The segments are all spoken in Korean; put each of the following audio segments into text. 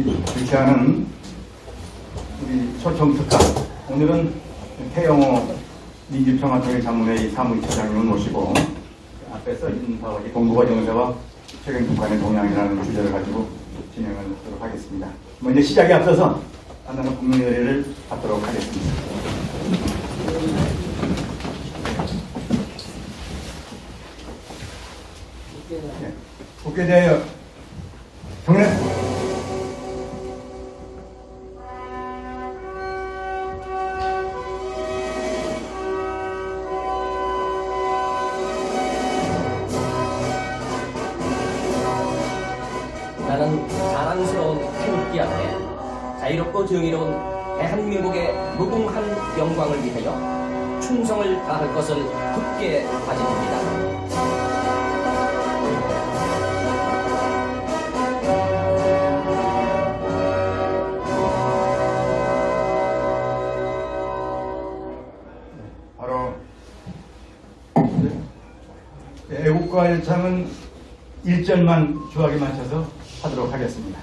우리 주최하는 우리 초청특가, 오늘은 태영호 민주평화통일 자문회의 사무처장님을 모시고 앞에 써진 바와 공부과정서와 최근 북한의 동향이라는 주제를 가지고 진행을 하도록 하겠습니다. 먼저 시작에 앞서서 간단한 국민의례를 받도록 하겠습니다. 국회에 대하여 경례. 나는 자랑스러운 태극기 앞에 자유롭고 정의로운 대한민국의 무궁한 영광을 위하여 충성을 다할 것을 굳게 다짐합니다. 바로 애국가 열창은 1절만 주하게 맞춰서 하도록 하겠습니다.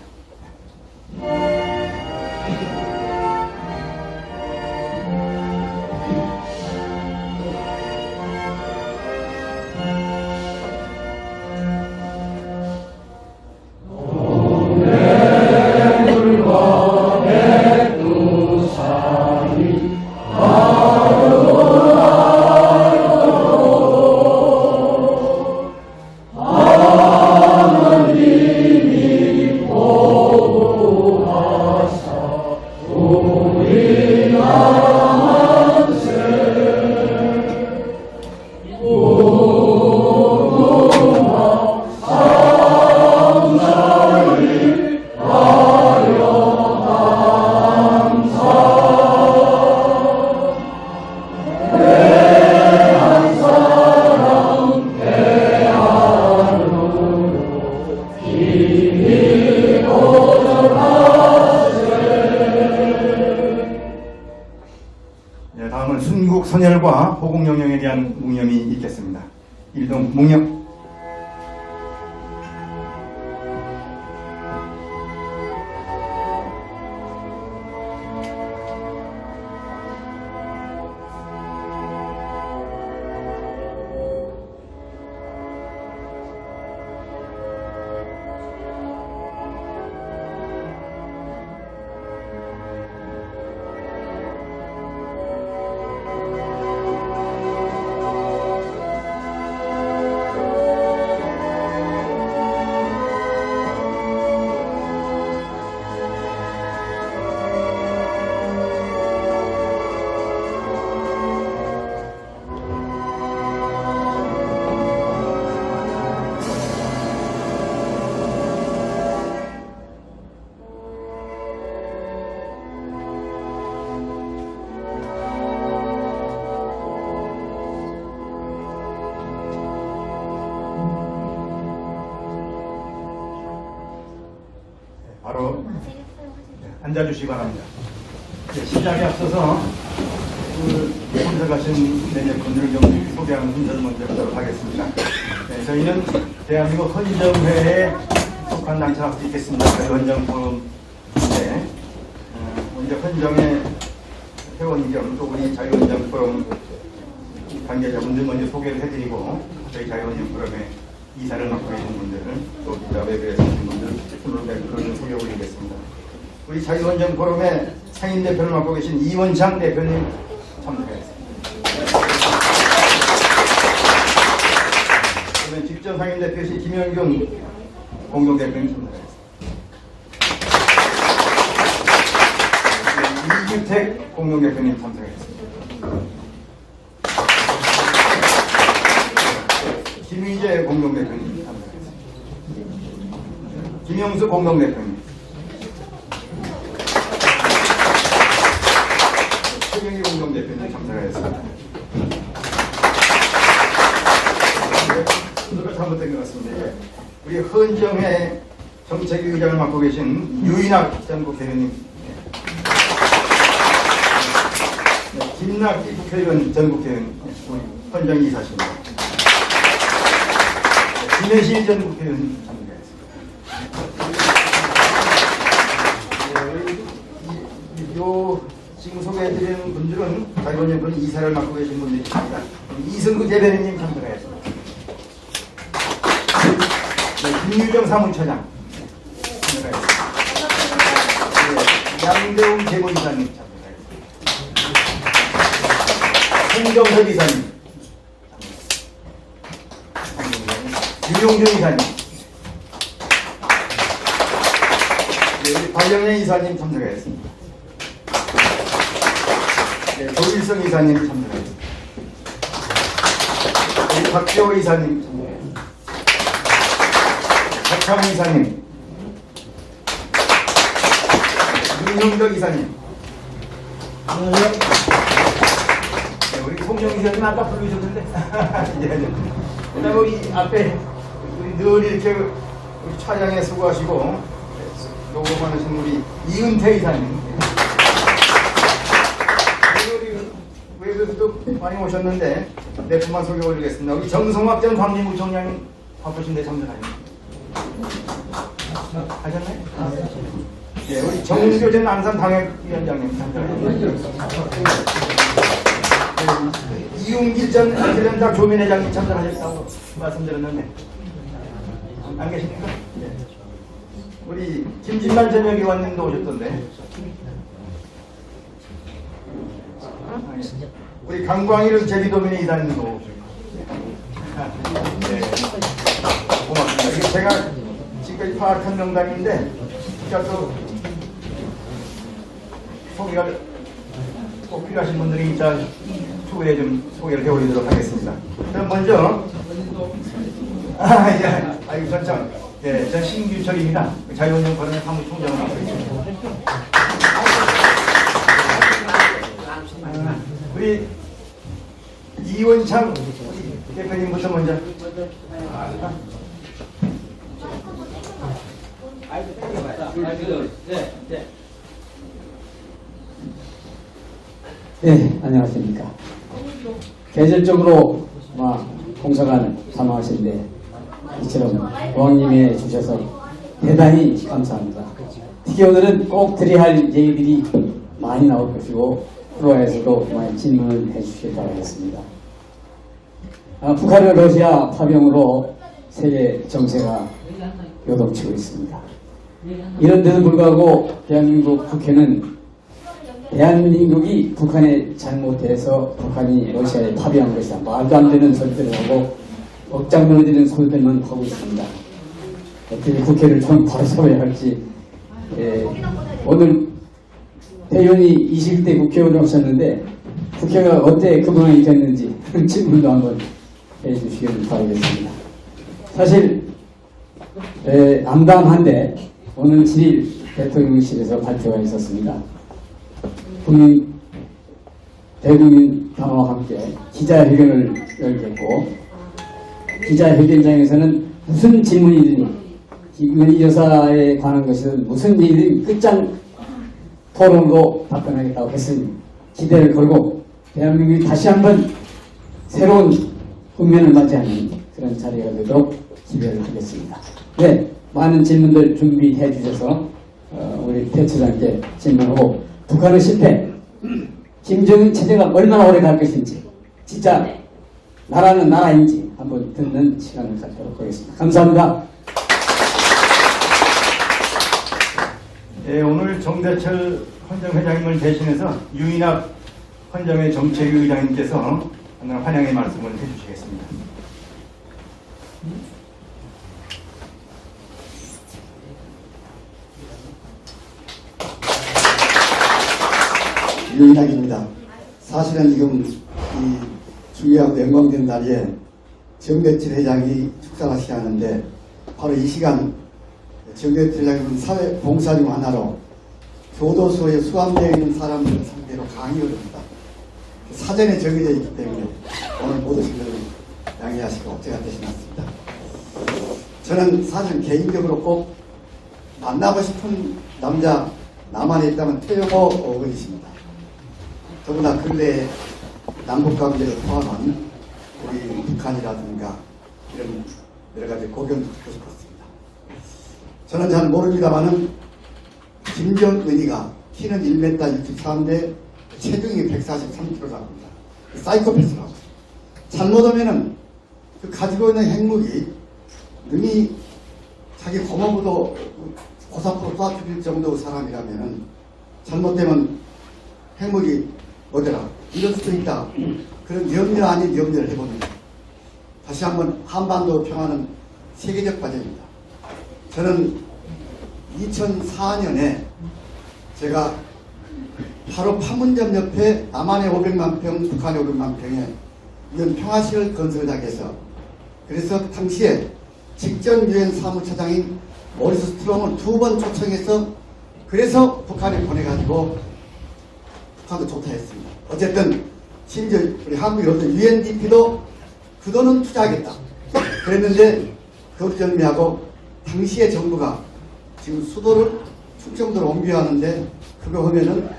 다음은 순국 선열과 호국영령에 대한 묵념이 있겠습니다. 일동 묵념. 바로 앉아주시기 바랍니다. 시작에 앞서서 참석하신 내년분들을 좀 소개하는 순서를 먼저 하도록 하겠습니다. 저희는 대한민국 헌정회에 속한 당차가 있겠습니다. 헌정 포럼인데 먼저 헌정의 회원 겸 또 우리 자유헌정 포럼 관계자분들 먼저 소개를 해드리고 저희 자유헌정 포럼의 이사를 맡고 계신 분들, 또 기자 외부에서 오신 분들 순으로 대표를 소개 올리겠습니다. 우리 자유헌정 포럼의 상임 대표를 맡고 계신 이원창 대표님 참석하겠습니다. 그러면 직전 상임 대표이신 김현경 공동 대표님 참석하겠습니다. 이규택 공동 대표님 참석하겠습니다. 김희재 공동대표님 참석하겠습니다. 김영수 공동대표님, 최경희 공동대표님 참석하겠습니다. 순서가 잘못된 것 같습니다. 우리 헌정회 정책위의장을 맡고 계신 유인학 전국 대표님, 김낙기 국회의원 전국 대표님, 우리 헌정 이사십니다. 김혜실 전 국회의원 참석하겠습니다. 소개해드리는 분들은 자유원정권 이사를 맡고 계신 분들이 있습니다. 이승구 대변인님 참석하였습니다. 네, 김유정 사무처장 참석하였습니다. 네, 양대웅 재무이사님 참석하였습니다. 홍정석 이사님, 유용준 이사님, 네, 박영애 이사님 참석하였습니다. 네, 조일성 이사님 참석하였습니다. 네, 박지호 이사님 참석하였습니다. 박창 이사님, 윤용덕 이사님, 네, 우리 송영 이사님 아까 부르셨는데 그다음에 우리 앞에 우리 늘 이렇게 우리 촬영에 수고하시고 녹음하신 우리 이은태 이사님, 외국에서도 많이 오셨는데 내 분만 소개 올리겠습니다. 우리 정성학 전 광림구청장님 바쁘신데 참석하셨습니다. 하셨나요? 네, 우리 정은교 전 안산 당협위원장님 참석하셨습니다. 이웅길 전 안전연탁 조민회장님 참석하셨다고 말씀드렸는데 안 계십니까? 네. 우리 김진만 전 의원님도 오셨던데. 우리 강광일 제주도민의 이사님도 오셨고. 네. 고맙습니다. 이게 제가 지금까지 파악한 명단인데 진짜 또 소개가 꼭 필요하신 분들이 일단 추후에 좀 소개를 해드리도록 하겠습니다. 그럼 먼저 아이고 전참, 네, 전 신규철입니다. 자유원정권의 사무총장을 맡고 있습니다. 우리 이원창 대표님부터 먼저. 네, 안녕하십니까. 계절적으로 공사관 사망하신데 이처럼 고객님이 주셔서 대단히 감사합니다. 특히 오늘은 꼭 드려야 할 얘기들이 많이 나올 것이고 프로에서도 많이 질문을 해주시길 바라겠습니다. 북한은 러시아 파병으로 세계 정세가 요동치고 있습니다. 이런데도 불구하고 대한민국 국회는 대한민국이 북한에 잘못해서 북한이 러시아에 파병한 것이다, 말도 안 되는 소리들을 하고 억장 무너지는 소리들만 하고 있습니다. 어떻게 국회를 좀 바로잡아야 할지. 오늘 대의원이 20대 국회의원을 하셨는데 국회가 어때 그만이 됐는지 질문도 한번 해주시길 바라겠습니다. 사실 암담한데 오늘 7일 대통령실에서 발표가 있었습니다. 대국민 담화와 함께 기자회견을 열겠고, 기자회견장에서는 무슨 질문이든 김건희 여사에 관한 것이든 무슨 일이든 끝장 토론으로 답변하겠다고 했으니 기대를 걸고 대한민국이 다시 한번 새로운 국면을 맞이하는 그런 자리가 되도록 기대를 하겠습니다. 네, 많은 질문들 준비해 주셔서 우리 대처장께 질문하고, 북한의 실패, 김정은 체제가 얼마나 오래 갈 것인지, 진짜 나라는 나라인지 한번 듣는 시간을 갖도록 하겠습니다. 감사합니다. 네, 오늘 정대철 헌정회장님을 대신해서 유인학 헌정회 정책위의장님께서 오늘 환영의 말씀을 해주시겠습니다. 유인학입니다. 사실은 지금 이 중요하고 영광된 날에 정대철 회장이 축사하시 하는데 바로 이 시간 정대철 회장님은 사회 봉사 중 하나로 교도소에 수감되어 있는 사람들을 상대로 강의를 합니다. 사전에 정해져 있기 때문에 오늘 모두들 양해하시고 제가 대신했습니다. 저는 사실 개인적으로 꼭 만나고 싶은 남자 남한에 있다면 태영호 어머니십니다. 더구나 근래에 남북관계를 포함한 우리 북한이라든가 이런 여러가지 고견도 듣고 싶었습니다. 저는 잘 모릅니다만은 김정은이가 키는 1m 63대 체중이 143kg입니다. 사이코패스라고. 잘못하면은 그 가지고 있는 핵무기 능히 자기 고모부도 고사포로 쏴 죽일 정도의 사람이라면은 잘못되면 핵무기 어디라 이럴 수도 있다. 그런 염려 아닌 염려를 해봅니다. 다시 한번 한반도 평화는 세계적 과제입니다. 저는 2004년에 제가 바로 판문점 옆에 남한의 500만 평, 북한의 500만 평에 이런 평화시설 건설을 하기 위해서 그래서 당시에 직전 유엔 사무처장인 모리스 스트롬을 2번 초청해서 그래서 북한에 보내가지고 북한도 좋다 했습니다. 어쨌든 심지어 우리 한국의 어떤 UNDP도 그 돈은 투자하겠다 그랬는데 그것을 정리하고 당시의 정부가 지금 수도를 충청도로 옮겨야 하는데 그거 하면은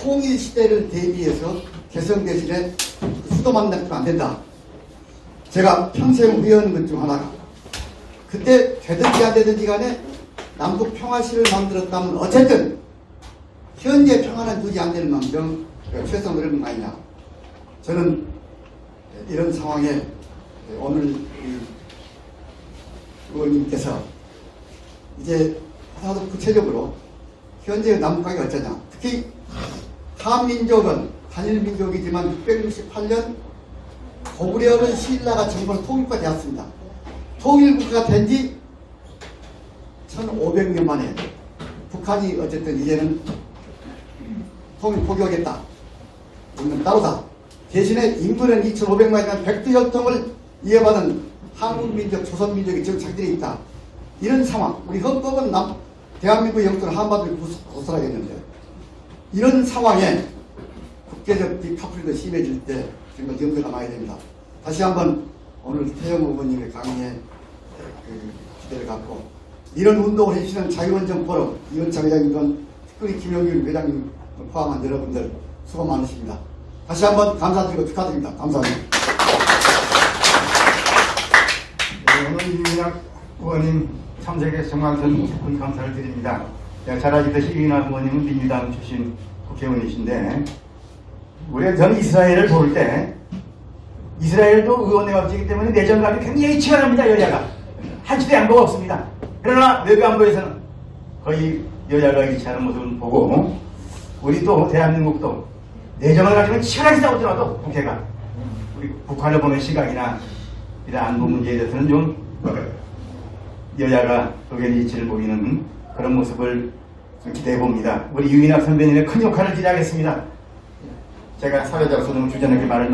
통일 시대를 대비해서 개성 대신에 수도만 놔두면 안 된다. 제가 평생 후회하는 것 중 하나가 그때 되든지 안 되든지 간에 남북 평화시를 만들었다면 어쨌든 현재 평화는 유지 안 되는 만큼 최소 노력은 아니냐. 저는 이런 상황에 오늘 의원님께서 이제 하나도 구체적으로 현재 남북관계 어쩌냐. 특히 한민족은 단일민족이지만 668년 고구려는 신라가 정부로 통일국가 되었습니다. 통일국가가 된 지 1500년 만에 북한이 어쨌든 이제는 통일 포기하겠다. 우리는 따로다. 대신에 인구는 2500만이면 백두혈통을 이어받은 한국민족, 조선민족이 지금 자기들이 있다. 이런 상황. 우리 헌법은 대한민국의 영토를 한반도에 고스라겠는데 이런 상황에 국제적 디카프리도 심해질 때 정말 염두가 많이 됩니다. 다시 한번 오늘 태영 의원님의 강의에 기대를 갖고 이런 운동을 해주시는 자유원정 포럼 이원창 회장님과 특별히 김영균 회장님 포함한 여러분들 수고 많으십니다. 다시 한번 감사드리고 축하드립니다. 감사합니다. 네, 오늘 이윤학 의원님 참석에 정말 저는 깊은 감사를 드립니다. 잘 아시다시피 이윤학 의원님은 민주당 출신 국회의원이신데 저는 이스라엘을 볼 때 이스라엘도 의원의 법칙이기 때문에 내정감이 굉장히 치열합니다. 여야가 한치도 양보가 없습니다. 그러나 외교안보에서는 거의 여야가 일치하는 모습을 보고 우리 또 대한민국도 내정을 가지고 치열하게 싸우더라도 국회가 우리 북한을 보는 시각이나 이런 안보 문제에 대해서는 좀 여야가 의견 일치를 보이는 그런 모습을 기대해 봅니다. 우리 유인학 선배님의 큰 역할을 기대하겠습니다. 제가 사회자로서 좀 주저넘게 말을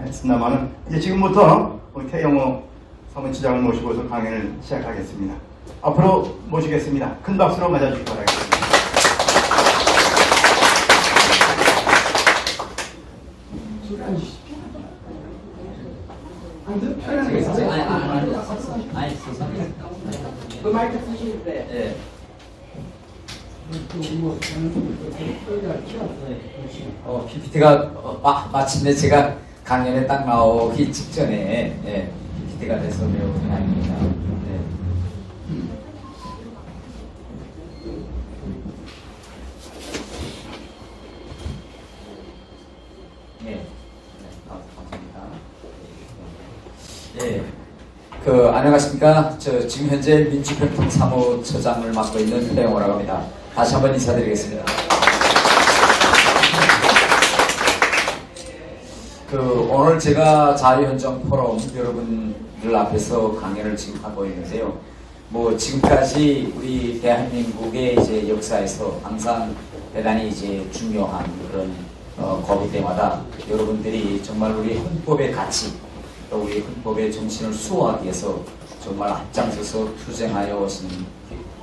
했습니다만은 이제 지금부터 우리 태영호 사무처장을 모시고서 강연을 시작하겠습니다. 앞으로 모시겠습니다. 큰 박수로 맞아주시기 바라겠습니다. 그 마이크 쓰실 때. PPT가 마침내 제가 강연에 딱 나오기 직전에 PPT가 돼서 매우 다행입니다. 감사합니다. 안녕하십니까. 지금 현재 민주평통 사무처장을 맡고 있는 태영호라고 합니다. 다시 한번 인사드리겠습니다. 오늘 제가 자유헌정 포럼 여러분들 앞에서 강연을 지금 하고 있는데요. 지금까지 우리 대한민국의 이제 역사에서 항상 대단히 이제 중요한 그런 거기 때마다 여러분들이 정말 우리 헌법의 가치 또 우리 헌법의 정신을 수호하기 위해서 정말 앞장서서 투쟁하여 오신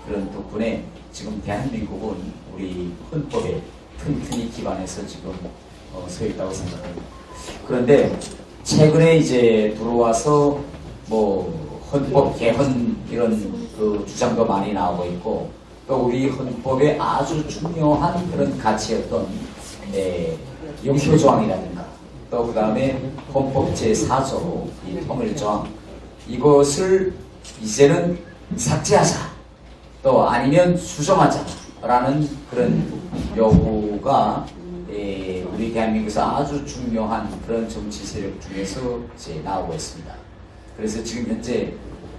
그런 덕분에 지금 대한민국은 우리 헌법에 튼튼히 기반해서 지금 서 있다고 생각합니다. 그런데 최근에 이제 들어와서 헌법 개헌 이런 그 주장도 많이 나오고 있고 또 우리 헌법에 아주 중요한 그런 가치였던 영표조항이라든가 또 그 다음에 헌법 제4조 이 통일조항 이것을 이제는 삭제하자 또 아니면 수정하자 라는 그런 요구가 우리 대한민국에서 아주 중요한 그런 정치 세력 중에서 이제 나오고 있습니다. 그래서 지금 현재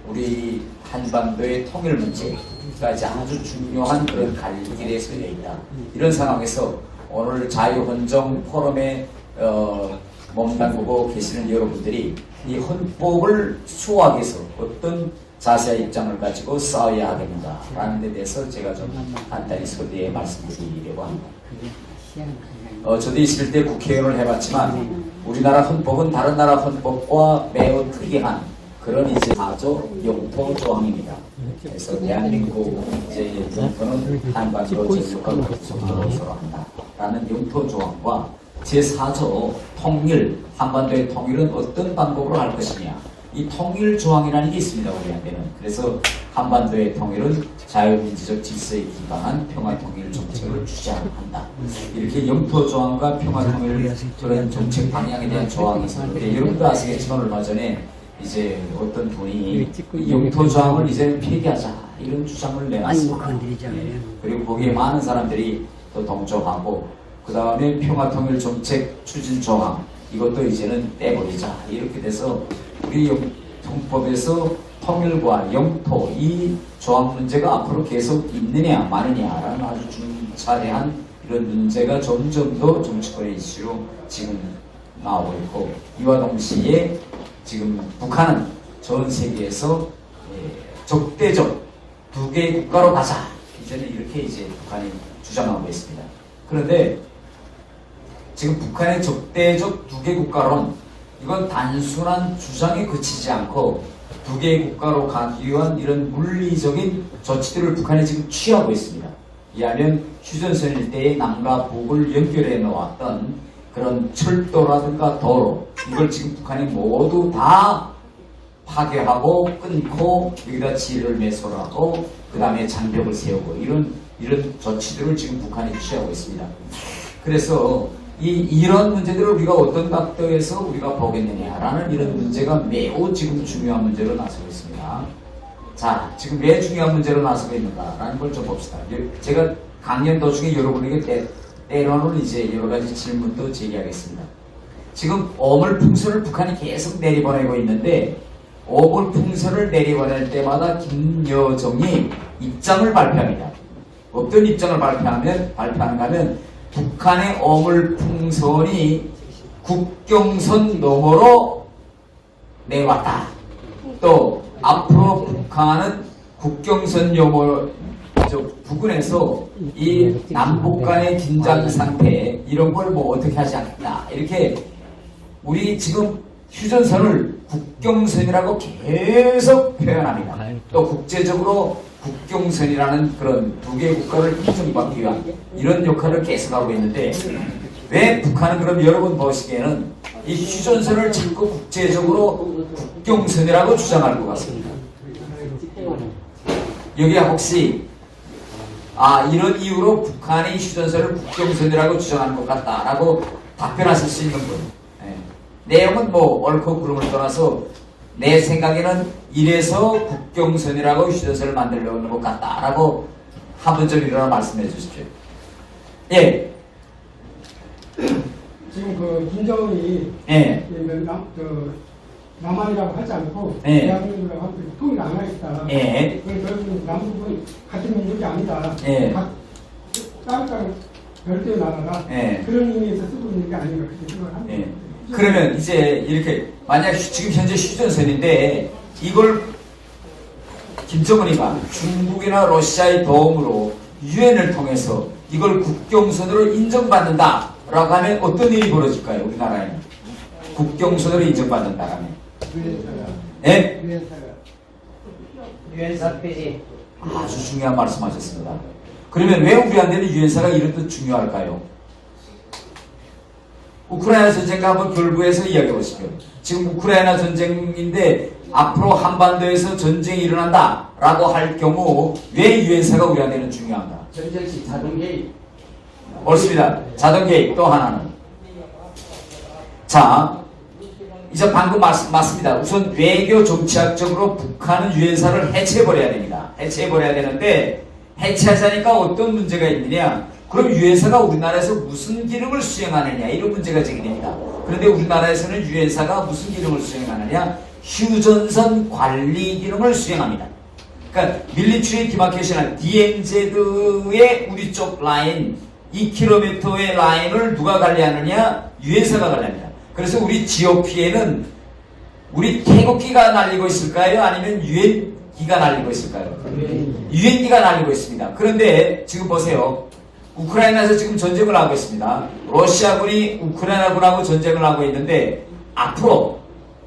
우리 한반도의 통일 문제까지 아주 중요한 그런 갈길에 서려 있다. 이런 상황에서 오늘 자유헌정 포럼에 몸담고 계시는 여러분들이 이 헌법을 수호하기 위해서 어떤 자세한 입장을 가지고 싸워야 하겠는가라는 데 대해서 제가 좀 간단히 서두에 말씀드리려고 합니다. 저도 있을 때 국회의원을 해봤지만 우리나라 헌법은 다른 나라 헌법과 매우 특이한 그런 이제 아주 영토 조항입니다. 그래서 대한민국 이제 영토는 한반도 전역과 국속도로 한다라는 영토 조항과 제4조 통일, 한반도의 통일은 어떤 방법으로 할 것이냐. 이 통일 조항이라는 게 있습니다, 우리한테는. 그래서 한반도의 통일은 자유민주적 질서에 기반한 평화통일 정책을 주장한다. 이렇게 영토 조항과 평화통일 그런 정책 방향에 대한 조항이 있는데, 여러분도 아시겠지만 얼마 전에 이제 어떤 분이 영토 조항을 이제 폐기하자 이런 주장을 내놨습니다. 그리고 거기에 많은 사람들이 또 동조하고, 그 다음에 평화통일 정책 추진 조항 이것도 이제는 떼버리자 이렇게 돼서 우리 헌법에서 통일과 영토 이 조항 문제가 앞으로 계속 있느냐 마느냐라는 아주 중차대한 이런 문제가 점점 더 정치권의 이슈로 지금 나오고 있고, 이와 동시에 지금 북한은 전 세계에서 적대적 두 개의 국가로 가자 이제는 이렇게 이제 북한이 주장하고 있습니다. 그런데 지금 북한의 적대적 두 개 국가론 이건 단순한 주장에 그치지 않고 두 개의 국가로 가기 위한 이런 물리적인 조치들을 북한이 지금 취하고 있습니다. 이하면 휴전선 일대의 남과 북을 연결해 놓았던 그런 철도라든가 도로 이걸 지금 북한이 모두 다 파괴하고 끊고 여기다 지를 매설하고 그 다음에 장벽을 세우고 이런 조치들을 지금 북한이 취하고 있습니다. 그래서 이런 문제들을 우리가 어떤 각도에서 우리가 보겠느냐라는 이런 문제가 매우 지금 중요한 문제로 나서고 있습니다. 자, 지금 왜 중요한 문제로 나서고 있는가라는 걸 좀 봅시다. 제가 강연 도중에 여러분에게 때로는 이제 여러 가지 질문도 제기하겠습니다. 지금 어물풍선을 북한이 계속 내리보내고 있는데 어물풍선을 내리보낼 때마다 김여정이 입장을 발표합니다. 어떤 입장을 발표하는가 하면 북한의 어물풍선이 국경선 너머로 내왔다. 또 앞으로 북한은 국경선 너머 부근에서 이 남북 간의 긴장 상태 이런 걸 뭐 어떻게 하지 않겠다. 이렇게 우리 지금 휴전선을 국경선이라고 계속 표현합니다. 또 국제적으로 국경선이라는 그런 두 개의 국가를 인정받기 위한 이런 역할을 계속하고 있는데, 왜 북한은 그럼 여러분 보시기에는 이 휴전선을 자꾸 국제적으로 국경선이라고 주장할 것 같습니다. 여기에 혹시 이런 이유로 북한이 휴전선을 국경선이라고 주장하는 것 같다라고 답변하실 수 있는 분. 내용은 뭐 옳고 그름을 떠나서 내 생각에는 이래서 국경선이라고 휴전선을 만들려고 하는 것 같다라고 한 번 좀 일어나 말씀해 주십시오. 예. 지금 그 김정은이 예. 남한이라고 하지 않고 예. 대한민국이라고 하고 통일 안 하겠다. 예. 결국은 남북은 같은 민족이 아니다. 예. 따로따로 별도의 나라가 예. 그런 의미에서 쓰고 있는 게 아닌가 그렇게 생각을 합니다. 예. 그러면 이제 이렇게 만약 지금 현재 휴전선인데 이걸 김정은이가 중국이나 러시아의 도움으로 유엔을 통해서 이걸 국경선으로 인정받는다라고 하면 어떤 일이 벌어질까요? 우리나라에는 국경선으로 인정받는다라면 예? 유엔사 폐지. 아주 중요한 말씀하셨습니다. 그러면 왜 우리한테는 유엔사가 이렇듯 중요할까요? 우크라이나 전쟁과 한번 결부해서 이야기해 보시죠. 지금 우크라이나 전쟁인데 앞으로 한반도에서 전쟁이 일어난다라고 할 경우 왜 유엔사가 우리한테는 중요한가? 전쟁 시 자동 개입. 옳습니다. 자동 개입. 또 하나는 자, 이제 방금 맞습니다. 우선 외교 정치학적으로 북한은 유엔사를 해체해버려야 됩니다. 해체해버려야 되는데 해체하자니까 어떤 문제가 있느냐? 그럼 유엔사가 우리나라에서 무슨 기능을 수행하느냐 이런 문제가 제기됩니다. 그런데 우리나라에서는 유엔사가 무슨 기능을 수행하느냐 휴전선 관리 기능을 수행합니다. 그러니까 밀리터리 디마케이션 DMZ의 우리 쪽 라인 2km의 라인을 누가 관리하느냐 유엔사가 관리합니다. 그래서 우리 GOP에는 우리 태극기가 날리고 있을까요? 아니면 유엔기가 날리고 있을까요? 유엔기가 날리고 있습니다. 그런데 지금 보세요. 우크라이나에서 지금 전쟁을 하고 있습니다. 러시아군이 우크라이나군하고 전쟁을 하고 있는데 앞으로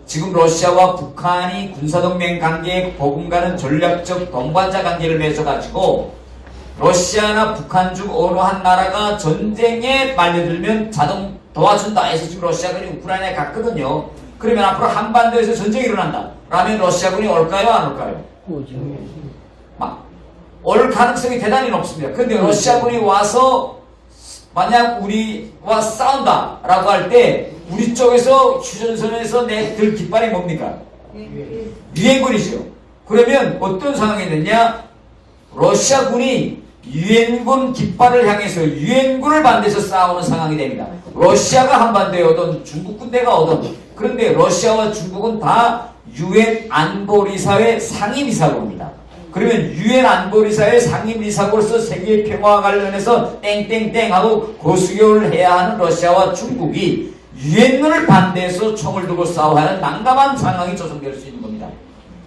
지금 러시아와 북한이 군사동맹 관계에 버금가는 전략적 동반자 관계를 맺어가지고 러시아나 북한 중 어느 한 나라가 전쟁에 말려들면 자동 도와준다 해서 지금 러시아군이 우크라이나에 갔거든요. 그러면 앞으로 한반도에서 전쟁이 일어난다. 라면 러시아군이 올까요? 안 올까요? 올 가능성이 대단히 높습니다. 그런데 러시아군이 와서 만약 우리와 싸운다 라고 할 때 우리 쪽에서 휴전선에서 내들 깃발이 뭡니까? 유엔군이죠. 그러면 어떤 상황이 됐냐? 러시아군이 유엔군 깃발을 향해서 유엔군을 반대해서 싸우는 상황이 됩니다. 러시아가 한반도에 오든 중국 군대가 오든 그런데 러시아와 중국은 다 유엔 안보리사회 상임이사국입니다. 그러면 유엔 안보리사회 상임이사국으로서 세계 평화와 관련해서 땡땡땡 하고 고수교를 해야 하는 러시아와 중국이 유엔군을 반대해서 총을 들고 싸워야 하는 난감한 상황이 조성될 수 있는 겁니다.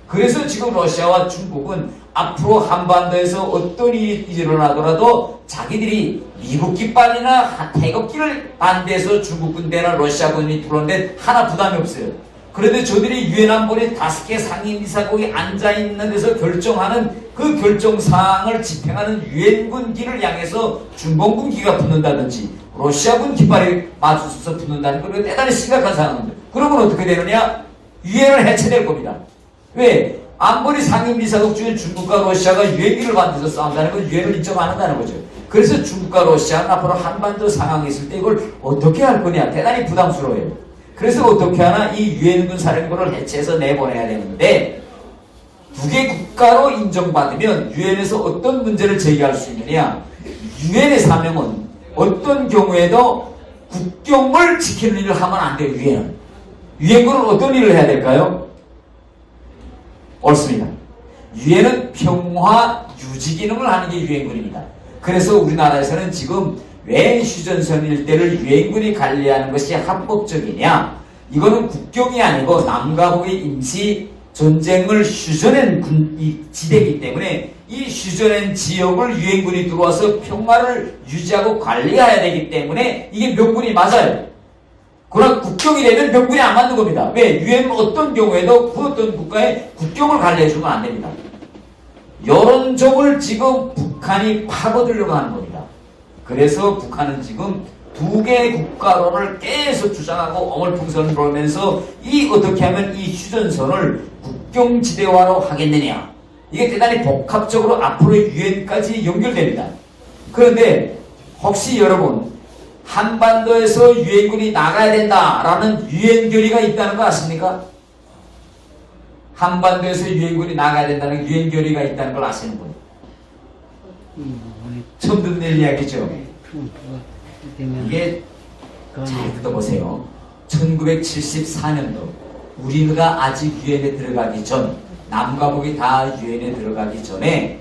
그래서 지금 러시아와 중국은 앞으로 한반도에서 어떤 일이 일어나더라도 자기들이 미국 깃발이나 태극기를 반대해서 중국 군대나 러시아 군이 들어오는데 하나 부담이 없어요. 그런데 저들이 유엔 안보리 5개 상임이사국이 앉아있는 데서 결정하는 그 결정사항을 집행하는 유엔군기를 향해서 중공군기가 붙는다든지 러시아군 깃발이 맞춰서 붙는다는 건 대단히 심각한 상황입니다. 그러면 어떻게 되느냐? 유엔을 해체될 겁니다. 왜? 안보리 상임이사국 중에 중국과 러시아가 유엔기를 만들어서 싸운다는 건 유엔을 인정 안 한다는 거죠. 그래서 중국과 러시아는 앞으로 한반도 상황이 있을 때 이걸 어떻게 할 거냐 대단히 부담스러워요. 그래서 어떻게 하나 이 유엔군 사령부를 해체해서 내보내야 되는데 두 개 국가로 인정받으면 유엔에서 어떤 문제를 제기할 수 있느냐. 유엔의 사명은 어떤 경우에도 국경을 지키는 일을 하면 안 돼요. 유엔은. 유엔군은 어떤 일을 해야 될까요? 옳습니다. 유엔은 평화 유지 기능을 하는 게 유엔군입니다. 그래서 우리나라에서는 지금 왜 휴전선 일대를 유엔군이 관리하는 것이 합법적이냐? 이거는 국경이 아니고 남과 북의 임시 전쟁을 휴전한 지대이기 때문에 이 휴전한 지역을 유엔군이 들어와서 평화를 유지하고 관리해야 되기 때문에 이게 명분이 맞아요. 그러나 국경이 되면 명분이 안 맞는 겁니다. 왜? 유엔은 어떤 경우에도 그 어떤 국가의 국경을 관리해주면 안 됩니다. 여론적을 지금 북한이 파고들려고 하는 겁니다. 그래서 북한은 지금 두 개의 국가론을 계속 주장하고 어물풍선을 돌면서 이 어떻게 하면 이 휴전선을 국경지대화로 하겠느냐. 이게 대단히 복합적으로 앞으로 유엔까지 연결됩니다. 그런데 혹시 여러분 한반도에서 유엔군이 나가야 된다라는 유엔 결의가 있다는 거 아십니까? 한반도에서 유엔군이 나가야 된다는 유엔 결의가 있다는 걸 아시는 분? 처음 듣는 이야기죠. 이게 잘 듣어보세요. 1974년도 우리가 아직 유엔에 들어가기 전 남과 북이 다 유엔에 들어가기 전에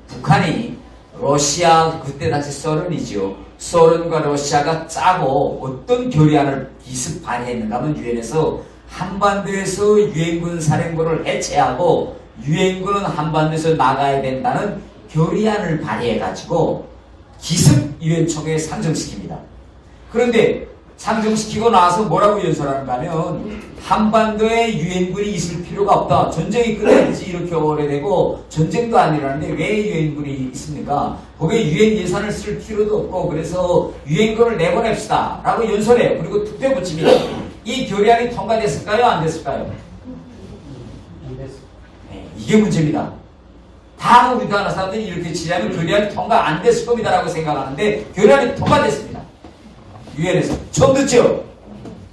북한이 러시아 그때 당시 소련이죠. 소련과 러시아가 짜고 어떤 결의안을 기습 발의했는가 하면 유엔에서 한반도에서 유엔군 사령부를 해체하고 유엔군은 한반도에서 나가야 된다는 결의안을 발의해가지고 기습 유엔 총회에 상정시킵니다. 그런데 상정시키고 나서 뭐라고 연설하는가 하면 한반도에 유엔군이 있을 필요가 없다. 전쟁이 끝났지 이렇게 오래되고 전쟁도 안 일어나는데 왜 유엔군이 있습니까? 거기에 유엔 예산을 쓸 필요도 없고 그래서 유엔군을 내보냅시다 라고 연설해요. 그리고 투표 붙입니다. 이 결의안이 통과됐을까요? 안 됐을까요? 네, 이게 문제입니다. 다 우리나라 사람들이 이렇게 지지하면 결의안이 통과 안 됐을 겁니다 라고 생각하는데 결의안이 통과됐습니다. 유엔에서. 처음 듣죠?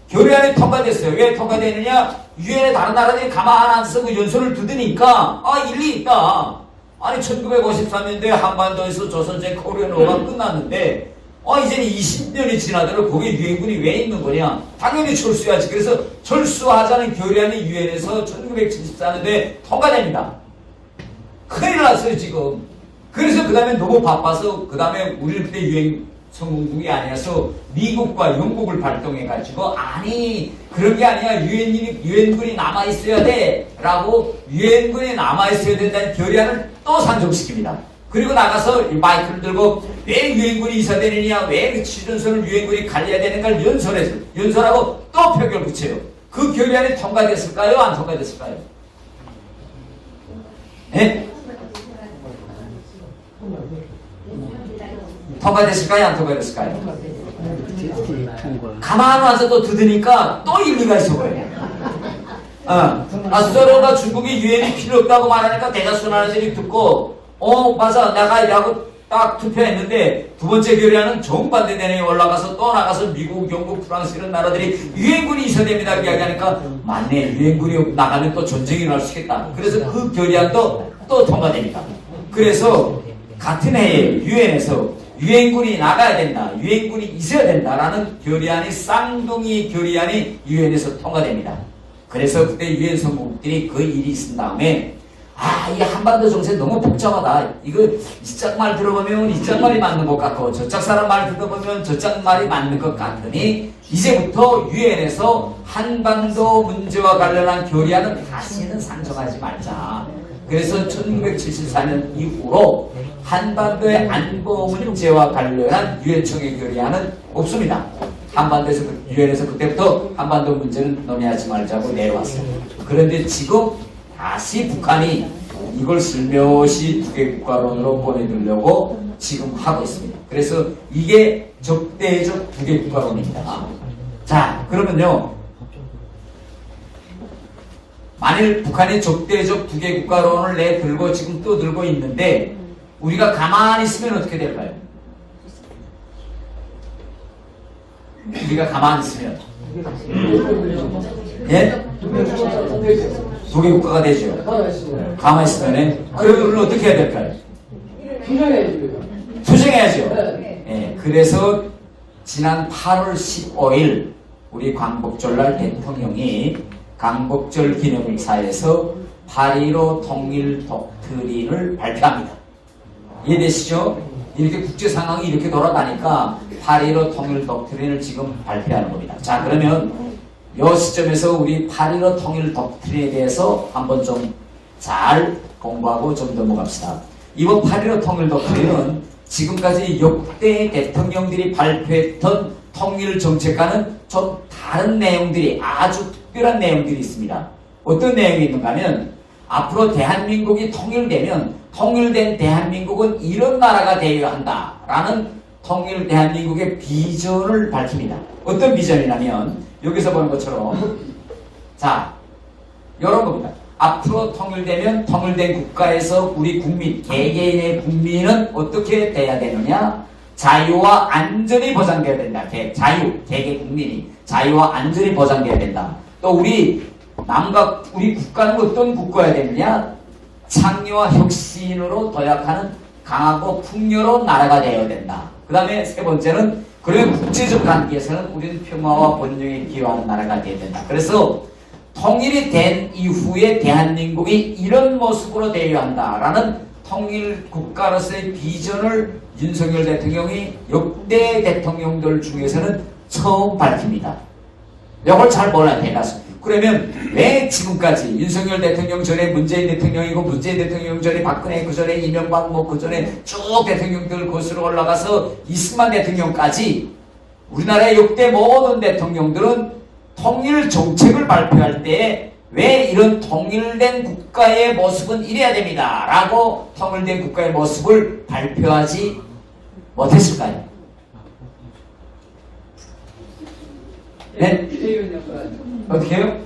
결의안이 통과됐어요. 왜 통과되느냐? 유엔의 다른 나라들이 가만 안 쓰고 연설을 듣으니까 일리 있다. 아니 1953년도에 한반도에서 조선제 코리안 워가 끝났는데 이제는 20년이 지나도록 거기에 유엔군이 왜 있는 거냐? 당연히 철수해야지. 그래서 철수하자는 결의안이 유엔에서 1974년도에 통과됩니다. 큰일 났어요, 지금. 그래서 그 다음에 너무 바빠서, 그 다음에 우리는 그때 유엔 성공국이 아니어서 미국과 영국을 발동해가지고, 아니, 그런 게 아니야. 유엔군이 남아있어야 돼. 라고 유엔군이 남아있어야 된다는 결의안을 또 상정시킵니다. 그리고 나가서 마이크를 들고 왜 유엔군이 있어야 되느냐, 왜 취준선을 유엔군이 갈려야 되는가를 연설하고 또 표결 붙여요. 그 결의안이 통과됐을까요? 안 통과됐을까요? 예? 통과됐을까요? 안 통과됐을까요? 가만 와서 또 듣으니까 또 일리가 있어 보여요. 서로가 중국이 유엔이 필요 없다고 말하니까 대다수 나라들이 듣고 맞아, 내가 야구 딱 투표했는데 두 번째 결의안은 정반대 대회에 올라가서 또 나가서 미국, 영국, 프랑스 이런 나라들이 유엔군이 있어야 됩니다 이야기하니까 맞네, 유엔군이 나가면 또 전쟁이 일어날 수 있겠다. 그래서 그 결의안도 또 통과됩니다. 그래서 같은 해에 유엔에서 유엔군이 나가야 된다, 유엔군이 있어야 된다라는 결의안이 쌍둥이 결의안이 유엔에서 통과됩니다. 그래서 그때 유엔 성국들이 그 일이 있은 다음에 이 한반도 정세 너무 복잡하다. 이거 이쪽 말 들어보면 이쪽 말이 맞는 것 같고 저쪽 사람 말 들어보면 저쪽 말이 맞는 것 같으니 이제부터 유엔에서 한반도 문제와 관련한 결의안은 다시는 상정하지 말자. 그래서 1974년 이후로 한반도의 안보 문제와 관련한 유엔총회 결의안은 없습니다. 한반도에서 유엔에서 그때부터 한반도 문제는 논의하지 말자고 내려왔어요. 그런데 지금 다시 북한이 이걸 슬며시 두개국가론으로 보내들려고 지금 하고 있습니다. 그래서 이게 적대적 두개국가론입니다. 자, 그러면요, 만일 북한이 적대적 두개국가론을 내들고 지금 또 들고 있는데 우리가 가만히 있으면 어떻게 될까요? 우리가 가만히 있으면 예? 두개국가가 되죠. 가만히 있으면 그러면 우리는 어떻게 해야 될까요? 투쟁해야죠. 예, 그래서 지난 8월 15일 우리 광복절날 대통령이 광복절 기념사에서 8.15 통일 독트린을 발표합니다. 이해되시죠? 이렇게 국제 상황이 이렇게 돌아가니까 8.15 통일 독트린을 지금 발표하는 겁니다. 자, 그러면 이 시점에서 우리 8.15 통일 독트린에 대해서 한번 좀 잘 공부하고 좀 넘어갑시다. 이번 8.15 통일 독트린은 지금까지 역대 대통령들이 발표했던 통일 정책과는 좀 다른 내용들이, 아주 특별한 내용들이 있습니다. 어떤 내용이 있는가 하면 앞으로 대한민국이 통일되면 통일된 대한민국은 이런 나라가 되어야 한다라는 통일 대한민국의 비전을 밝힙니다. 어떤 비전이냐면 여기서 보는 것처럼 자, 이런 겁니다. 앞으로 통일되면 통일된 국가에서 우리 국민, 개개인의 국민은 어떻게 돼야 되느냐? 자유와 안전이 보장되어야 된다. 자유, 개개 국민이 자유와 안전이 보장되어야 된다. 또 우리 국가는 어떤 국가여야 되느냐? 창의와 혁신으로 도약하는 강하고 풍요로운 나라가 되어야 된다. 그 다음에 세 번째는 그러면 국제적 관계에서는 우리는 평화와 번영에 기여하는 나라가 되어야 된다. 그래서 통일이 된 이후에 대한민국이 이런 모습으로 되어야 한다라는 통일 국가로서의 비전을 윤석열 대통령이 역대 대통령들 중에서는 처음 밝힙니다. 이걸 잘 몰라야 대다수. 그러면 왜 지금까지 윤석열 대통령 전에 문재인 대통령이고 문재인 대통령 전에 박근혜, 그 전에 이명박, 그 전에 쭉 대통령들 거슬러 올라가서 이승만 대통령까지 우리나라의 역대 모든 대통령들은 통일 정책을 발표할 때 왜 이런 통일된 국가의 모습은 이래야 됩니다 라고 통일된 국가의 모습을 발표하지 못했을까요? 네? 어떻게 해요?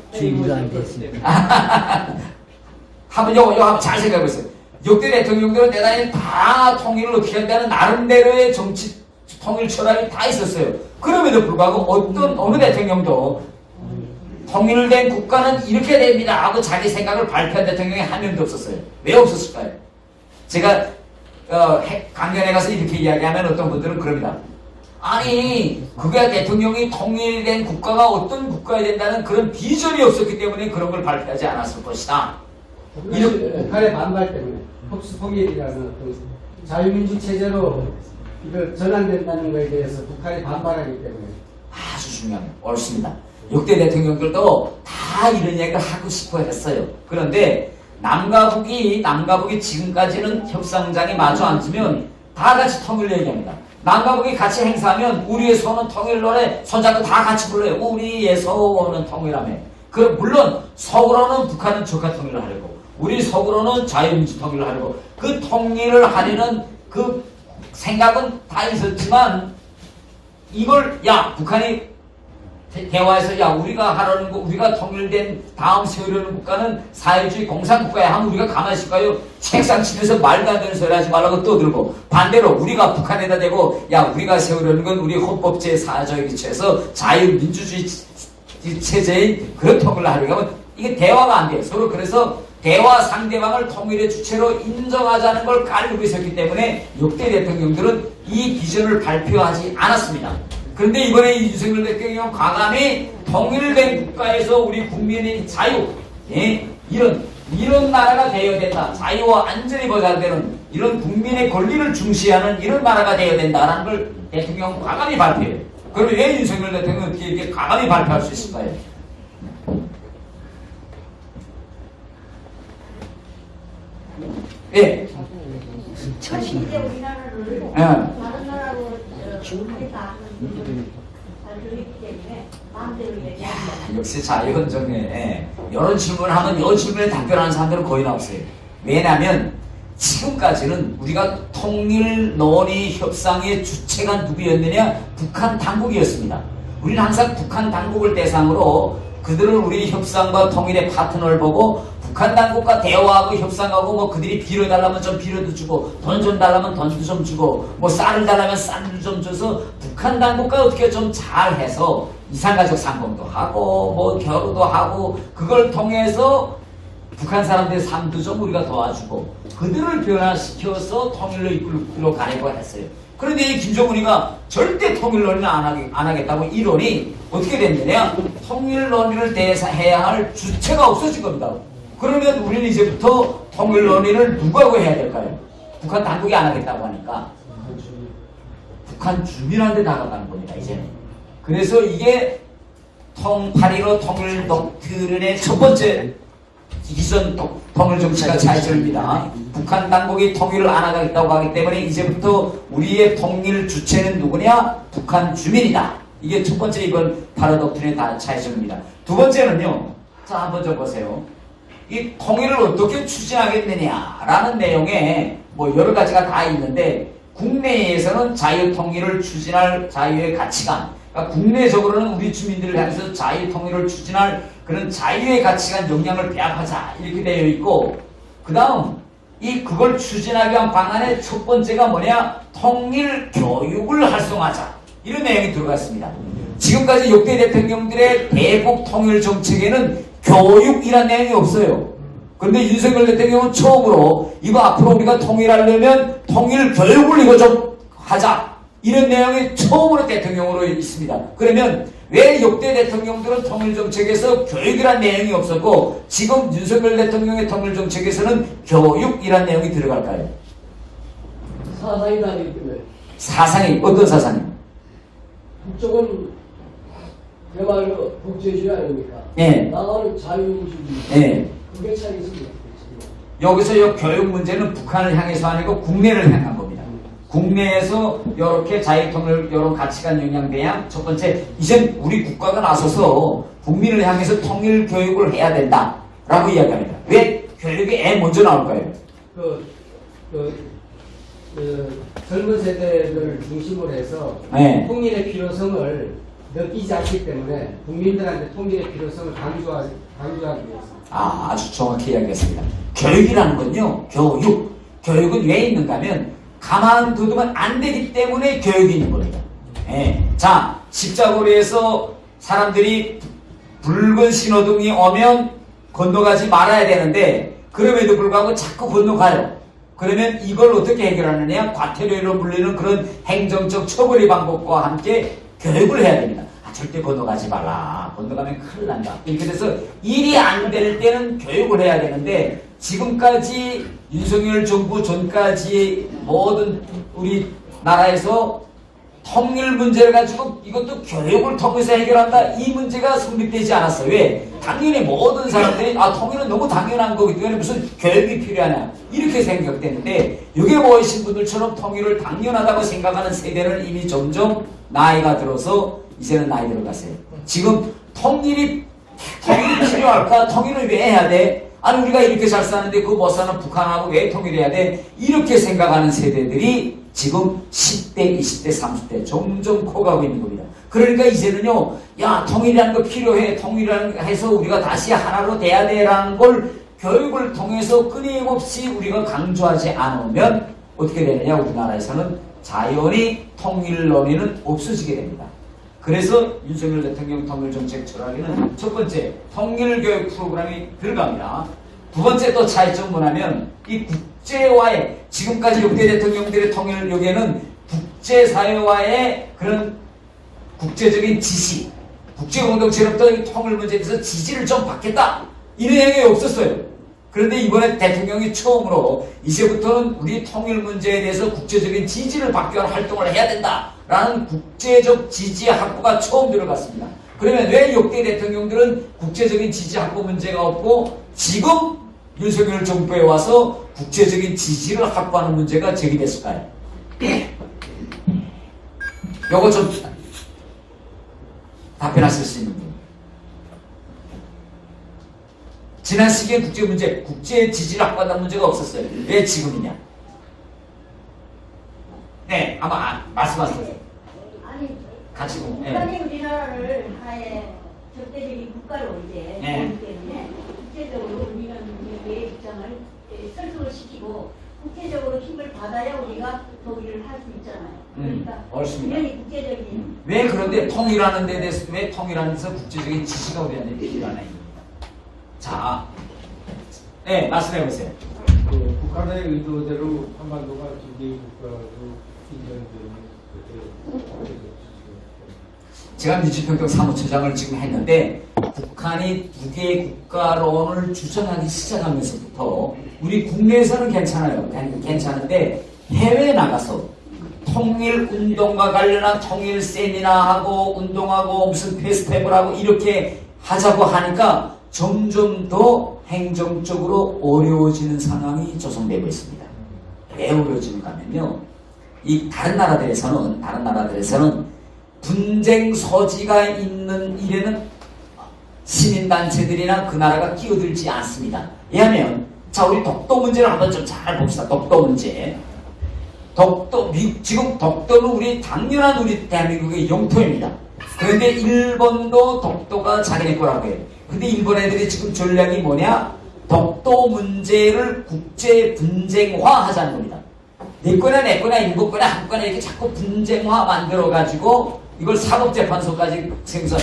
한번 요거 잘 생각해보세요. 역대 대통령들은 대단히 다 통일을 어떻게 한다는 나름대로의 정치 통일 철학이 다 있었어요. 그럼에도 불구하고 어느 대통령도 통일된 국가는 이렇게 됩니다 하고 자기 생각을 발표한 대통령이 한 명도 없었어요. 왜 없었을까요? 제가 강연에 가서 이렇게 이야기하면 어떤 분들은 그럽니다. 아니 그게 대통령이 통일된 국가가 어떤 국가야 된다는 그런 비전이 없었기 때문에 그런 걸 발표하지 않았을 것이다. 그것이 북한의 반발 때문에 흡수 통일이라는 어떤 자유민주 체제로 이거 전환된다는 것에 대해서 북한이 반발하기 때문에 아주 중요합니다. 옳습니다. 역대 대통령들도 다 이런 얘기를 하고 싶어 했어요. 그런데 남과 북이 지금까지는 협상장에 마주 앉으면 다 같이 통일 얘기합니다. 남과 북이 같이 행사하면 우리의 소원은 통일 노래 손잡고 다 같이 불러요. 우리의 소원은 통일하며. 물론 속으로는 북한은 적화 통일을 하려고 우리 속으로는 자유민주 통일을 하려고 그 통일을 하려는 그 생각은 다 있었지만 이걸 북한이 대화에서 우리가 하려는 거 우리가 통일된 다음 세우려는 국가는 사회주의 공산국가야 하면 우리가 가만히 있을까요? 책상 치면서 말도 안 되는 소리 하지 말라고 떠들고 반대로 우리가 북한에다 대고 우리가 세우려는 건 우리 헌법 제4조에 기초해서 자유민주주의 체제인 그런 통일을 하려고 하면 이게 대화가 안 돼요. 서로 그래서 대화 상대방을 통일의 주체로 인정하자는 걸 가리고 있었기 때문에 역대 대통령들은 이 비전을 발표하지 않았습니다. 그런데 이번에 윤석열 대통령 과감히 통일된 국가에서 우리 국민의 자유, 이런 나라가 되어야 된다. 자유와 안전이 보장되는 이런 국민의 권리를 중시하는 이런 나라가 되어야 된다라는 걸 대통령 과감히 발표해요. 그러면 왜 윤석열 대통령은 어떻게 이렇게 과감히 발표할 수 있을까요? 예. 사실 이제 우리나라를 예. 다른 나라하고 중국에다 잘 들리기 때문에 마음대로 얘기합니다. 역시 자유헌정에 이런 질문을 하면 이 질문에 답변하는 사람들은 거의 없어요. 왜냐하면 지금까지는 우리가 통일 논의 협상의 주체가 누구였느냐? 북한 당국이었습니다. 우리는 항상 북한 당국을 대상으로 그들은 우리 협상과 통일의 파트너를 보고 북한 당국과 대화하고 협상하고 그들이 빌어달라면 좀 빌어도 주고 돈 좀 달라면 돈도 좀 주고 쌀을 달라면 쌀을 좀 줘서 북한 당국과 어떻게 좀 잘해서 이산가족 상봉도 하고 결혼도 하고 그걸 통해서 북한 사람들의 삶도 좀 우리가 도와주고 그들을 변화시켜서 통일로 이끌어 가려고 했어요. 그런데 이 김정은이가 절대 통일 논의는 안 하겠다고 이론이 어떻게 됐느냐? 통일 논의를 대해야 할 주체가 없어진 겁니다. 그러면 우리는 이제부터 통일 논의를 누구하고 해야 될까요? 북한 당국이 안 하겠다고 하니까 북한 주민한테 다가가는 겁니다. 이제는. 그래서 이게 8.15 통일 독트린의 첫 번째 기존 통일 정치가 차이점입니다. 북한 당국이 통일을 안 하겠다고 하기 때문에 이제부터 우리의 통일 주체는 누구냐? 북한 주민이다. 이게 첫 번째 이번 8.15 독트린의 차이점입니다. 두 번째는요. 자, 한번 좀 보세요. 이 통일을 어떻게 추진하겠느냐라는 내용에 여러 가지가 다 있는데 국내에서는 자유 통일을 추진할 자유의 가치관, 그러니까 국내적으로는 우리 주민들을 향해서 자유 통일을 추진할 그런 자유의 가치관 역량을 배합하자 이렇게 되어 있고 그 다음 그걸 추진하기 위한 방안의 첫 번째가 뭐냐? 통일 교육을 활성화하자 이런 내용이 들어가 있습니다. 지금까지 역대 대통령들의 대북 통일 정책에는 교육이라는 내용이 없어요. 그런데 윤석열 대통령은 처음으로 이거 앞으로 우리가 통일하려면 통일 교육을 이거 좀 하자. 이런 내용이 처음으로 대통령으로 있습니다. 그러면 왜 역대 대통령들은 통일 정책에서 교육이라는 내용이 없었고 지금 윤석열 대통령의 통일 정책에서는 교육이라는 내용이 들어갈까요? 사상이다 이렇게 사상이 어떤 사상이? 북쪽은 그야말로 국제주의 아닙니까? 예. 나가는 자유민주주의. 예. 그게 차이있습니다. 여기서 이 교육 문제는 북한을 향해서 아니고 국내를 향한 겁니다. 국내에서 이렇게 자유통일 이런 가치관 영향 배양 첫 번째 이젠 우리 국가가 나서서 국민을 향해서 통일 교육을 해야 된다라고 이야기합니다. 왜 교육에 먼저 나올까요? 젊은 세대를 중심으로 해서 네. 통일의 필요성을 느끼지 않기 때문에 국민들한테 통일의 필요성을 강조하기 위해서. 아주 정확히 이야기했습니다. 교육이라는 건요, 교육은 왜 있는가 하면 가만두면 안 되기 때문에 교육이 있는 겁니다. 예. 자, 십자거리에서 사람들이 붉은 신호등이 오면 건너가지 말아야 되는데 그럼에도 불구하고 자꾸 건너가요. 그러면 이걸 어떻게 해결하느냐? 과태료로 불리는 그런 행정적 처벌의 방법과 함께 교육을 해야 됩니다. 절대 건너가지 말라. 건너가면 큰일 난다. 이렇게 돼서 일이 안 될 때는 교육을 해야 되는데 지금까지 윤석열 정부 전까지 모든 우리 나라에서 통일 문제를 가지고 이것도 교육을 통해서 해결한다. 이 문제가 성립되지 않았어요. 왜? 당연히 모든 사람들이 통일은 너무 당연한 거기 때문에 무슨 교육이 필요하냐 이렇게 생각되는데 여기에 모이신 분들처럼 통일을 당연하다고 생각하는 세대는 이미 점점 나이가 들어서 이제는 나이 들어갔어요. 지금 통일이 필요할까? 통일을 왜 해야 돼? 아니 우리가 이렇게 잘 사는데 그거 못 사는 북한하고 왜 통일해야 돼? 이렇게 생각하는 세대들이 지금 10대, 20대, 30대 점점 커가고 있는 겁니다. 그러니까 이제는요, 야 통일이라는 거 필요해. 통일을 해서 우리가 다시 하나로 돼야 돼라는 걸 교육을 통해서 끊임없이 우리가 강조하지 않으면 어떻게 되느냐? 우리나라에서는 자연히 통일 논의는 없어지게 됩니다. 그래서 윤석열 대통령 통일정책 철학에는 첫 번째 통일교육 프로그램이 들어갑니다. 두 번째 또 차이점 뭐냐면 이 국제와의 지금까지 역대 대통령들의 통일 여기에는 국제사회와의 그런 국제적인 지시, 국제공동체로부터 이 통일 문제에 대해서 지지를 좀 받겠다 이런 내용이 없었어요. 그런데 이번에 대통령이 처음으로 이제부터는 우리 통일 문제에 대해서 국제적인 지지를 받기 위한 활동을 해야 된다라는 국제적 지지 확보가 처음 들어갔습니다. 그러면 왜 역대 대통령들은 국제적인 지지 확보 문제가 없고 지금 윤석열 정부에 와서 국제적인 지지를 확보하는 문제가 제기됐을까요? 요거 좀 답변하실 수 있는 분. 지난 시기에 국제 문제, 국제 지지를 확보하는 문제가 없었어요. 왜 지금이냐? 네, 아마 말씀하세요. 아니, 같이 보면. 북한이 우리나라를 하나의 적대적인 국가로 이제 네. 보기 때문에 국제적으로 우리는 우리의 입장을 설득을 시키고 국제적으로 힘을 받아야 우리가 독일을 할 수 있잖아요. 그러니까 옳습니다. 분명히 국제적인 왜 그런데 통일하는 데 대해서 왜 통일하는 데서 국제적인 지시가 우리한테 필요하나요? 자, 네, 말씀해보세요. 그 북한의 의도대로 한반도가 두 국가로 인정되는 제가 민주평등 사무처장을 지금 했는데 북한이 두 개의 국가론을 주장하기 시작하면서부터 우리 국내에서는 괜찮아요. 괜찮은데 해외에 나가서 통일운동과 관련한 통일 세미나하고 운동하고 무슨 페스티벌하고 이렇게 하자고 하니까 점점 더 행정적으로 어려워지는 상황이 조성되고 있습니다. 왜 어려워지는가 하면요. 이 다른 나라들에서는 분쟁 소지가 있는 일에는 시민단체들이나 그 나라가 끼어들지 않습니다. 왜냐하면 자 우리 독도 문제를 한번 좀 잘 봅시다. 독도 문제. 지금 독도는 우리 당연한 우리 대한민국의 영토입니다. 그런데 일본도 독도가 자기네 거라고 해요. 근데 일본 애들이 지금 전략이 뭐냐? 독도 문제를 국제 분쟁화 하자는 겁니다. 내 거나 내 거나 일본 거나 한 거나 이렇게 자꾸 분쟁화 만들어가지고 이걸 사법재판소까지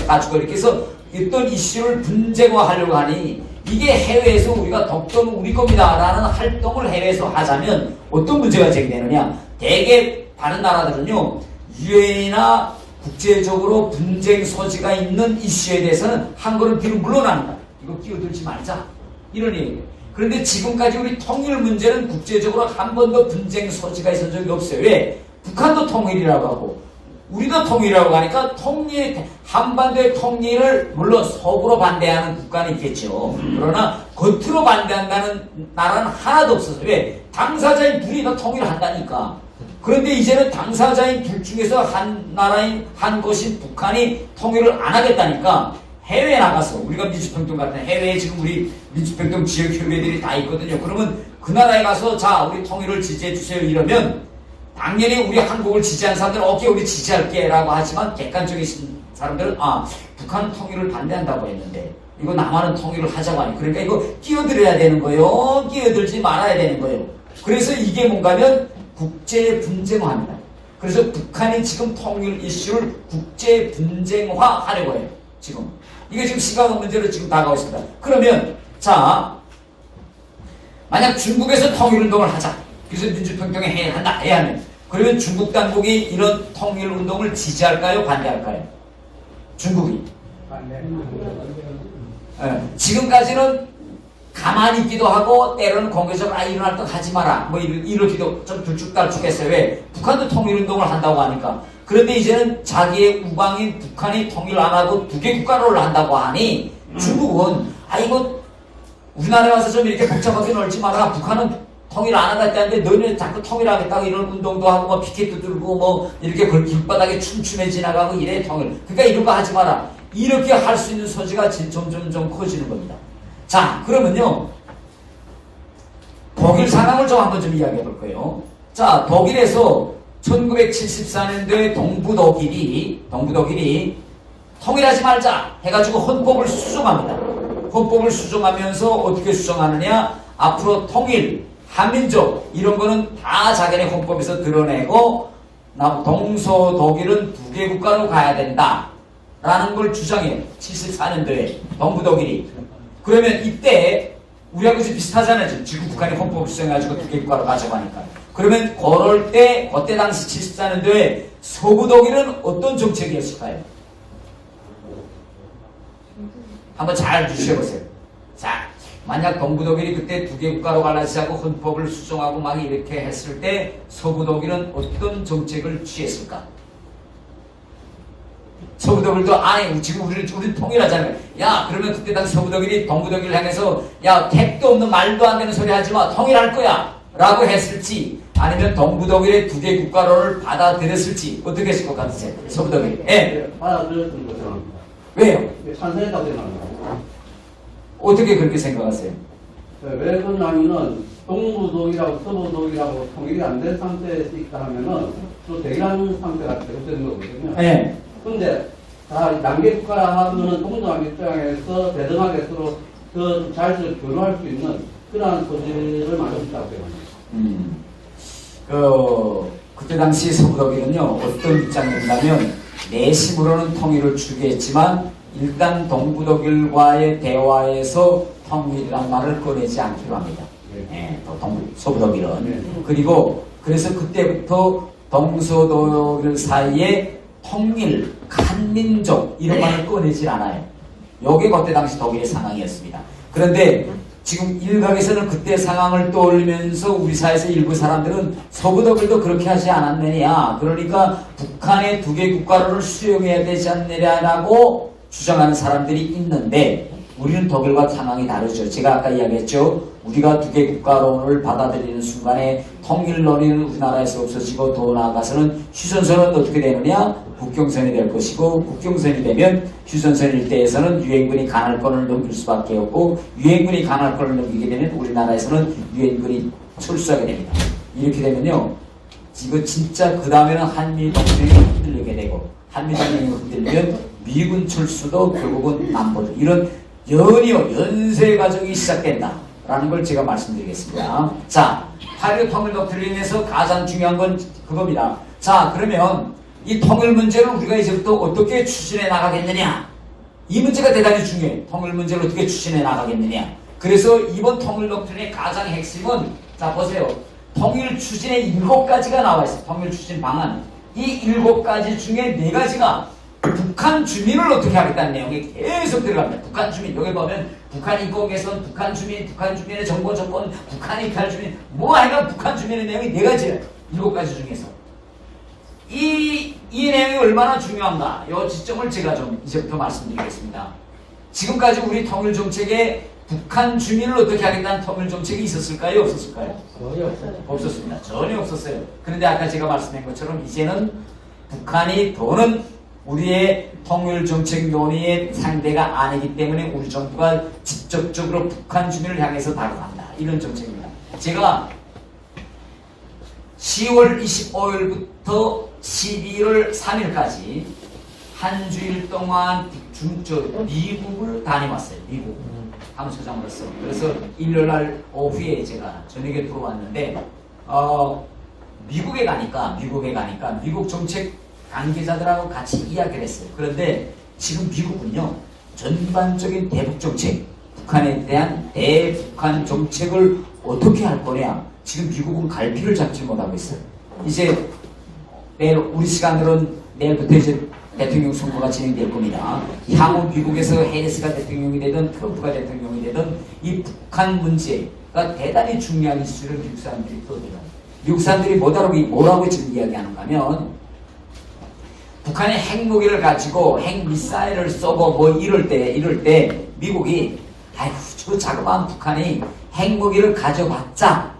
가지고 이렇게 해서 어떤 이슈를 분쟁화 하려고 하니 이게 해외에서 우리가 독도는 우리 겁니다 라는 활동을 해외에서 하자면 어떤 문제가 제기되느냐? 대개 다른 나라들은요 유엔이나 국제적으로 분쟁 소지가 있는 이슈에 대해서는 한 걸음 뒤로 물러납니다. 이거 끼어들지 말자 이런 얘기예요. 그런데 지금까지 우리 통일 문제는 국제적으로 한 번도 분쟁 소지가 있은 적이 없어요. 왜? 북한도 통일이라고 하고 우리도 통일이라고 하니까 한반도의 통일을 물론 속으로 반대하는 국가는 있겠죠. 그러나 겉으로 반대한다는 나라는 하나도 없었어요. 왜? 당사자인 둘이 다 통일한다니까. 그런데 이제는 당사자인 둘 중에서 한 나라인 한 것인 북한이 통일을 안 하겠다니까 해외에 나가서 우리가 민주평등 같은 해외에 지금 우리 민주평등 지역협의회들이 다 있거든요. 그러면 그 나라에 가서 자 우리 통일을 지지해 주세요 이러면 당연히 우리 한국을 지지한 사람들은 오케이 우리 지지할게 라고 하지만 객관적인 사람들은 북한 통일을 반대한다고 했는데 이거 남한은 통일을 하자고 하니 그러니까 이거 끼어들어야 되는 거예요. 끼어들지 말아야 되는 거예요. 그래서 이게 뭔가면 국제 분쟁화입니다. 그래서 북한이 지금 통일 이슈를 국제 분쟁화 하려고 해요. 지금 이게 지금 심각한 문제로 지금 다가오고 있습니다. 그러면 자 만약 중국에서 통일운동을 하자 그래서 민주평등에 해야 한다. 해야 하면. 그러면 중국 당국이 이런 통일운동을 지지할까요? 반대할까요? 중국이. 지금까지는 가만히 있기도 하고 때로는 공개적으로 이런 활동 하지 마라 뭐 이러기도 좀 들쭉달쭉했어요. 왜? 북한도 통일운동을 한다고 하니까. 그런데 이제는 자기의 우방인 북한이 통일 안 하고 두 개 국가를 한다고 하니 중국은 이거 우리나라에 와서 좀 이렇게 복잡하게 놀지 마라. 북한은 통일 안 하다 했는데 너네 자꾸 통일하겠다고 이런 운동도 하고 뭐 피켓도 들고 뭐 이렇게 길바닥에 춤추며 지나가고 이래 통일. 그러니까 이런 거 하지 마라. 이렇게 할 수 있는 소지가 점점 커지는 겁니다. 자, 그러면요. 독일 상황을 좀 한번 좀 이야기해 볼 거예요. 자, 독일에서 1974년도에 동부독일이 통일하지 말자 해가지고 헌법을 수정합니다. 헌법을 수정하면서 어떻게 수정하느냐? 앞으로 통일, 한민족 이런 거는 다 자기네 헌법에서 드러내고 동서독일은 두 개 국가로 가야 된다 라는 걸 주장해요. 74년도에 동부독일이. 그러면 이때 우리하고 비슷하잖아요. 지금 북한이 헌법을 수정해가지고 두 개 국가로 가자고 하니까. 그러면 그때 당시 74년도에 서부독일은 어떤 정책이었을까요? 한번 잘 주셔보세요. 자, 만약 동부독일이 그때 두 개 국가로 갈라지자고 헌법을 수정하고 막 이렇게 했을 때 서부독일은 어떤 정책을 취했을까? 서부독일도 지금 우리 통일하잖아요. 야, 그러면 그때 당시 서부독일이 동부독일을 향해서 야, 택도 없는 말도 안 되는 소리 하지 마. 통일할 거야. 라고 했을지 아니면 동부독일의 두 개 국가로를 받아들였을지 어떻게 했을 것 같으세요? 서부독일. 예. 받아들였던 것처럼. 왜요? 찬성했다고 생각합니다. 어떻게 그렇게 생각하세요? 왜 그러냐면은 동부독일하고 서부독일하고 통일이 안 된 상태에서 있다 하면은 또 대결하는 상태가 계속되는 거거든요. 예. 근데 남계 국가라 하면은 동북아메 입장에서 대등하게 서로 더 자유롭게 교류할 수 있는 그러한 소지를 만들 수 있다고 생각합니다. 그때 당시 서부독일은요, 어떤 입장이었냐면, 내심으로는 통일을 추구했지만, 일단 동부독일과의 대화에서 통일이란 말을 꺼내지 않기로 합니다. 서부독일은. 그리고, 그래서 그때부터 동서독일 사이에 통일, 한민족, 이런 말을 꺼내질 않아요. 이게 그때 당시 독일의 상황이었습니다. 그런데, 지금 일각에서는 그때 상황을 떠올리면서 우리 사회에서 일부 사람들은 서부독일도 그렇게 하지 않았느냐. 그러니까 북한의 두 개 국가를 수용해야 되지 않느냐라고 주장하는 사람들이 있는데 우리는 독일과 상황이 다르죠. 제가 아까 이야기했죠. 우리가 두 개 국가론을 받아들이는 순간에 통일론이 우리나라에서 없어지고 더 나아가서는 휴전선은 어떻게 되느냐? 국경선이 될 것이고 국경선이 되면 휴전선 일대에서는 유엔군이 강할권을 넘길 수밖에 없고 유엔군이 강할권을 넘기게 되면 우리나라에서는 유엔군이 철수하게 됩니다. 이렇게 되면요. 이거 진짜 그 다음에는 한미동맹이 흔들리게 되고 한미동맹이 흔들리면 미군 철수도 결국은 남보죠. 이런 연쇄 과정이 시작된다라는 걸 제가 말씀드리겠습니다. 자, 8.25 통일 독트린에서 가장 중요한 건 그겁니다. 자, 그러면 이 통일 문제를 우리가 이제부터 어떻게 추진해 나가겠느냐? 이 문제가 대단히 중요해요. 통일 문제를 어떻게 추진해 나가겠느냐? 그래서 이번 통일 독트린의 가장 핵심은 자, 보세요. 통일 추진의 7가지가 나와 있어요. 통일 추진 방안. 이 7가지 중에 4가지가 북한 주민을 어떻게 하겠다는 내용이 계속 들어갑니다. 북한 주민, 여기 보면 북한 인권개선, 북한 주민의 정보 조건, 북한 이탈 주민, 뭐 하여간 북한 주민의 내용이 4가지예요. 7가지 중에서. 이 내용이 얼마나 중요한가? 이 지점을 제가 좀 이제부터 말씀드리겠습니다. 지금까지 우리 통일 정책에 북한 주민을 어떻게 하겠다는 통일 정책이 있었을까요? 없었을까요? 전혀 없어요. 없었습니다. 전혀 없었어요. 그런데 아까 제가 말씀드린 것처럼 이제는 북한이 더는 우리의 통일 정책 논의의 상대가 아니기 때문에 우리 정부가 직접적으로 북한 주민을 향해서 다가간다. 이런 정책입니다. 제가 10월 25일부터 12월 3일까지 한 주일 동안 미국을 다녀왔어요. 미국. 사무처장으로서. 그래서 일요일날 오후에 제가 저녁에 들어왔는데 미국에 가니까 미국 정책 관계자들하고 같이 이야기를 했어요. 그런데 지금 미국은요. 전반적인 대북 정책, 북한에 대한 대북한 정책을 어떻게 할 거냐. 지금 미국은 갈피를 잡지 못하고 있어요. 이제 내일 우리 시간으로는 내일부터 이제 대통령 선거가 진행될 겁니다. 향후 미국에서 해리스가 대통령이 되든 트럼프가 대통령이 되든 이 북한 문제가 대단히 중요한 이슈를 미국 사람들이 떠들어요. 미국 사람들이 뭐라고 지금 이야기하는가 하면 북한의 핵무기를 가지고 핵미사일을 쏘고 뭐 이럴 때 미국이 아이고 저 자그마한 북한이 핵무기를 가져봤자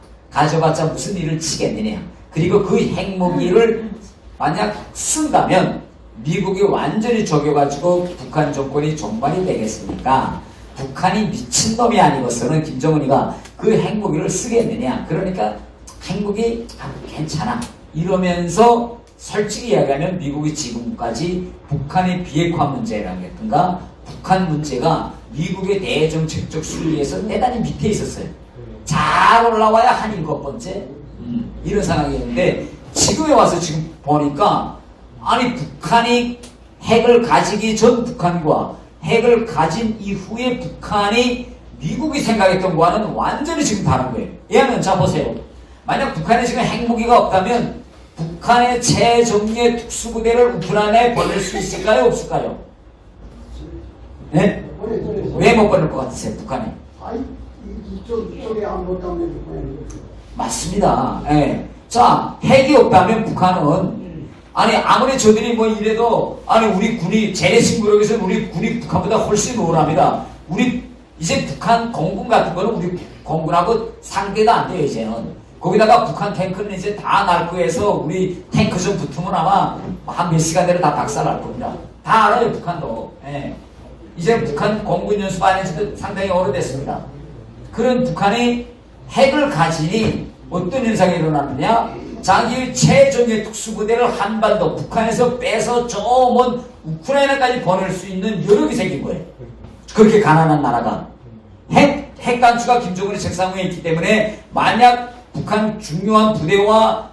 무슨 일을 치겠느냐. 그리고 그 핵무기를 만약 쓴다면 미국이 완전히 적여가지고 북한 정권이 종말이 되겠습니까? 북한이 미친놈이 아니고서는 김정은이가 그 핵무기를 쓰겠느냐. 그러니까 핵무기 괜찮아 이러면서 솔직히 이야기하면 미국이 지금까지 북한의 비핵화 문제라든가 북한 문제가 미국의 대정책적 순위에서 대단히 밑에 있었어요. 잘 올라와야 한 7번째 이런 상황이었는데 지금에 와서 지금 보니까 아니 북한이 핵을 가지기 전 북한과 핵을 가진 이후의 북한이 미국이 생각했던 거와는 완전히 지금 다른 거예요. 왜냐하면 자 보세요. 만약 북한에 지금 핵무기가 없다면 북한의 최정예 특수부대를 우크라이나에 보낼 수 있을까요? 없을까요? 네? 왜 못 보낼 것 같으세요? 북한이? 이쪽에 아무것도 없는 맞습니다. 예. 자, 핵이 없다면 북한은 아니 아무리 저들이 뭐 이래도 아니 우리 군이 재래식무력에서 우리 군이 북한보다 훨씬 우월합니다. 우리 이제 북한 공군 같은 거는 우리 공군하고 상대도 안 돼요 이제는. 거기다가 북한 탱크는 이제 다 날 거에서 우리 탱크 좀 붙으면 아마 한 몇 시간 내로 다 박살날 겁니다. 다 알아요 북한도. 예. 이제 북한 공군 연습 안 한지도 상당히 오래됐습니다. 그런 북한이 핵을 가지니 어떤 현상이 일어났느냐? 자기 최정예 특수부대를 한반도 북한에서 빼서 저 먼 우크라이나까지 보낼 수 있는 여력이 생긴 거예요. 그렇게 가난한 나라가. 핵 단추가 김정은의 책상 위에 있기 때문에 만약 북한 중요한 부대와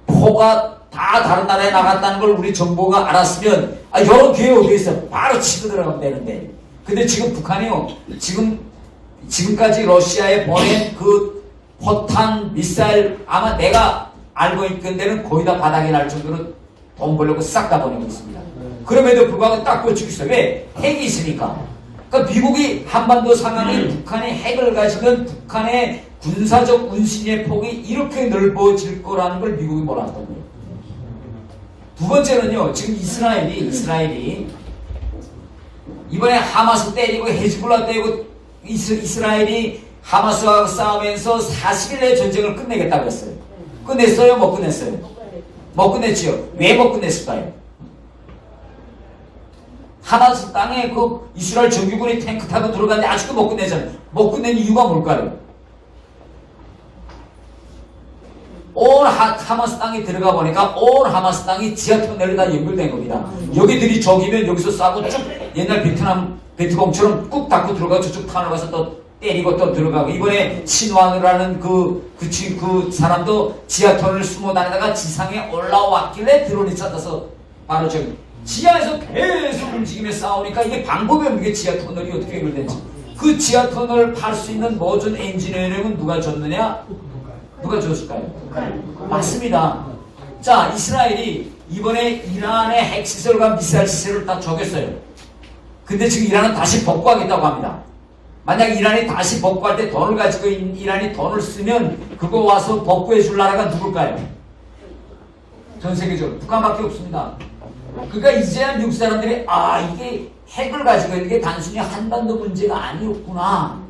포가 다 다른 나라에 나갔다는 걸 우리 정보가 알았으면 이런 기회 어디에 있어? 바로 치고 들어가면 되는데. 근데 지금 북한이요. 지금까지 러시아에 보낸 그 포탄 미사일 아마 내가 알고 있는 데는 거의 다 바닥에 날 정도로 돈 벌려고 싹 다 보내고 있습니다. 그럼에도 불구하고 딱 꽂히고 있어요. 왜? 핵이 있으니까. 그러니까 미국이 한반도 상황이 북한이 핵을 가지면 북한의 군사적 운신의 폭이 이렇게 넓어질 거라는 걸 미국이 몰랐던 거예요. 두 번째는요. 지금 이스라엘이 이번에 하마스 때리고 헤즈볼라 때리고 이스라엘이 하마스와 싸우면서 40일 내에 전쟁을 끝내겠다고 했어요. 끝냈어요? 못 끝냈어요? 못 끝냈지요. 왜 못 끝냈을까요? 하마스 땅에 그 이스라엘 정규군이 탱크 타고 들어갔는데 아직도 못 끝내잖아요. 못 끝낸 이유가 뭘까요? 온 하마스 땅에 들어가 보니까 온 하마스 땅이 지하터널에 다 연결된 겁니다. 여기들이 적이면 여기서 싸고 쭉 옛날 베트공처럼 꾹 닫고 들어가고 저쪽 터널 가서 또 때리고 또 들어가고 이번에 신왕이라는 그 사람도 지하터널 숨어 다니다가 지상에 올라왔길래 드론이 찾아서 바로 저기 지하에서 계속 움직이며 싸우니까 이게 방법이 없는 게 지하터널이 어떻게 연결된지. 그 지하터널을 팔 수 있는 모든 엔지니어링은 누가 줬느냐? 누가 줬을까요? 맞습니다. 자, 이스라엘이 이번에 이란의 핵시설과 미사일 시설을 다 적였어요. 근데 지금 이란은 다시 복구하겠다고 합니다. 만약 이란이 다시 복구할 때 돈을 가지고 이란이 돈을 쓰면 그거 와서 복구해 줄 나라가 누굴까요? 전 세계적으로 북한밖에 없습니다. 그러니까 이제야 미국 사람들이 이게 핵을 가지고 있는 게 단순히 한반도 문제가 아니었구나.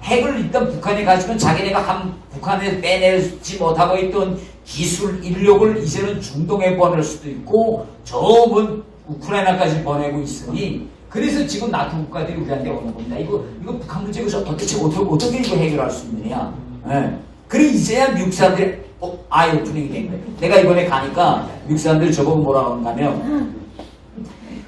핵을 일단 북한이 가지면 자기네가 북한에 빼내지 못하고 있던 기술 인력을 이제는 중동에 보낼 수도 있고 저 먼 우크라이나까지 보내고 있으니 그래서 지금 나토 국가들이 우리한테 오는 겁니다. 이거 북한 문제가 도대체 어떻게 이거 해결할 수 있느냐. 네. 그래 이제야 미국 사람들이 아이 오프닝이 된 거예요. 내가 이번에 가니까 미국 사람들이 저보고 뭐라고 하냐면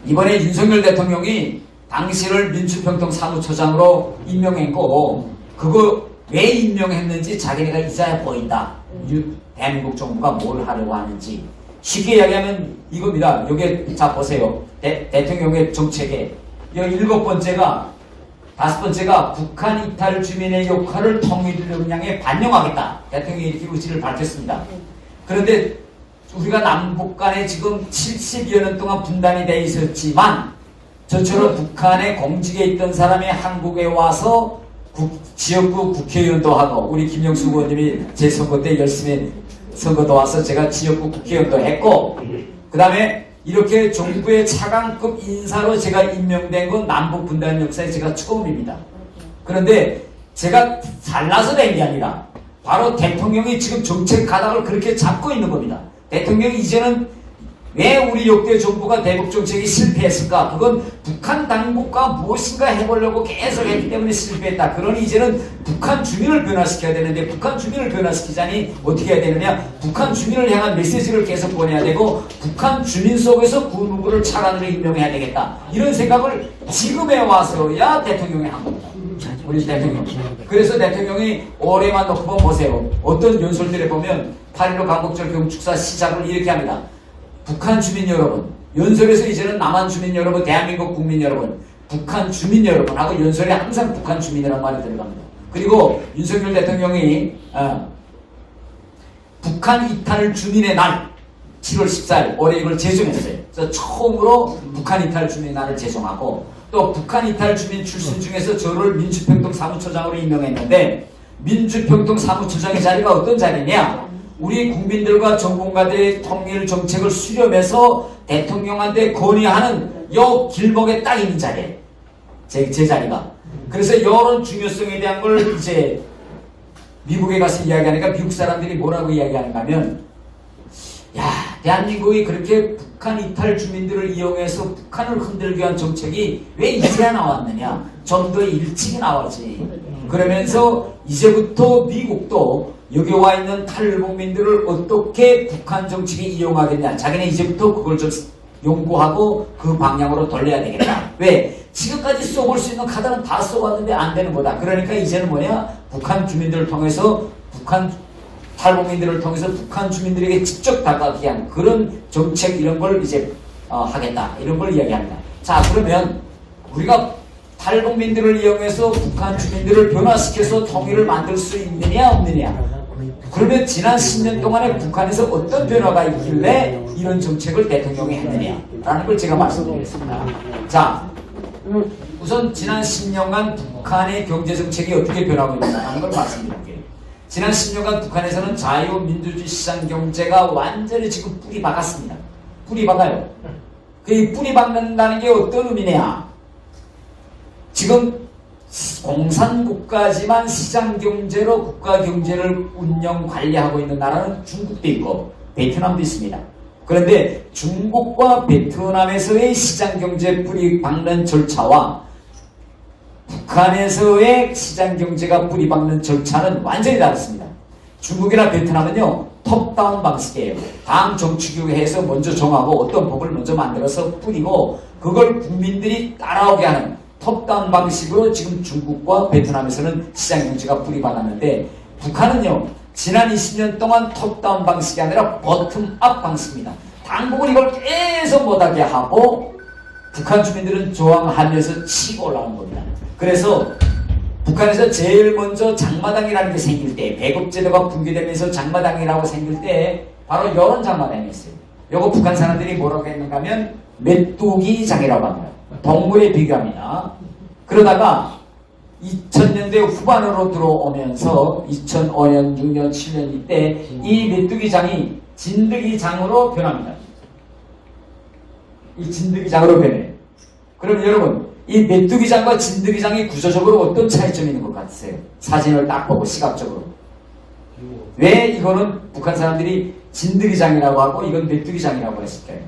이번에 윤석열 대통령이 당신을 민주평통 사무처장으로 임명했고 그거 왜 임명했는지 자기네가 이제야 보인다. 대한민국 정부가 뭘 하려고 하는지. 쉽게 이야기하면 이겁니다. 여기 자 보세요. 대통령의 정책에 여기 7번째가 5번째가 북한 이탈 주민의 역할을 통일 역량에 반영하겠다. 대통령이 이렇게 의지를 밝혔습니다. 그런데 우리가 남북 간에 지금 70여 년 동안 분단이 돼 있었지만 저처럼 북한에 공직에 있던 사람이 한국에 와서 지역구 국회의원도 하고 우리 김영수 의원님이 제 선거 때 열심히 선거도 와서 제가 지역구 국회의원도 했고 그 다음에 이렇게 정부의 차관급 인사로 제가 임명된 건 남북 분단 역사에 제가 처음입니다. 그런데 제가 잘나서 된 게 아니라 바로 대통령이 지금 정책 가닥을 그렇게 잡고 있는 겁니다. 대통령이 이제는 왜 우리 역대 정부가 대북 정책이 실패했을까? 그건 북한 당국과 무엇인가 해보려고 계속 했기 때문에 실패했다. 그러니 이제는 북한 주민을 변화시켜야 되는데 북한 주민을 변화시키자니 어떻게 해야 되느냐? 북한 주민을 향한 메시지를 계속 보내야 되고 북한 주민 속에서 그 누구를 차관으로 임명해야 되겠다. 이런 생각을 지금에 와서야 대통령이 한 겁니다. 우리 대통령. 그래서 대통령이 올해만 놓고 보세요. 어떤 연설들에 보면 8.15 광복절 경축사 시작을 이렇게 합니다. 북한 주민 여러분, 연설에서 이제는 남한 주민 여러분, 대한민국 국민 여러분, 북한 주민 여러분 하고 연설에 항상 북한 주민이라는 말이 들어갑니다. 그리고 윤석열 대통령이 북한 이탈 주민의 날 7월 14일 올해 이걸 제정했어요. 그래서 처음으로 북한 이탈 주민의 날을 제정하고 또 북한 이탈 주민 출신 중에서 저를 민주평통 사무처장으로 임명했는데 민주평통 사무처장의 자리가 어떤 자리냐? 우리 국민들과 전문가들의 통일 정책을 수렴해서 대통령한테 건의하는 요 길목에 딱 있는 자리예요. 제 자리가. 그래서 이런 중요성에 대한 걸 이제 미국에 가서 이야기하니까 미국 사람들이 뭐라고 이야기하는가 하면 야, 대한민국이 그렇게 북한 이탈 주민들을 이용해서 북한을 흔들기 위한 정책이 왜 이제야 나왔느냐? 좀 더 일찍이 나왔지. 그러면서 이제부터 미국도 여기 와 있는 탈북민들을 어떻게 북한 정책에 이용하겠냐. 자기네 이제부터 그걸 좀 연구하고 그 방향으로 돌려야 되겠다. 왜? 지금까지 쏘볼 수 있는 카드는 다 쏘봤는데 안 되는 거다. 그러니까 이제는 뭐냐? 북한 주민들을 통해서 북한 탈북민들을 통해서 북한 주민들에게 직접 다가가게 한 그런 정책 이런 걸 이제 하겠다. 이런 걸 이야기합니다. 자, 그러면 우리가 탈북민들을 이용해서 북한 주민들을 변화시켜서 통일을 만들 수 있느냐 없느냐. 그러면 지난 10년 동안에 북한에서 어떤 변화가 있길래 이런 정책을 대통령이 했느냐라는 걸 제가 말씀드리겠습니다. 자, 우선 지난 10년간 북한의 경제정책이 어떻게 변하고 있느냐는 걸 말씀드릴게요. 지난 10년간 북한에서는 자유민주주의 시장경제가 완전히 지금 뿌리 박았습니다. 뿌리 박아요. 그 뿌리 박는다는 게 어떤 의미냐. 지금 공산국가지만 시장경제로 국가경제를 운영 관리하고 있는 나라는 중국도 있고 베트남도 있습니다. 그런데 중국과 베트남에서의 시장경제 뿌리 박는 절차와 북한에서의 시장경제가 뿌리 박는 절차는 완전히 다릅니다. 중국이나 베트남은요 톱다운 방식이에요. 당 정치교회에서 먼저 정하고 어떤 법을 먼저 만들어서 뿌리고 그걸 국민들이 따라오게 하는 톱다운 방식으로 지금 중국과 베트남에서는 시장경제가 뿌리박았는데 북한은요 지난 20년 동안 톱다운 방식이 아니라 버텀업 방식입니다. 당국은 이걸 계속 못하게 하고 북한 주민들은 저항하면서 치고 올라온 겁니다. 그래서 북한에서 제일 먼저 장마당이라는 게 생길 때 배급제도가 붕괴되면서 장마당이라고 생길 때 바로 이런 장마당이었어요. 요거 북한 사람들이 뭐라고 했는가 하면 메뚜기장이라고 합니다. 동물에 비교합니다. 그러다가 2000년대 후반으로 들어오면서 2005년, 6년, 7년 이때 이 메뚜기장이 진드기장으로 변합니다. 이 진드기장으로 변해요. 그럼 여러분 이 메뚜기장과 진드기장이 구조적으로 어떤 차이점이 있는 것 같으세요? 사진을 딱 보고 시각적으로. 왜 이거는 북한 사람들이 진드기장이라고 하고 이건 메뚜기장이라고 했을까요?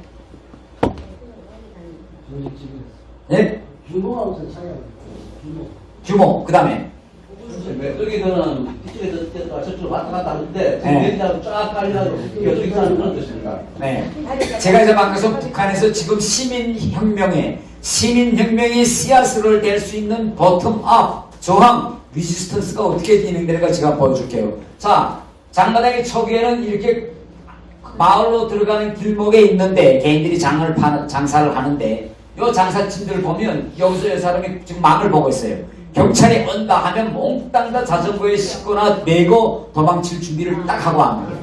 예? 규모가 무슨 차이가 규모. 그 다음에 메뚜기들은 이쪽에서 저쪽으로 왔다 갔다 하는데 메뚜기하고 쫙 깔려서 여쪽에 사는 그런 뜻입니다. 네. 제가 이제 방금서 북한에서 지금 시민혁명이 씨앗을 낼 수 있는 버텀업 저항 리지스턴스가 어떻게 진행되는가 제가 보여줄게요. 자, 장마당의 초기에는 이렇게 마을로 들어가는 길목에 있는데 개인들이 장사를 하는데 요 장사친들을 보면 여기서 이 사람이 지금 망을 보고 있어요. 경찰이 온다 하면 몽땅 다 자전거에 싣거나 메고 도망칠 준비를 딱 하고 합니다.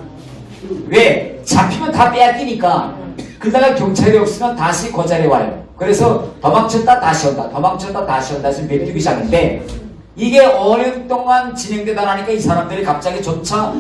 왜? 잡히면 다 빼앗기니까. 그러다가 경찰이 없으면 다시 그 자리에 와요. 그래서 도망쳤다 다시 온다, 도망쳤다 다시 온다. 지금 메뚜기 장인데 이게 5년 동안 진행되다 나니까 이 사람들이 갑자기 조차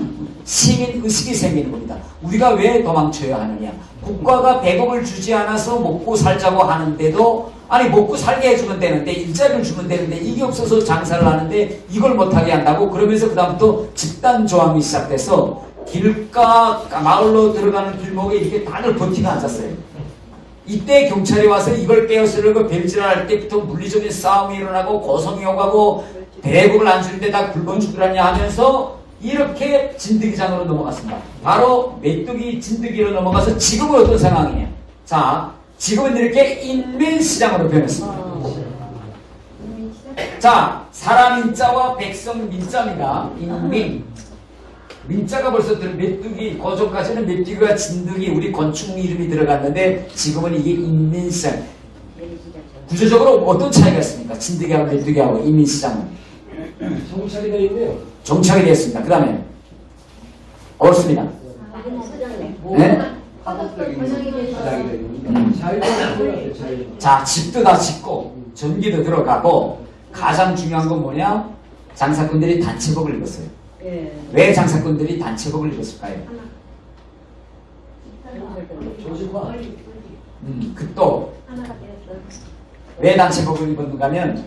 시민 의식이 생기는 겁니다. 우리가 왜 도망쳐야 하느냐? 국가가 배급을 주지 않아서 먹고 살자고 하는데도 아니 먹고 살게 해주면 되는데 일자리를 주면 되는데 이게 없어서 장사를 하는데 이걸 못하게 한다고. 그러면서 그 다음부터 집단 저항이 시작돼서 길가 마을로 들어가는 길목에 이렇게 다들 버티고 앉았어요. 이때 경찰이 와서 이걸 빼앗으려고 벨질할 때부터 물리적인 싸움이 일어나고 고성이 오가고 대국을 안 주는데 다 굶어 죽으라냐 하면서 이렇게 진드기장으로 넘어갔습니다. 바로 메뚜기 진드기로 넘어가서 지금은 어떤 상황이에요? 자, 지금은 이렇게 인민시장으로 변했습니다. 자, 사람 인자와 백성 민자입니다. 인민. 민자가 벌써 메뚜기, 고전까지는 메뚜기와 진드기, 우리 건축 이름이 들어갔는데 지금은 이게 인민시장. 구조적으로 어떤 차이가 있습니까? 진드기하고 메뚜기하고 인민시장은. 정착이 되어 있네요. 정착이 되었습니다. 그 다음에 어렵습니다. 네? 파격적인 시장이 되는 자유로운 자, 집도 다 짓고 전기도 들어가고 가장 중요한 건 뭐냐? 장사꾼들이 단체복을 입었어요. 왜 장사꾼들이 단체복을 입었을까요? 조직화. 또 왜 단체복을 입었는가 하면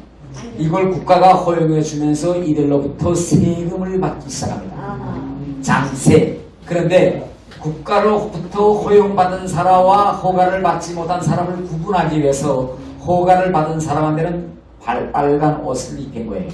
이걸 국가가 허용해 주면서 이들로부터 세금을 받기 시작합니다. 장세. 그런데 국가로부터 허용받은 사람과 허가를 받지 못한 사람을 구분하기 위해서 허가를 받은 사람한테는 빨간 옷을 입힌 거예요.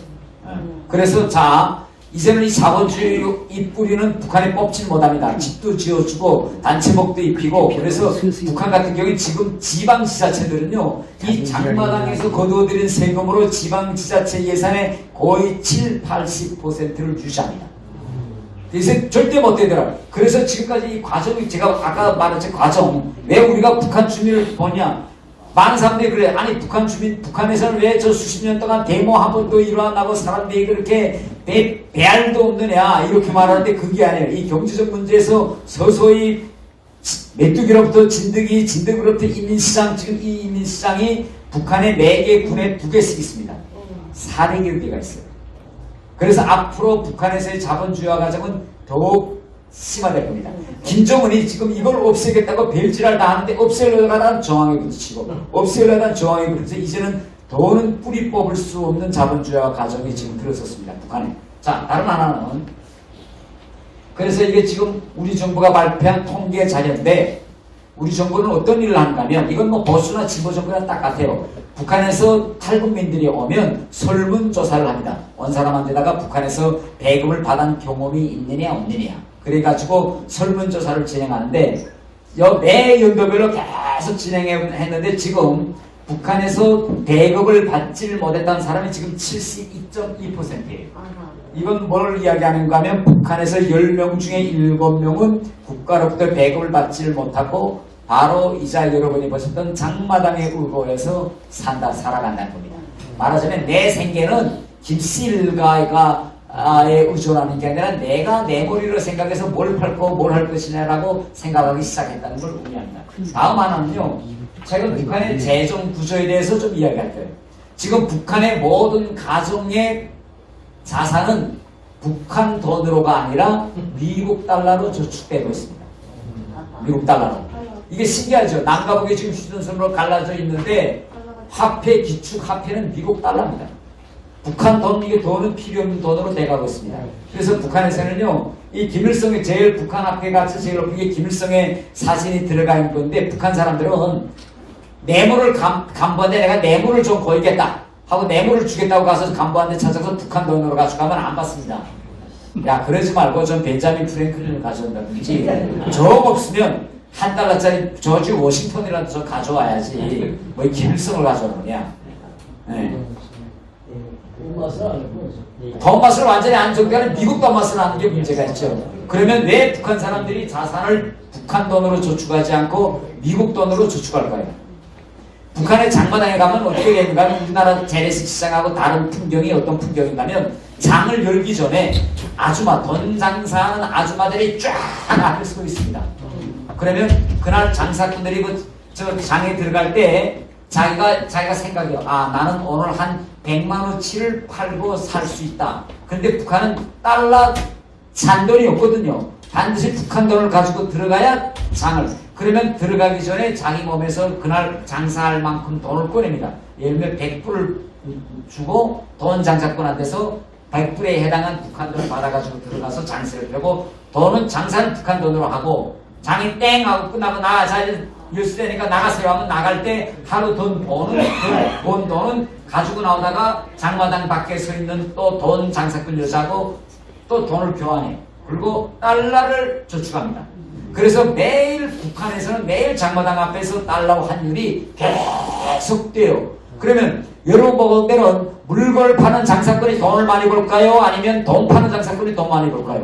그래서 자, 이제는 이 자본주의 이 뿌리는 북한에 뽑지 못합니다. 집도 지어주고 단체복도 입히고. 그래서 북한 같은 경우에 지금 지방지자체들은요 이 장마당에서 거두어들인 세금으로 지방지자체 예산의 거의 70~80%를 유지합니다. 그래서 절대 못 되더라고요. 그래서 지금까지 이 과정이 제가 아까 말했던 과정, 왜 우리가 북한 주민을 보냐, 많은 사람들이 그래. 아니 북한 주민, 북한에서는 왜 저 수십 년 동안 데모 한 번도 일어나고 사람들이 그렇게 배알도 없느냐 이렇게 말하는데 그게 아니에요. 이 경제적 문제에서 서서히 메뚜기로부터 진드기, 진드기로부터 인민시장, 지금 이 인민시장이 북한의 4개 군에 2개씩 있습니다. 400여 개가 있어요. 그래서 앞으로 북한에서의 자본주의화 과정은 더욱 심화될 겁니다. 김정은이 지금 이걸 없애겠다고 벨질을 다 하는데 없애려다가 저항에 부딪히고 없애려다가 저항에 부딪혀서 이제는 더는 뿌리 뽑을 수 없는 자본주의화 과정이 지금 들어섰습니다. 북한에. 자, 다른 하나는 그래서 이게 지금 우리 정부가 발표한 통계 자료인데 우리 정부는 어떤 일을 하는가 하면 이건 뭐 보수나 진보 정부랑 똑같아요. 북한에서 탈북민들이 오면 설문조사를 합니다. 온 사람한테다가 북한에서 배급을 받은 경험이 있느냐 없느냐 그래가지고 설문조사를 진행하는데 매 연도별로 계속 진행했는데 지금 북한에서 배급을 받지를 못했던 사람이 지금 72.2%예요. 이건 뭘 이야기하는가 하면 북한에서 10명 중에 7명은 국가로부터 배급을 받지를 못하고 바로 이자 여러분이 보셨던 장마당의 울고에서 살아간다는 겁니다. 말하자면 내 생계는 김씨 일가에 의존하는 게 아니라 내가 내 머리로 생각해서 뭘 팔고 뭘 할 것이냐라고 생각하기 시작했다는 걸 의미합니다. 다음 하나는요. 제가 북한의 재정 구조에 대해서 좀 이야기할 거예요. 지금 북한의 모든 가정의 자산은 북한 돈으로가 아니라 미국 달러로 저축되고 있습니다. 미국 달러로. 이게 신기하죠. 남과 북에 지금 휴전선으로 갈라져 있는데 화폐, 기축 화폐는 미국 달러입니다. 북한 돈, 이게 돈은 필요 없는 돈으로 돼가고 있습니다. 그래서 북한에서는요, 이 김일성의 제일 북한 화폐 가치 제일 높은 게 김일성의 사진이 들어가 있는 건데 북한 사람들은 뇌물을 간부한테 내가 뇌물을 좀 거이겠다 하고 뇌물을 주겠다고 가서 간부한테 찾아서 북한 돈으로 가져가면 안 받습니다. 야, 그러지 말고 전 벤자민 프랭클린을 가져온다든지 정 없으면 $1 저지 워싱턴이라도 저 가져와야지 뭐 김일성을 가져오느냐. 네. 돈 맛을 완전히 안 적대하는 미국 돈 맛을 하는 게 문제가 있죠. 그러면 왜 북한 사람들이 자산을 북한 돈으로 저축하지 않고 미국 돈으로 저축할까요? 북한의 장마당에 가면 어떻게 되는가 하면 우리나라 재래식 시장하고 다른 풍경이 어떤 풍경인가 하면 장을 열기 전에 아주마, 돈 장사하는 아주마들이 쫙 앞에 서고 있습니다. 그러면 그날 장사꾼들이 저 장에 들어갈 때 자기가 생각해요. 아, 나는 오늘 한 100만원치를 팔고 살 수 있다. 근데 북한은 달러 잔돈이 없거든요. 반드시 북한 돈을 가지고 들어가야 장을. 그러면 들어가기 전에 자기 몸에서 그날 장사할 만큼 돈을 꺼냅니다. 예를 들면 100불을 주고 돈 장사꾼한테서 100불에 해당한 북한 돈을 받아가지고 들어가서 장세를 펴고 돈은 장사는 북한 돈으로 하고 장이 땡 하고 끝나고 자 뉴스되니까 나가세요 하면 나갈 때 하루 돈 번 돈은 가지고 나오다가 장마당 밖에 서 있는 또 돈 장사꾼 여자하고 또 돈을 교환해. 그리고 달러를 저축합니다. 그래서 매일 북한에서는 매일 장마당 앞에서 달러 환율이 계속 돼요. 그러면 여러분 보건대로는 물건을 파는 장사꾼이 돈을 많이 벌까요? 아니면 돈 파는 장사꾼이 돈 많이 벌까요?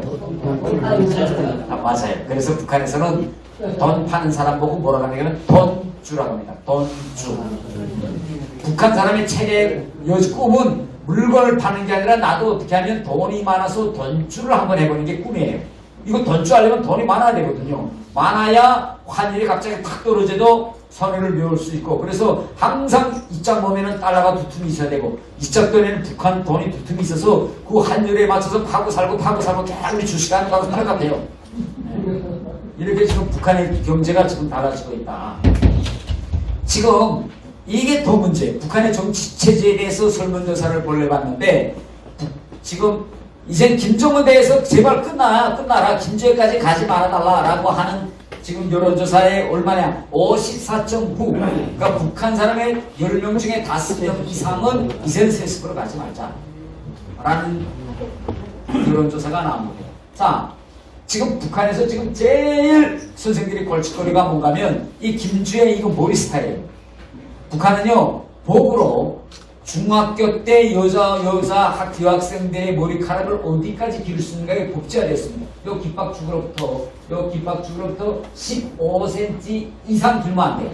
아, 맞아요. 그래서 북한에서는 돈 파는 사람 보고 뭐라고 하냐면 돈주라고 합니다. 돈주. 북한 사람의 최대 꿈은 물건을 파는 게 아니라 나도 어떻게 하면 돈이 많아서 돈주를 한번 해보는 게 꿈이에요. 이거 돈주 하려면 돈이 많아야 되거든요. 많아야 환율이 갑자기 탁 떨어져도 선의를 메울 수 있고, 그래서 항상 이짝 몸에는 달러가 두툼이 있어야 되고 이짝 돈에는 북한 돈이 두툼이 있어서 그 환율에 맞춰서 파고 살고 우리 주식하는 거하고 똑같아요. 이렇게 지금 북한의 경제가 지금 달라지고 있다. 지금 이게 더 문제. 북한의 정치 체제에 대해서 설문조사를 본래 봤는데 지금 이젠 김정은에 대해서 제발 끝나라. 김정은까지 가지 말아달라라고 하는 지금 여론조사에 얼마냐? 54.9. 그러니까 북한 사람의 10명 중에 5명 이상은 이젠 세습으로 가지 말자. 라는 여론조사가 나옵니다. 자, 지금 북한에서 지금 제일 선생들이 걸칫거리가 뭔가면 이 김주의 이거 머리 스타일. 북한은요, 복으로 중학교 때 여자 여학생들의 머리카락을 어디까지 기를 수 있는가에 법제화 됐습니다. 요 깃박죽으로부터 15cm 이상 길면 안 돼요.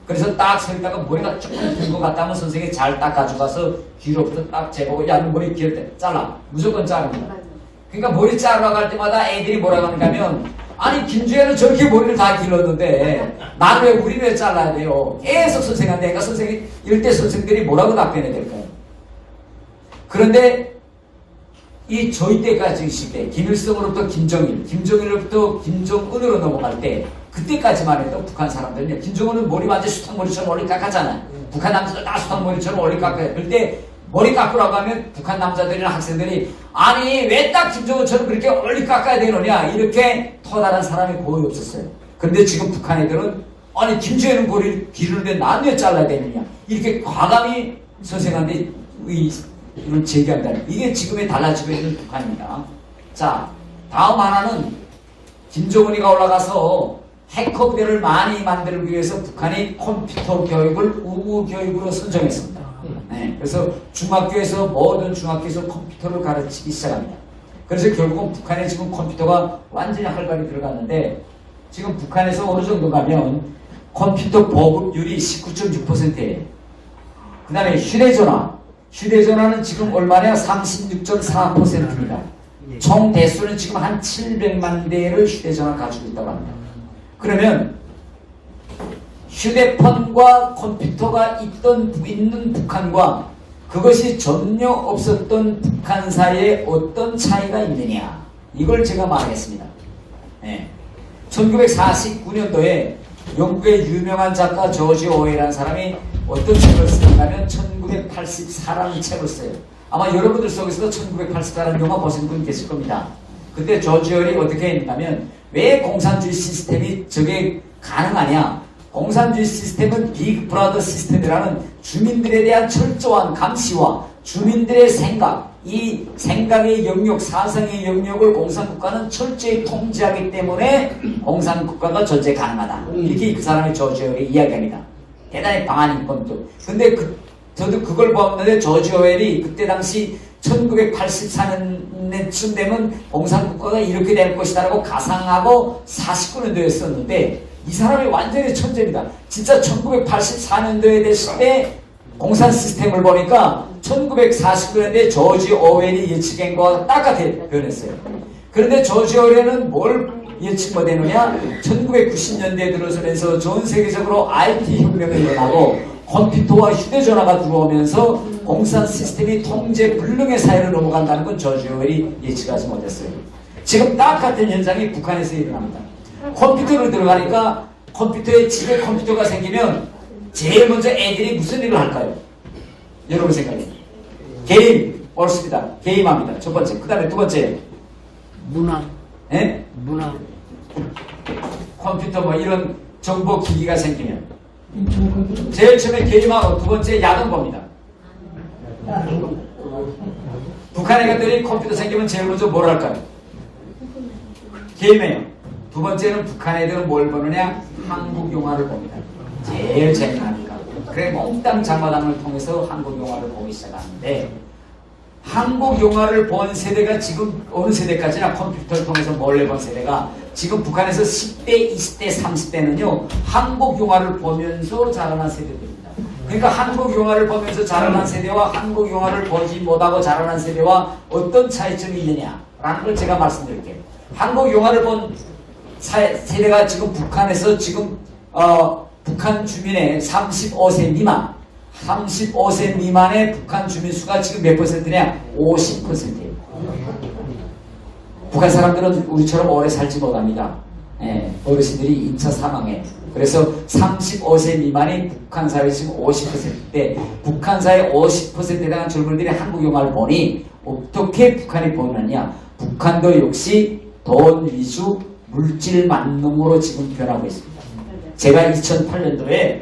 그래서 딱 서 있다가 머리가 조금 긴 것 같다면 선생님이 잘 딱 가져가서 뒤로부터 딱 재보고 야, 너 머리 길 때 잘라. 무조건 자릅니다. 그러니까 머리 자르러 갈 때마다 애들이 뭐라고 하는가 하면 아니 김주혜는 저렇게 머리를 다 길렀는데 나는 왜 우리 왜 잘라야 돼요? 계속 선생한테 그러니까 선생이 일대 선생들이 뭐라고 답변해야 될까요? 그런데 이 저희 때까지 시대 김일성으로부터 김정일로부터 김정은으로 넘어갈 때 그때까지만 해도 북한 사람들은요, 김정은은 머리 완전 수탉머리처럼 머리 깎았잖아요. 북한 남자들 다 수탉머리처럼 머리 깎아요. 그때 머리 깎으라고 하면 북한 남자들이나 학생들이 아니 왜 딱 김정은처럼 그렇게 멀리 깎아야 되느냐 이렇게 터달한 사람이 거의 없었어요. 그런데 지금 북한 애들은 아니 김주혜는 머리를 기르는데 난 왜 잘라야 되느냐 이렇게 과감히 선생한테 이런 제기한다. 이게 지금의 달라지고 있는 북한입니다. 자, 다음 하나는 김정은이가 올라가서 해커 부대를 많이 만들기 위해서 북한이 컴퓨터 교육을 우무 교육으로 선정했습니다. 네, 그래서 중학교에서 모든 중학교에서 컴퓨터를 가르치기 시작합니다. 그래서 결국은 북한에 지금 컴퓨터가 완전히 활발히 들어갔는데 지금 북한에서 어느 정도 가면 컴퓨터 보급률이 19.6%예요. 그 다음에 휴대전화는 지금 얼마냐? 36.4%입니다. 총 대수는 지금 한 700만 대를 휴대전화 가지고 있다고 합니다. 그러면 휴대폰과 컴퓨터가 있는 북한과 그것이 전혀 없었던 북한 사이에 어떤 차이가 있느냐 이걸 제가 말하겠습니다. 네. 1949년도에 영국의 유명한 작가 조지 오웰이라는 사람이 어떤 책을 쓰냐면 1984라는 책을 써요. 아마 여러분들 속에서도 1984라는 영화 보신 분 계실 겁니다. 그때 조지 오웰이 어떻게 했냐면 왜 공산주의 시스템이 저게 가능하냐? 공산주의 시스템은 빅 브라더 시스템이라는 주민들에 대한 철저한 감시와 주민들의 생각, 이 생각의 영역, 사상의 영역을 공산국가는 철저히 통제하기 때문에 공산국가가 존재 가능하다. 이렇게 그 사람이 조지 오웰이 이야기합니다. 대단히 방한 인권도. 근데 저도 그걸 보았는데 조지 오웰이 그때 당시 1984년쯤 되면 공산국가가 이렇게 될 것이다라고 가상하고 49년도였었는데 이 사람이 완전히 천재입니다. 진짜 1984년도에 됐을 때 공산 시스템을 보니까 1949년에 조지 오웰이 예측한 거와 똑같이 변했어요. 그런데 조지 오웰은 뭘 예측 못했느냐? 1990년대에 들어서면서 전 세계적으로 IT 혁명이 일어나고 컴퓨터와 휴대전화가 들어오면서 공산 시스템이 통제 불능의 사회로 넘어간다는 건 조지 오웰이 예측하지 못했어요. 지금 똑같은 현상이 북한에서 일어납니다. 컴퓨터로 들어가니까 컴퓨터에 집에 컴퓨터가 생기면 제일 먼저 애들이 무슨 일을 할까요? 여러분 생각에 게임 옳습니다. 게임합니다. 첫 번째. 그 다음에 두 번째 문화. 예? 문화. 컴퓨터 뭐 이런 정보 기기가 생기면 제일 처음에 게임하고 두 번째 야동 봅니다. 북한 애가들이 컴퓨터 생기면 제일 먼저 뭘 할까요? 게임해요. 두 번째는 북한 애들은 뭘 보느냐? 한국 영화를 봅니다. 제일 재미나니까. 그래 몽땅 장마당을 통해서 한국 영화를 보기 시작하는데 한국 영화를 본 세대가 지금 어느 세대까지나 컴퓨터를 통해서 몰래 본 세대가 지금 북한에서 10대, 20대, 30대는요 한국 영화를 보면서 자라난 세대들입니다. 그러니까 한국 영화를 보면서 자라난 세대와 한국 영화를 보지 못하고 자라난 세대와 어떤 차이점이 있느냐라는 걸 제가 말씀드릴게요. 한국 영화를 본 세대가 지금 북한에서 지금 북한 주민의 35세 미만의 북한 주민 수가 지금 몇 퍼센트냐? 50%예요. 북한 사람들은 우리처럼 오래 살지 못합니다. 어르신들이 2차 사망해. 그래서 35세 미만이 북한 사회 지금 50%인데 북한 사회 50%에 대한 젊은이들이 한국 영화를 보니 어떻게 북한이 보느냐? 북한도 역시 돈 위주 물질 만능으로 지금 변하고 있습니다. 제가 2008년도에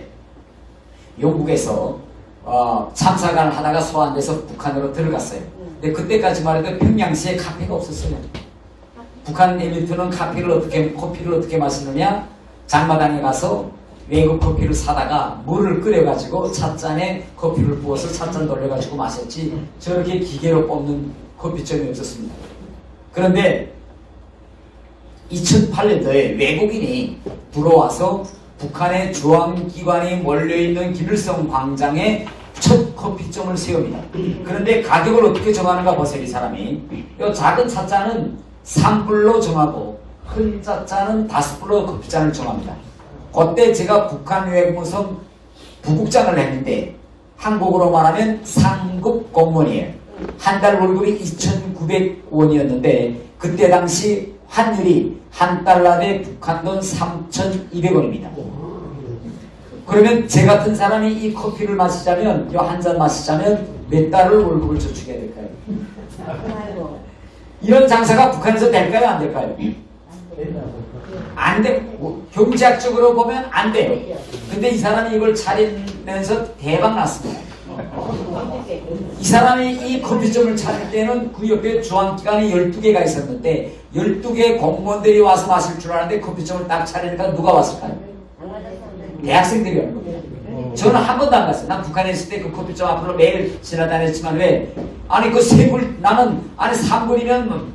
영국에서 참사관을 하다가 소환돼서 북한으로 들어갔어요. 근데 그때까지만 해도 평양시에 카페가 없었어요. 북한 엘리트는 커피를 어떻게 마시느냐? 장마당에 가서 외국 커피를 사다가 물을 끓여가지고 찻잔에 커피를 부어서 찻잔 돌려가지고 마셨지 저렇게 기계로 뽑는 커피점이 없었습니다. 그런데 2008년도에 외국인이 들어와서 북한의 주한기관이 몰려있는 김일성 광장에 첫 커피점을 세웁니다. 그런데 가격을 어떻게 정하는가 보세요. 이 사람이 이 작은 찻잔은 3불로 정하고 큰 찻잔은 5불로 커피잔을 정합니다. 그때 제가 북한 외무성 부국장을 했는데 한국으로 말하면 상급 공무원이에요. 한 달 월급이 2,900원이었는데 그때 당시 환율이 한 달러 대 북한 돈 3,200원입니다. 그러면 제 같은 사람이 이 커피를 마시자면, 이 한 잔 마시자면 몇 달을 월급을 저축해야 될까요? 이런 장사가 북한에서 될까요? 안 될까요? 안 돼. 경제학적으로 보면 안 돼요. 근데 이 사람이 이걸 차리면서 대박 났습니다. 이 사람이 이 커피점을 차릴 때는 그 옆에 주한기관이 12개가 있었는데 12개 공무원들이 와서 마실 줄 알았는데 커피점을 딱 차리니까 누가 왔을까요? 대학생들이 온 겁니다. 저는 한 번도 안 갔어요. 난 북한에 있을 때 그 커피점 앞으로 매일 지나다녔지만 왜? 아니 그 3불 나는 아니 3불이면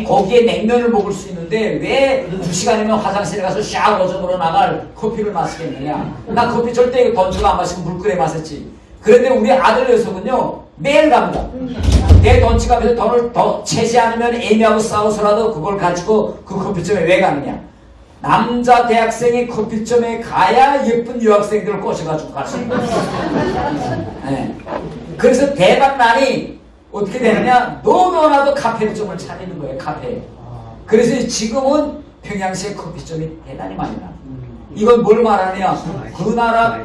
거기에 냉면을 먹을 수 있는데 왜 2시간이면 화장실에 가서 샤워점으로 나갈 커피를 마시겠느냐. 나 커피 절대 돈 주고 안 마시고 물 끓여 마셨지. 그런데 우리 아들 녀석은요 매일 갑니다. 내 돈 지갑에서 돈을 더 채지 않으면 애미하고 싸워서라도 그걸 가지고 그 커피점에 왜 가느냐. 남자 대학생이 커피점에 가야 예쁜 유학생들을 꼬셔가지고 갈 수 있는 네. 그래서 대박난이 어떻게 되느냐. 너무나도 카페점을 차리는 거예요. 카페. 그래서 지금은 평양시에 커피점이 대단히 많이 나. 이건 뭘 말하느냐. 그 나라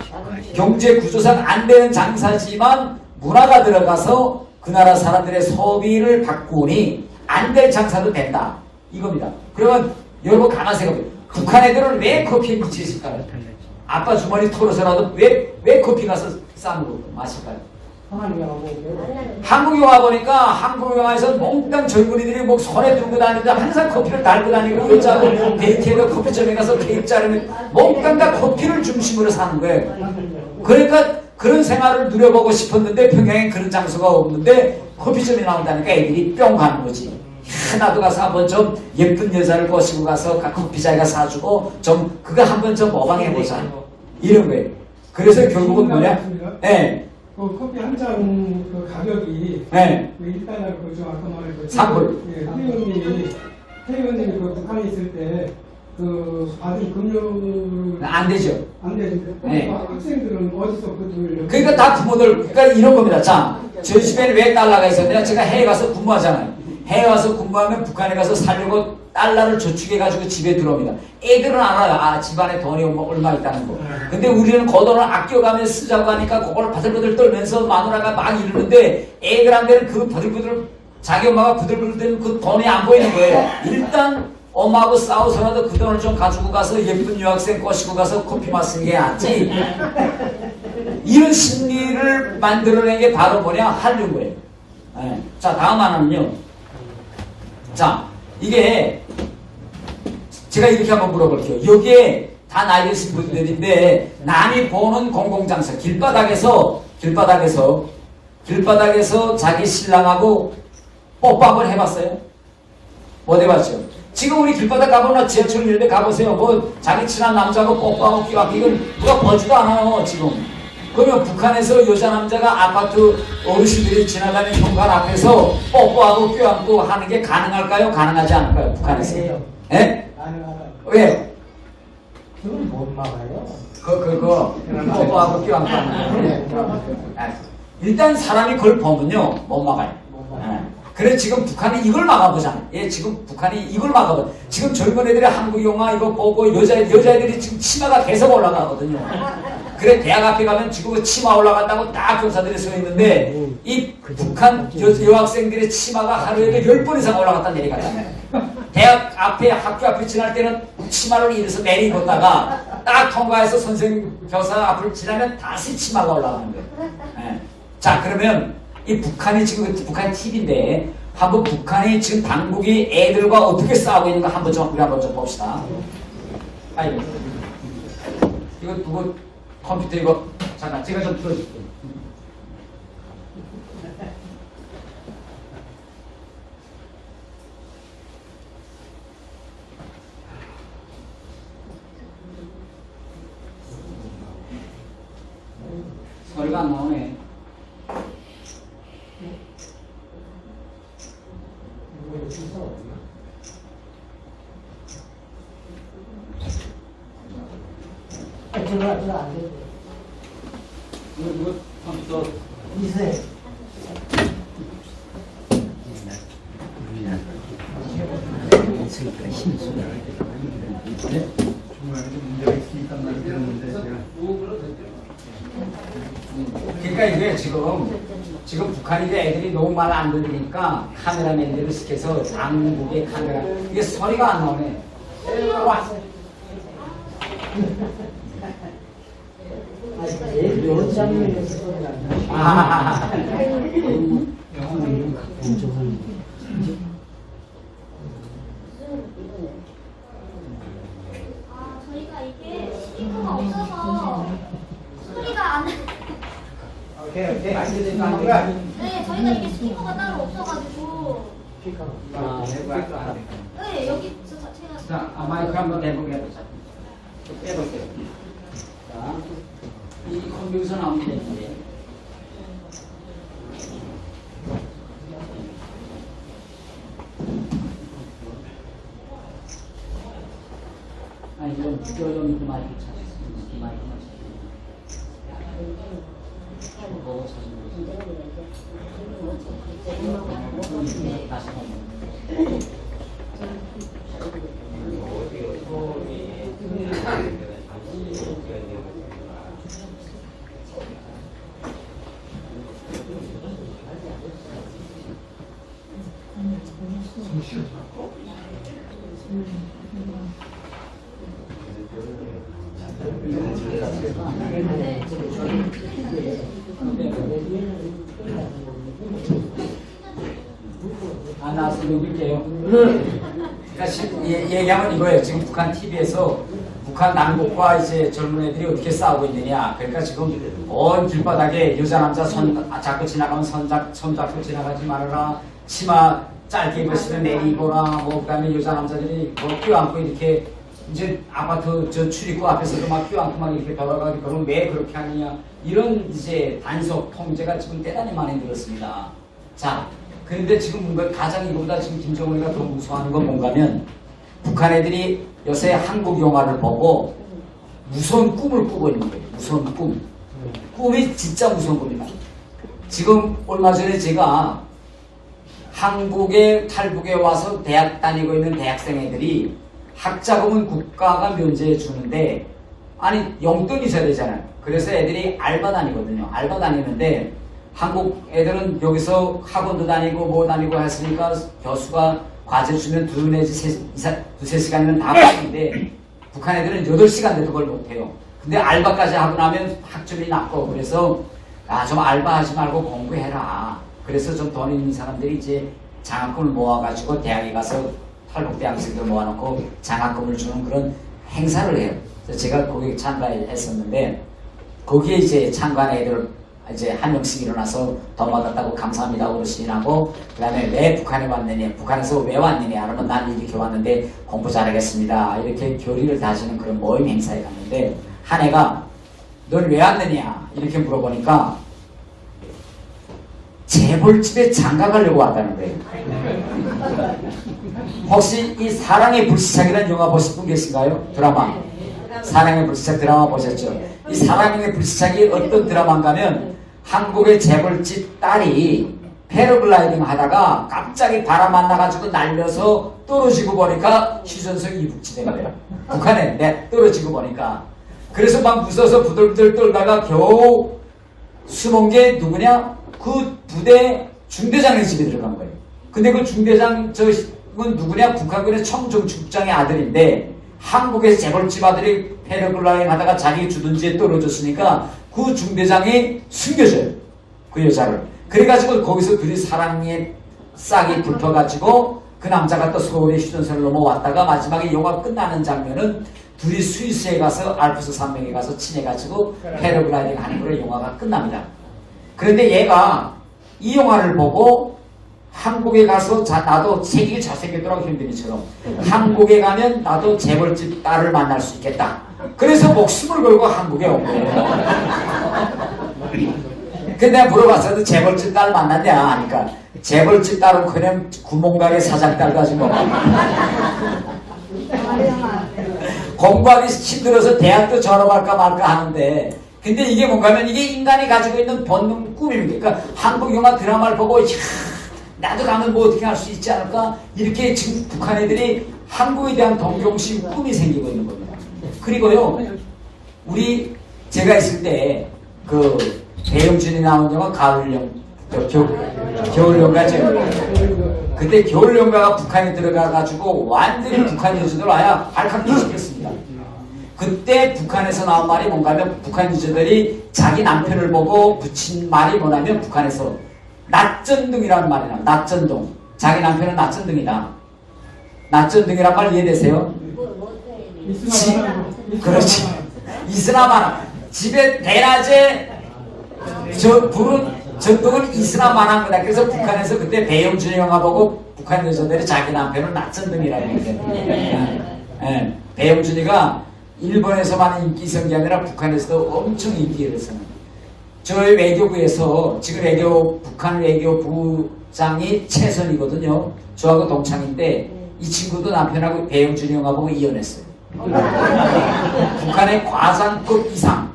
경제 구조상 안 되는 장사지만 문화가 들어가서 그 나라 사람들의 소비를 바꾸니 안 될 장사도 된다. 이겁니다. 그러면 여러분 가만 생각해보세요. 북한 애들은 왜 커피에 미치실까요? 아빠 주머니 털어서라도 왜 커피 가서 싸먹고 마실까요? 한국 영화 보니까 한국 영화에서 몽땅 젊은이들이 뭐 손에 들고 다니는데 항상 커피를 달고 다니고 여자하고 데이트해도 커피점에 가서 케이크 자르면 몽땅 다 커피를 중심으로 사는 거예요. 그러니까 그런 생활을 누려보고 싶었는데 평양에 그런 장소가 없는데 커피점이 나온다니까 애들이 뿅 가는 거지. 나도 가서 한번 좀 예쁜 여자를 꼬시고 가서 커피 자기가 사주고 좀 그거 한번 좀 모방해보자. 이런 거예요. 그래서 결국은 뭐냐? 예. 그 커피 한 잔 그 가격이 네. 그 1달러 그죠 아까 말한 그 3불. 예, 태의원님이 그 북한에 있을 때 그 받은 금융 안 되죠. 안 되는데 네. 학생들은 어디서 그 돈을 그러니까 다 부모들, 그러니까 이런 겁니다. 자, 저희 집에는 왜 달러가 있었냐? 제가 해외 가서 근무하잖아요. 해외 가서 근무하면 북한에 가서 살려고 달러를 저축해가지고 집에 들어옵니다. 애들은 알아요. 아, 집안에 돈이 얼마 있다는 거. 근데 우리는 그 돈을 아껴가면서 쓰자고 하니까 그걸 바들바들 떨면서 마누라가 막 이러는데 애들한테는 그 바들바들 자기 엄마가 부들부들 대는 그 돈이 안 보이는 거예요. 일단 엄마하고 싸워서라도 그 돈을 좀 가지고 가서 예쁜 유학생 꼬시고 가서 커피 마시는 게 낫지. 이런 심리를 만들어낸 게 바로 뭐냐? 한류인 거예요. 네. 자, 다음 하나는요. 자, 이게 제가 이렇게 한번 물어볼게요. 여기에 다 나이 드신 분들인데 남이 보는 공공장소 길바닥에서 자기 신랑하고 뽀뽀 한번 해봤어요? 못 해봤죠? 지금 우리 길바닥 가보나 지하철 이런 데 가보세요. 뭐 자기 친한 남자하고 뽀뽀하고 끼고 이건 누가 보지도 않아요 지금. 그러면 북한에서 여자 남자가 아파트 어르신들이 지나다니는 현관 앞에서 뽀뽀하고 껴안고 하는 게 가능할까요? 가능하지 않을까요? 북한에서? 예? 왜? 그건 못 막아요. 뽀뽀하고 껴안고 하는 거. 일단 사람이 그걸 보면요 못 막아요. 예. 그래 지금 북한이 이걸 막아보자. 예, 지금 북한이 이걸 막아보자. 지금 젊은 애들이 한국 영화 이거 보고 여자애들이 지금 치마가 계속 올라가거든요. 그래 대학 앞에 가면 지금 치마 올라간다고 딱 교사들이 서 있는데 이 북한 여학생들의 치마가 하루에도 10번 이상 올라갔다 내려갔다. 대학 앞에 학교 앞에 지날 때는 치마를 이래서 내리 입었다가 딱 통과해서 선생님 교사 앞을 지나면 다시 치마가 올라가는 거예요. 예. 자 그러면 이 북한이 지금 북한 TV인데 한번 북한이 지금 당국이 애들과 어떻게 싸우고 있는가 한번 좀 우리 한번 좀 봅시다. 아이고 이거 누구 컴퓨터 이거 잠깐 제가 좀 틀어줄게요. 소리가 안 나오네. 저안 돼. 이거 컴퓨터 이세. 중간에 좀 문제가 있으니까 말을 들었는데 제가 그러니까 이게 지금 북한이 애들이 너무 말 안 들으니까 카메라맨들을 시켜서 당국의 카메라 이게 소리가 안 나오네. 이런 장면에서 소리가 안 나. 저희가 이게 스피커가 없어서 소리가 안. 오케이 알겠습니다. 하는 거야? 네, 저희가 이게 스피커가 따로 없어가지고. 네, 여기 제가. 자, 마이크 한번 내보게 해보자. 좀 빼볼게요. 자, 이 컴퓨터 나오면 되는데. 아니, 이건 좀 마이크 찾았습니다. 이 마이크만 찾았습니다. 보고 찾은 거지. 다시 한번. 아, 나와서 녹일게요. 그러니까 얘기하면 이거예요. 지금 북한 TV에서 북한 남북과 이제 젊은 애들이 어떻게 싸우고 있느냐. 그러니까 지금 온 길바닥에 여자 남자 손 잡고 지나가면 손 잡고 지나가지 말아라. 치마 짧게 입으시는 네이버나 뭐 그다음에 여자 남자들이 뭐 껴안고 이렇게 이제 아파트 저 출입구 앞에서도 막 껴안고 막 이렇게 돌아가고 그러면 왜 그렇게 하느냐 이런 이제 단속 통제가 지금 대단히 많이 늘었습니다. 자, 그런데 지금 뭔가 가장 이거보다 지금 김정은이가 더 무서워하는 건 뭔가면 북한 애들이 요새 한국 영화를 보고 무서운 꿈을 꾸고 있는 거예요. 무서운 꿈. 꿈이 진짜 무서운 꿈이다. 지금 얼마 전에 제가 한국에 탈북에 와서 대학 다니고 있는 대학생 애들이 학자금은 국가가 면제해 주는데 아니 용돈이 있어야 되잖아요. 그래서 애들이 알바 다니거든요. 알바 다니는데 한국 애들은 여기서 학원도 다니고 뭐 다니고 했으니까 교수가 과제 주면 2 내지 2, 3시간이면 다 빠지는데 북한 애들은 8시간도 그걸 못해요. 근데 알바까지 하고 나면 학점이 낮고 그래서 좀 알바하지 말고 공부해라. 그래서 좀 돈 있는 사람들이 이제 장학금을 모아가지고 대학에 가서 탈북 대학생들 모아놓고 장학금을 주는 그런 행사를 해요. 그래서 제가 거기에 참가했었는데 거기에 이제 참가한 애들 이제 한 명씩 일어나서 돈 받았다고 감사합니다고 시인하고 그 다음에 왜 북한에 왔느냐 북한에서 왜 왔느냐 그러면 난 이렇게 왔는데 공부 잘하겠습니다 이렇게 교리를 다지는 그런 모임 행사에 갔는데 한 애가 넌 왜 왔느냐 이렇게 물어보니까 재벌집에 장가가려고 왔다는 거예요. 혹시 이 사랑의 불시착이라는 영화 보신 분 계신가요? 드라마 사랑의 불시착 드라마 보셨죠? 이 사랑의 불시착이 어떤 드라마인가면 한국의 재벌집 딸이 패러글라이딩 하다가 갑자기 바람 만나가지고 날려서 떨어지고 보니까 휴전선이 이북지된 거예요. 북한에 떨어지고 보니까 그래서 막 무서워서 부들부들 떨다가 겨우 숨은 게 누구냐? 그 부대 중대장의 집에 들어간 거예요. 근데 그 중대장 저건 누구냐? 북한군의 청정축장의 아들인데 한국의 재벌집 아들이 패러글라이딩 하다가 자기 주둔지에 떨어졌으니까 그 중대장이 숨겨줘요. 그 여자를. 그래가지고 거기서 둘이 사랑에 싹이 붙어가지고 그 남자가 또 서울의 휴전선을 넘어왔다가 마지막에 영화 끝나는 장면은 둘이 스위스에 가서 알프스 산맥에 가서 친해가지고 패러글라이딩 하는 그런 영화가 끝납니다. 그런데 얘가 이 영화를 보고 한국에 가서 나도 생기기 잘생겼더라고 현빈이처럼 한국에 가면 나도 재벌집 딸을 만날 수 있겠다. 그래서 목숨을 걸고 한국에 온 거예요. 근데 내가 물어봤어도 재벌집 딸 만났냐 하니까 재벌집 딸은 그냥 구멍가게 사장딸 가지고 공부하기 힘들어서 대학도 졸업할까 말까 하는데 근데 이게 뭔가 하면 이게 인간이 가지고 있는 본능 꿈입니다. 그러니까 한국 영화 드라마를 보고 나도 가면 뭐 어떻게 할 수 있지 않을까 이렇게 지금 북한 애들이 한국에 대한 동경심 꿈이 생기고 있는 겁니다. 그리고요 우리 제가 있을 때 그 배영준이 나온 영화 가을령 겨울연가죠. 그때 겨울연가가 북한에 들어가가지고 완전히 북한 여자들 아야 발칵 뒤집혔습니다. 그때 북한에서 나온 말이 뭔가 하면 북한 유저들이 자기 남편을 보고 붙인 말이 뭐냐면 북한에서 낮전등이라는 말이 나와요. 낮전등. 자기 남편은 낮전등이다. 낮전등이란 말 이해되세요? 그렇지. 이슬람만 집에 대낮에 불은 전등은 이슬람만 거다. 그래서 북한에서 그때 배영준 영화 보고 북한 여자들이 자기 남편은 낮전등이라고 얘기해요. 배영준이가 일본에서만 인기 있은 게 아니라 북한에서도 엄청 인기를 있었는 저희 외교부에서 지금 북한 외교부장이 최선이거든요. 저하고 동창인데 이 친구도 남편하고 배영준이 영화 보고 이혼했어요. 북한의 과장급 이상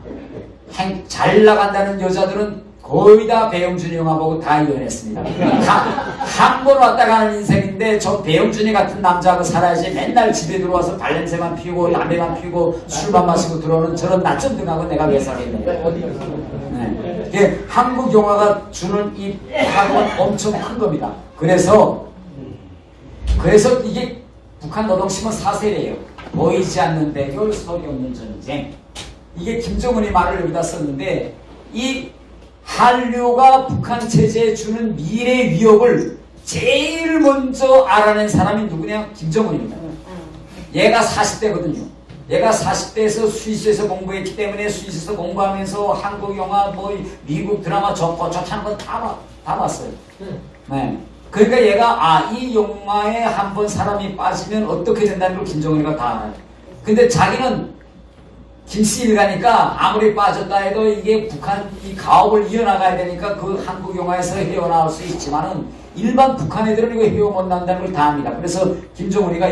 잘 나간다는 여자들은 거의 다 배영준이 영화 보고 다 이혼했습니다. 한 번 왔다 가는 인생인데 저 배영준이 같은 남자하고 살아야지 맨날 집에 들어와서 발냄새만 피우고 담배만 피우고 술만 마시고 들어오는 저런 낮전등하고 내가 왜 살겠냐. 네. 한국 영화가 주는 이 파급은 엄청 큰 겁니다. 그래서 이게 북한 노동신문 사설이에요. 보이지 않는 대결 소리 없는 전쟁. 이게 김정은이 말을 여기다 썼는데 이 한류가 북한 체제에 주는 미래 위협을 제일 먼저 알아낸 사람이 누구냐? 김정은입니다. 얘가 40대거든요. 얘가 40대에서 스위스에서 공부했기 때문에 스위스에서 공부하면서 한국 영화, 뭐 미국 드라마 좋고 좋다는 건 다 봤어요. 네. 그러니까 얘가 이 용마에 한번 사람이 빠지면 어떻게 된다는 걸 김정은이가 다 알아요. 근데 자기는 김씨 일가니까 아무리 빠졌다 해도 이게 북한 이 가업을 이어나가야 되니까 그 한국 영화에서 헤어나올 수 있지만은 일반 북한 애들은 이거 헤어 못 난다는 걸 다 압니다. 그래서 김정은이가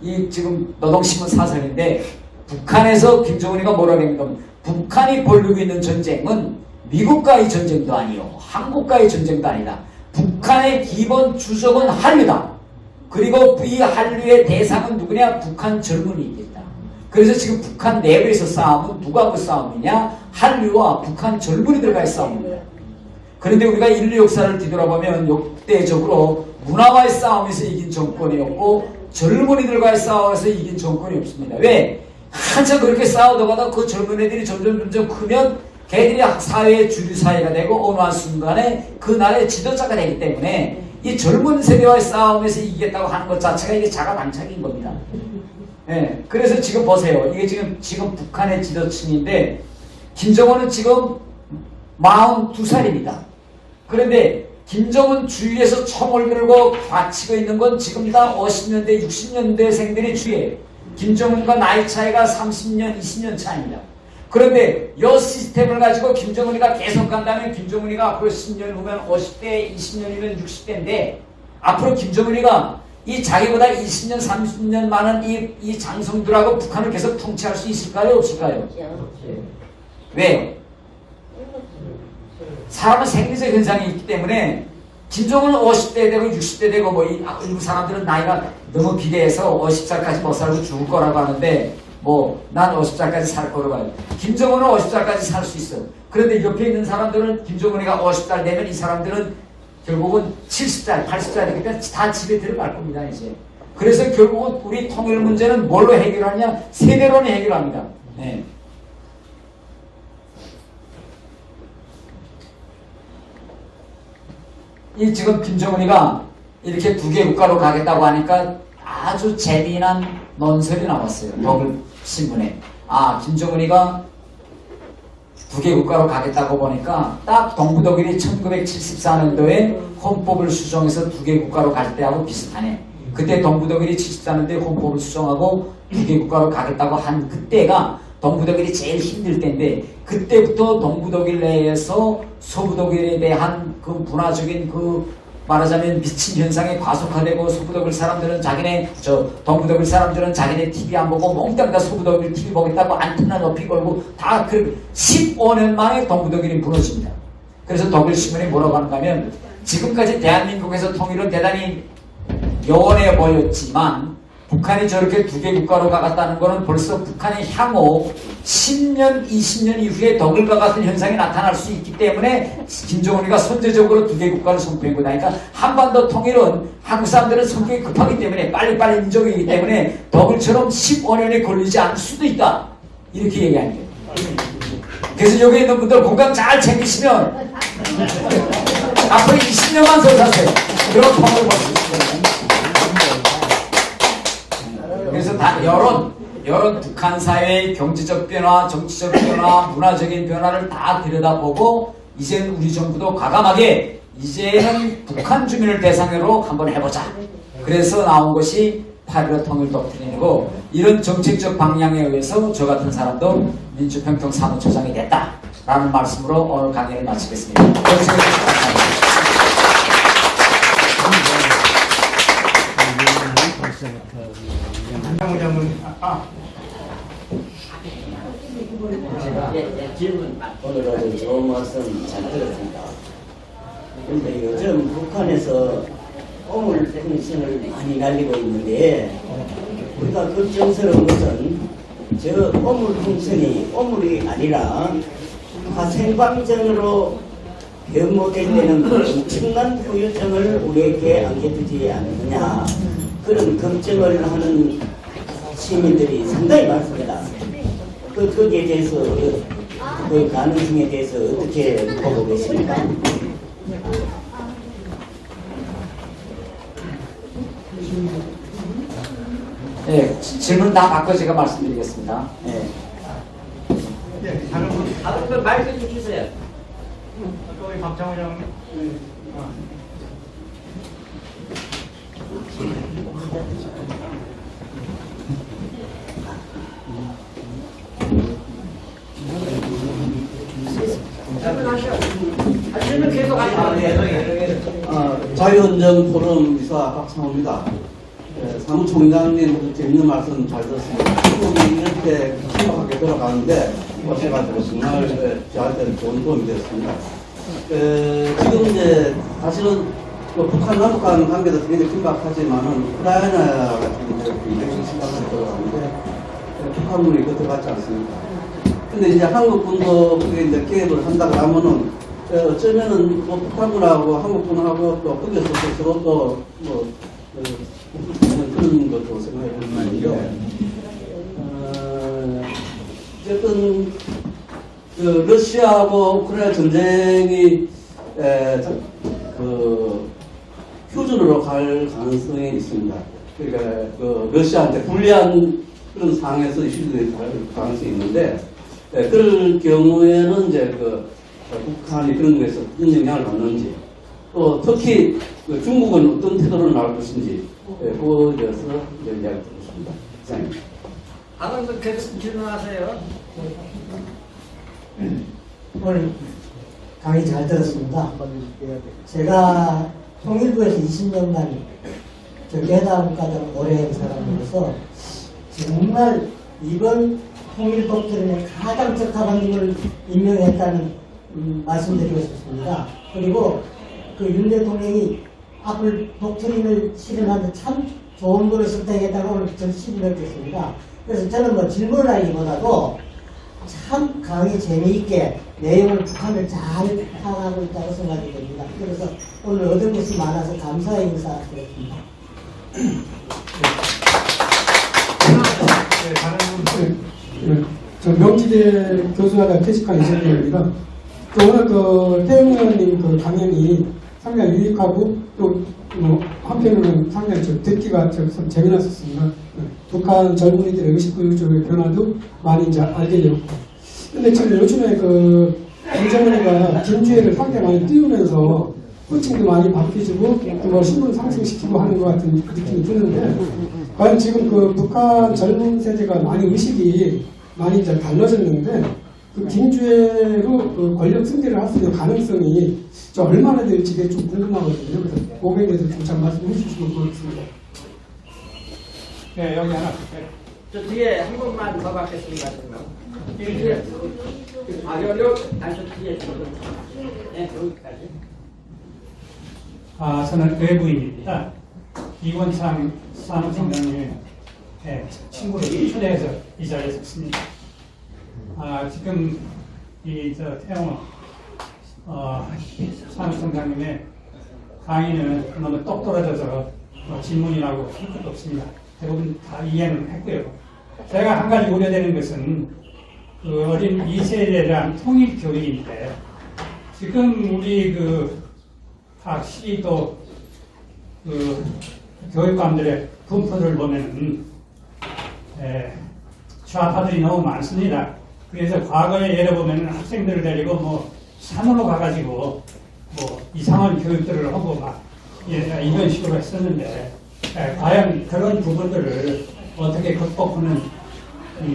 이 지금 노동신문 사설인데 북한에서 김정은이가 뭐라고 합니까? 북한이 벌이고 있는 전쟁은 미국과의 전쟁도 아니요, 한국과의 전쟁도 아니다. 북한의 기본 주적은 한류다. 그리고 이 한류의 대상은 누구냐? 북한 젊은이들이다. 그래서 지금 북한 내부에서 싸움은 누가 그 싸움이냐? 한류와 북한 젊은이들과의 싸움입니다. 그런데 우리가 인류 역사를 뒤돌아보면 역대적으로 문화와의 싸움에서 이긴 정권이었고 젊은이들과의 싸움에서 이긴 정권이 없습니다. 왜? 한참 그렇게 싸우다가도 그 젊은 애들이 점점 크면 걔들이 사회의 주류 사회가 되고 어느 한순간에 그 나라의 지도자가 되기 때문에 이 젊은 세대와의 싸움에서 이기겠다고 하는 것 자체가 이게 자가당착인 겁니다. 예, 그래서 지금 보세요. 이게 지금 북한의 지도층인데 김정은은 지금 42살입니다. 그런데 김정은 주위에서 총을 들고 바치고 있는 건 지금 다 50년대, 60년대생들의 주위에요. 김정은과 나이 차이가 30년, 20년 차이입니다. 그런데 이 시스템을 가지고 김정은이가 계속 간다면 김정은이가 앞으로 10년 후면 50대, 20년이면 60대인데 앞으로 김정은이가 이 자기보다 20년, 30년 많은 이 장성들하고 북한을 계속 통치할 수 있을까요? 없을까요? 왜요? 사람은 생리적 현상이 있기 때문에 김정은은 50대 되고 60대 되고 뭐 일부 사람들은 나이가 너무 비대해서 50살까지 못 살고 죽을 거라고 하는데 뭐 난 50살까지 살 거라고 해요. 김정은은 50살까지 살 수 있어. 그런데 옆에 있는 사람들은 김정은이가 50살 되면 이 사람들은 결국은 70살, 80살 되기 때문에 다 집에 들어갈 겁니다, 이제. 그래서 결국은 우리 통일 문제는 뭘로 해결하냐? 세대론이 해결합니다. 네. 이 지금 김정은이가 이렇게 두 개 국가로 가겠다고 하니까 아주 재미난 논설이 나왔어요. 더블 신문에. 김정은이가 두 개 국가로 가겠다고 보니까 딱 동부독일이 1974년도에 헌법을 수정해서 두 개 국가로 갈 때하고 비슷하네. 그때 동부독일이 74년도에 헌법을 수정하고 두 개 국가로 가겠다고 한 그때가 동부독일이 제일 힘들 때인데 그때부터 동부독일 내에서 서부독일에 대한 그 문화적인 말하자면 미친 현상이 과속화되고 서부독일 사람들은 동부독일 사람들은 자기네 TV 안 보고 몽땅 다 서부독일 TV 보겠다고 안테나 높이 걸고 다 15년 만에 동부독일이 무너집니다. 그래서 독일신문이 뭐라고 하는가 하면 지금까지 대한민국에서 통일은 대단히 요원해 보였지만 북한이 저렇게 두 개 국가로 가갔다는 것은 벌써 북한의 향후 10년, 20년 이후에 독일과 같은 현상이 나타날 수 있기 때문에 김정은이가 선제적으로 두 개 국가를 선포한 거다. 그러니까 한반도 통일은 한국 사람들은 성격이 급하기 때문에 빨리빨리 민족이기 때문에 독일처럼 15년이 걸리지 않을 수도 있다. 이렇게 얘기하는 거예요. 그래서 여기 있는 분들 건강 잘 챙기시면 앞으로 20년만 더 사세요. 그런 통일을 볼 수 있습니다. 그래서 여론 북한 사회의 경제적 변화, 정치적 변화, 문화적인 변화를 다 들여다보고 이제는 우리 정부도 과감하게 이제는 북한 주민을 대상으로 한번 해보자. 그래서 나온 것이 8.15 통일 독트린이고 이런 정책적 방향에 의해서 저 같은 사람도 민주평통 사무처장이 됐다라는 말씀으로 오늘 강의를 마치겠습니다. 질문 오늘은 좋은 말씀 잘 들었습니다. 그런데 요즘 북한에서 오물 통신을 많이 날리고 있는데 우리가 걱정스러운 것은 저 오물 통신이 오물이 아니라 생방전으로 변모될 때는 엄청난 후유증을 우리에게 안겨주지 않느냐 그런 걱정을 하는 시민들이 상당히 많습니다. 거기에 대해서 그 가능성에 대해서 어떻게 보고 계십니까? 네, 질문 다 바꿔 제가 말씀드리겠습니다. 네. 다른 분, 다른 분 마이크 좀 주세요. 우리 박창호 장님. 질문 계속 하시면 자유헌정 포럼 이사 박상호입니다. 사무총장님 재밌는 말씀 잘 들었습니다. 한국이 이렇게 심각하게 돌아가는데 오셔가지고 정말 저한테는 좋은 도움이 되었습니다. 지금 이제 사실은 북한 남북 간 관계도 굉장히 긴박하지만은 우크라이나가 지금 굉장히 심각하게 돌아가는데 북한군이 그 들어갔지 않습니까? 근데 이제 한국군도 그게 이제 개입을 한다고 하면은 어쩌면은 뭐 북한군하고 한국군하고 또 거기서 서로 또뭐 그런 것도 생각해 볼 만한데 어쨌든 그 러시아하고 우크라이나 전쟁이 그 휴전으로 갈 가능성이 있습니다. 그러니까 그 러시아한테 불리한 그런 상황에서 휴전이 갈 가능성이 있는데 그럴 경우에는 이제 그 북한이 그런 거에서 어떤 영향을 받는지 또 특히 그 중국은 어떤 태도를 나올 것인지 그거에 대해서 이야기 드리겠습니다. 이상입니다. 아버님 계속 질문하세요. 오늘 강의 잘 들었습니다. 제가 통일부에서 20년간 회담 과정 오래 한 사람으로서 정말 이번 통일독트린에 가장 적합한 인물을 임명했다는 말씀드리고 싶습니다. 그리고 그 윤 대통령이 앞을 독트린을 실현하는데 참 좋은 분을 선택했다고 오늘 전 신뢰했습니다. 그래서 저는 뭐 질문을 하기보다도 참 강의 재미있게 내용을 북한을 잘 파악하고 있다고 생각이 됩니다. 그래서 오늘 얻은 것이 많아서 감사의 인사드렸습니다. 저 명지대 교수하다 퇴직한 이재명입니다. 또 오늘 그 태영 의원님 그 강연이 상당히 유익하고 또 한편으로는 상당히 듣기가 좀 재미났었습니다. 북한 젊은이들의 의식구조의 변화도 많이 이제 알게 되었고. 근데 지금 요즘에 그 김정은이가 김주애를 상당히 많이 띄우면서 호칭도 많이 바뀌고 뭐 신분 상승시키고 하는 것 같은 느낌이 드는데 과연 지금 그 북한 젊은 세대가 많이 의식이 많이 이제 달라졌는데 그 김주애로 그 권력 승계를 할 수 있는 가능성이 저 얼마나 될지 그게 좀 궁금하거든요. 그래서 그거에 대해서 좀 잘 말씀해 주시면 고맙습니다. 네, 여기 하나. 저 뒤에 한 번만 더 받겠습니다. 뒤에. 저 뒤에. 네, 여기까지. 저는 외부인입니다. 이원창 사무총장님 친구를 초대해서 이 자리에 섰습니다. 지금 태영 사무총장님의 강의는 너무 똑 떨어져서 질문이라고 할 것도 없습니다. 대부분 다 이해는 했고요. 제가 한 가지 우려되는 것은 그 어린 2세대에 대한 통일 교육인데 지금 우리 각 시도 교육감들의 분포를 보면은 좌파들이 너무 많습니다. 그래서 과거에 예를 보면은 학생들을 데리고 산으로 가가지고 이상한 교육들을 하고 이런 식으로 했었는데 과연 그런 부분들을 어떻게 극복하는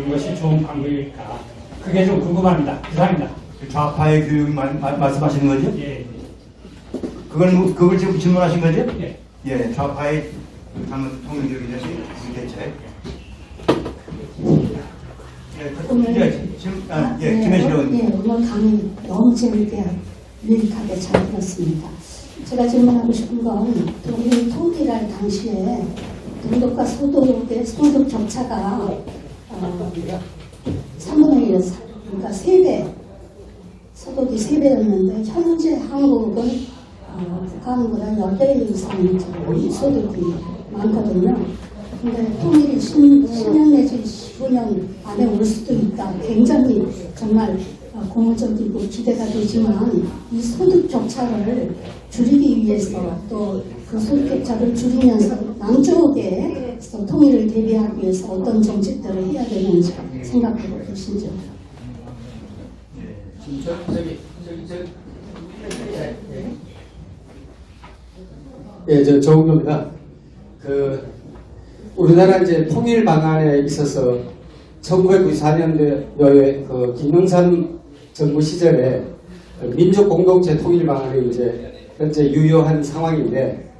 것이 좋은 방법일까? 그게 좀 궁금합니다. 이상입니다. 좌파의 교육 말씀하시는 거죠? 예. 그걸 지금 질문하신 거죠? 예. 예, 좌파의 통일교육에 대해서 대책. 김혜실 의원. 예, 오늘 강의 너무 재밌게 유익하게 잘 들었습니다. 제가 질문하고 싶은 건 우리 통일할 당시에 동독과 서독의 소득 격차가 3분의 1, 그러니까 3배, 서독이 3배였는데 현재 한국은 북한보다 10배 이상 소득이 많거든요. 근데 통일이 10년 내지 15년 안에 올 수도 있다. 굉장히 정말 고무적이고 기대가 되지만 이 소득 격차를 줄이기 위해서 또 그 소득 격차를 줄이면서 남쪽에 통일을 대비하기 위해서 어떤 정책들을 해야 되는지 생각하고 계신지. 예, 저 정우입니다. 우리나라 이제 통일 방안에 있어서 1994년도에 그 김영삼 정부 시절에 민족 공동체 통일 방안이 이제 현재 유효한 상황인데,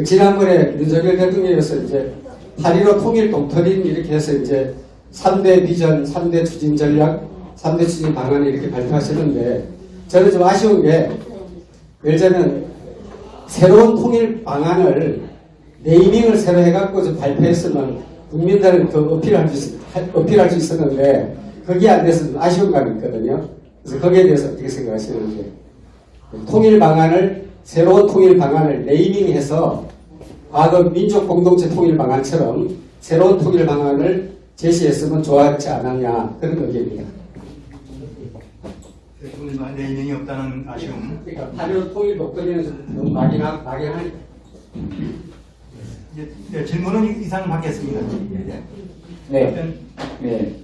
지난번에 윤석열 대통령에서 이제 8.15 통일 동터린 이렇게 해서 이제 3대 비전, 3대 추진 전략, 3대 추진 방안을 이렇게 발표하셨는데, 저는 좀 아쉬운 게, 예를 들자면 새로운 통일 방안을 네이밍을 새로 해갖고 좀 발표했으면 국민들은 그 어필할 수 있었는데, 그게 안 돼서 좀 아쉬운 감이 있거든요. 그래서 거기에 대해서 어떻게 생각하시는지. 통일 방안을, 새로운 통일 방안을 네이밍해서 과거 민족 공동체 통일 방안처럼 새로운 통일 방안을 제시했으면 좋았지 않았냐, 그런 의견입니다. 통일 방안 네이밍이 없다는 아쉬움. 그러니까 8.15 통일 독도리에서 너무 막연하니까. 네, 질문은 이상 받겠습니다. 네. 네.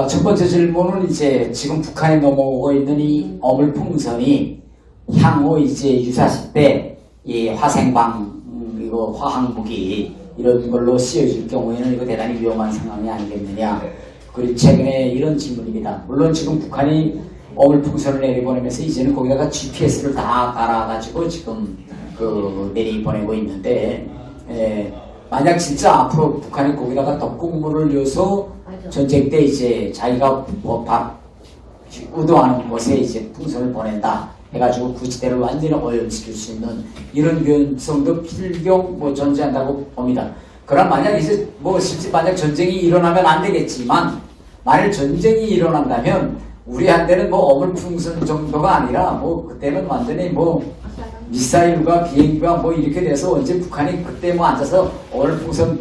첫 번째 질문은 이제 지금 북한에 넘어오고 있는 이 어물풍선이 향후 이제 유사시 때 이 화생방 그리고 화학무기 이런 걸로 쓰여질 경우에는 이거 대단히 위험한 상황이 아니겠느냐. 그리고 최근에 이런 질문입니다. 물론 지금 북한이 어물풍선을 내려보내면서 이제는 거기다가 GPS를 다 달아가지고 지금 내리보내고 있는데, 만약 진짜 앞으로 북한이 거기다가 덕국물을 넣어서 전쟁 때 이제 자기가 의도하는 곳에 이제 풍선을 보낸다 해가지고 구지대를 완전히 오염시킬 수 있는 이런 위험성도 필경 존재한다고 봅니다. 그럼 만약 이제 실제 만약 전쟁이 일어나면 안 되겠지만, 만일 전쟁이 일어난다면 우리한테는 어물풍선 정도가 아니라 그때는 완전히 미사일과 비행기가 이렇게 돼서 언제 북한이 그때 앉아서 어물풍선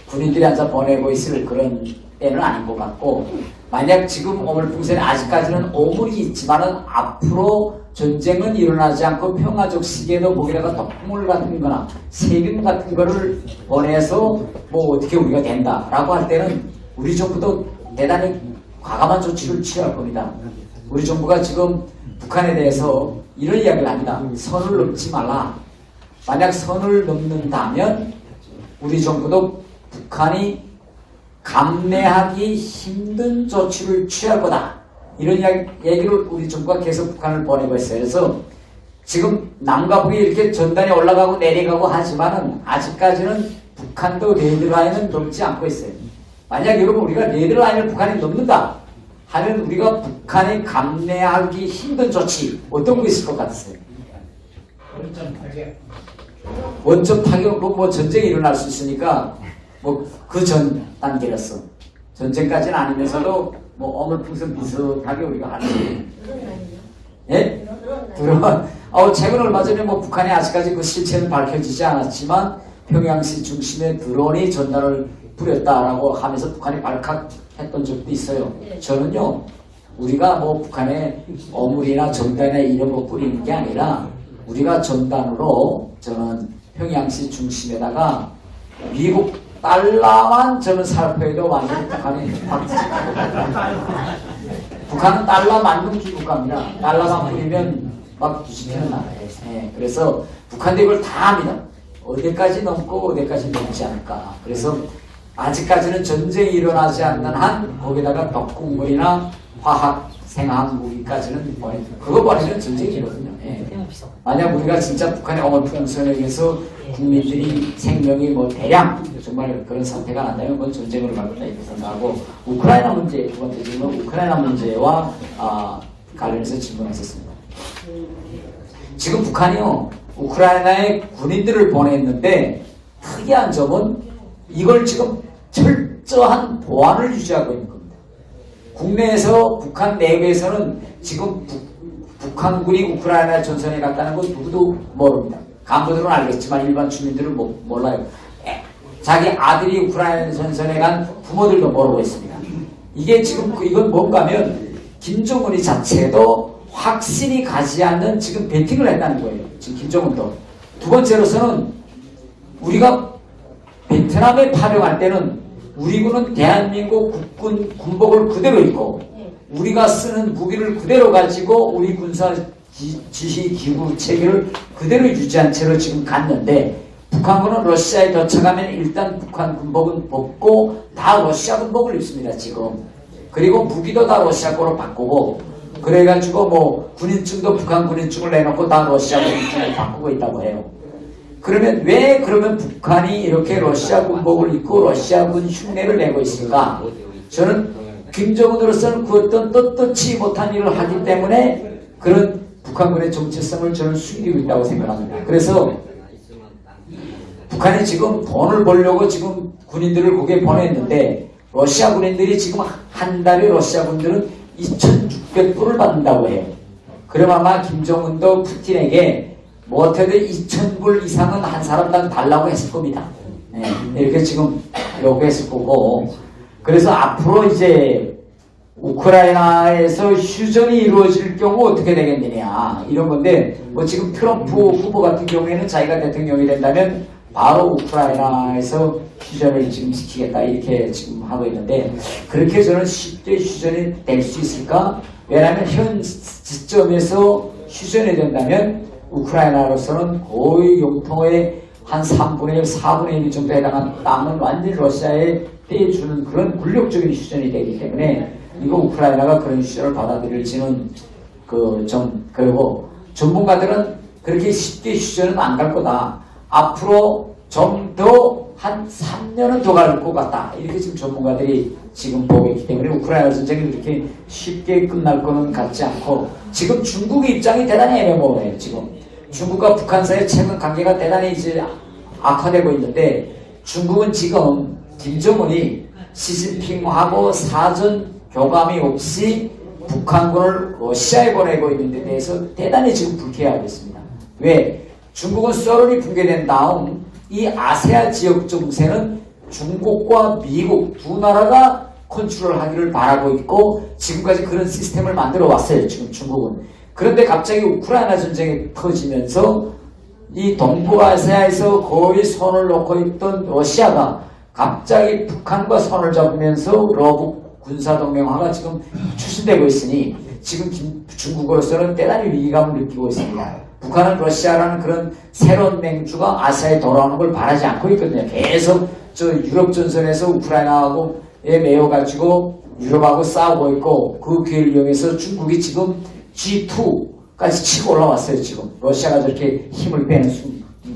군인들이 앉아 보내고 있을 그런 때는 아닌 것 같고, 만약 지금 어물풍선이 아직까지는 오물이 있지만은 앞으로 전쟁은 일어나지 않고 평화적 시기에도 거기다가 덕물 같은 거나 세균 같은 거를 보내서 어떻게 우리가 된다라고 할 때는 우리 정부도 대단히 과감한 조치를 취할 겁니다. 우리 정부가 지금 북한에 대해서 이런 이야기를 합니다. 선을 넘지 말라. 만약 선을 넘는다면 우리 정부도 북한이 감내하기 힘든 조치를 취할 거다. 이런 얘기를 우리 정부가 계속 북한을 보내고 있어요. 그래서 지금 남과 북이 이렇게 전단이 올라가고 내려가고 하지만은 아직까지는 북한도 레드라인은 넘지 않고 있어요. 만약 여러분 우리가 레드라인을 북한이 넘는다 하면 우리가 북한이 감내하기 힘든 조치 어떤 거 있을 것 같으세요? 원점 타격, 전쟁이 일어날 수 있으니까 그 전 단계였어. 전쟁까지는 아니면서도 어물풍선 비슷하게 우리가 하는 거예요. 예? 드론. 최근 얼마 전에 북한이 아직까지 그 실체는 밝혀지지 않았지만 평양시 중심에 드론이 전단을 뿌렸다라고 하면서 북한이 발칵했던 적도 있어요. 저는요, 우리가 북한에 어물이나 전단이나 이런 거 뿌리는 게 아니라 우리가 전단으로 저는 평양시 중심에다가 미국 달러만 저는 살펴도 완전히 북한이 북한은 달러 만능 기국가입니다. 달러만 뿌리면 뒤집히는 나라예요. 그래서 북한도 이걸 다 합니다. 어디까지 넘고 어디까지 넘지 않을까. 그래서 아직까지는 전쟁이 일어나지 않는 한 거기다가 덕국물이나 화학, 생학 무기까지는 그거 버리면 전쟁이거든요. 만약 우리가 진짜 북한의 어물풍선에 의해서 국민들이 생명이 대량 정말 그런 사태가 난다면 그건 전쟁으로 갈 거다 이렇게 생각하고, 우크라이나 문제, 두 번째 질문, 우크라이나 문제와 관련해서 질문하셨습니다. 지금 북한이요, 우크라이나에 군인들을 보냈는데 특이한 점은 이걸 지금 철저한 보안을 유지하고 있는 겁니다. 국내에서 북한 내부에서는 지금 북한군이 우크라이나 전선에 갔다는 건 누구도 모릅니다. 간부들은 알겠지만 일반 주민들은 몰라요. 자기 아들이 우크라이나 전선에 간 부모들도 모르고 있습니다. 이게 지금 이건 뭔가 하면 김정은이 자체도 확신이 가지 않는 지금 베팅을 했다는 거예요. 지금 김정은도. 두 번째로서는 우리가 베트남에 파병할 때는 우리 군은 대한민국 국군 군복을 그대로 입고 우리가 쓰는 무기를 그대로 가지고 우리 군사 지시 기구 체계를 그대로 유지한 채로 지금 갔는데, 북한군은 러시아에 도착하면 일단 북한 군복은 벗고 다 러시아 군복을 입습니다, 지금. 그리고 무기도 다 러시아 거로 바꾸고, 그래가지고 뭐 군인증도 북한 군인증을 내놓고 다 러시아 군인증을 바꾸고 있다고 해요. 그러면 왜 그러면 북한이 이렇게 러시아 군복을 입고 러시아군 흉내를 내고 있을까? 저는 김정은으로서는 그 어떤 떳떳지 못한 일을 하기 때문에 그런 북한군의 정체성을 저는 숨기고 있다고 생각합니다. 그래서 북한이 지금 돈을 벌려고 지금 군인들을 거기에 보냈는데 러시아 군인들이 지금 한 달에 러시아 군들은 2,600불을 받는다고 해요. 그럼 아마 김정은도 푸틴에게 못해도 2,000불 이상은 한 사람당 달라고 했을 겁니다. 네, 이렇게 지금 요구했을 거고, 그래서 앞으로 이제 우크라이나에서 휴전이 이루어질 경우 어떻게 되겠느냐 이런 건데, 뭐 지금 트럼프 후보 같은 경우에는 자기가 대통령이 된다면 바로 우크라이나에서 휴전을 지금 시키겠다 이렇게 지금 하고 있는데, 그렇게 저는 쉽게 휴전이 될 수 있을까? 왜냐하면 현 시점에서 휴전이 된다면 우크라이나로서는 거의 영토의 한 3분의 1, 4분의 1 정도에 해당한 땅은 완전히 러시아에 떼주는 그런 굴욕적인 휴전이 되기 때문에 이거 우크라이나가 그런 휴전을 받아들일지는 그리고 전문가들은 그렇게 쉽게 휴전은 안 갈 거다. 앞으로 좀 더 한 3년은 더 갈 것 같다. 이렇게 지금 전문가들이 지금 보고 있기 때문에 우크라이나 전쟁이 그렇게 쉽게 끝날 거는 같지 않고, 지금 중국의 입장이 대단히 애매모호해요. 지금 중국과 북한 사이의 최근 관계가 대단히 이제 악화되고 있는데, 중국은 지금 김정은이 시진핑하고 사전 교감이 없이 북한군을 러시아에 보내고 있는 데 대해서 대단히 지금 불쾌해하고 있습니다. 왜? 중국은 소련이 붕괴된 다음 이 아세안 지역 정세는 중국과 미국 두 나라가 컨트롤하기를 바라고 있고 지금까지 그런 시스템을 만들어 왔어요. 지금 중국은. 그런데 갑자기 우크라이나 전쟁이 터지면서 이 동북아시아에서 거의 손을 놓고 있던 러시아가 갑자기 북한과 손을 잡으면서 러북 군사동맹화가 지금 추진되고 있으니 지금 중국으로서는 대단히 위기감을 느끼고 있습니다. 북한은 러시아라는 그런 새로운 맹주가 아시아에 돌아오는 걸 바라지 않고 있거든요. 계속 저 유럽 전선에서 우크라이나하고에 매여가지고 유럽하고 싸우고 있고, 그 기회를 이용해서 중국이 지금 G2까지 치고 올라왔어요. 지금 러시아가 저렇게 힘을 빼는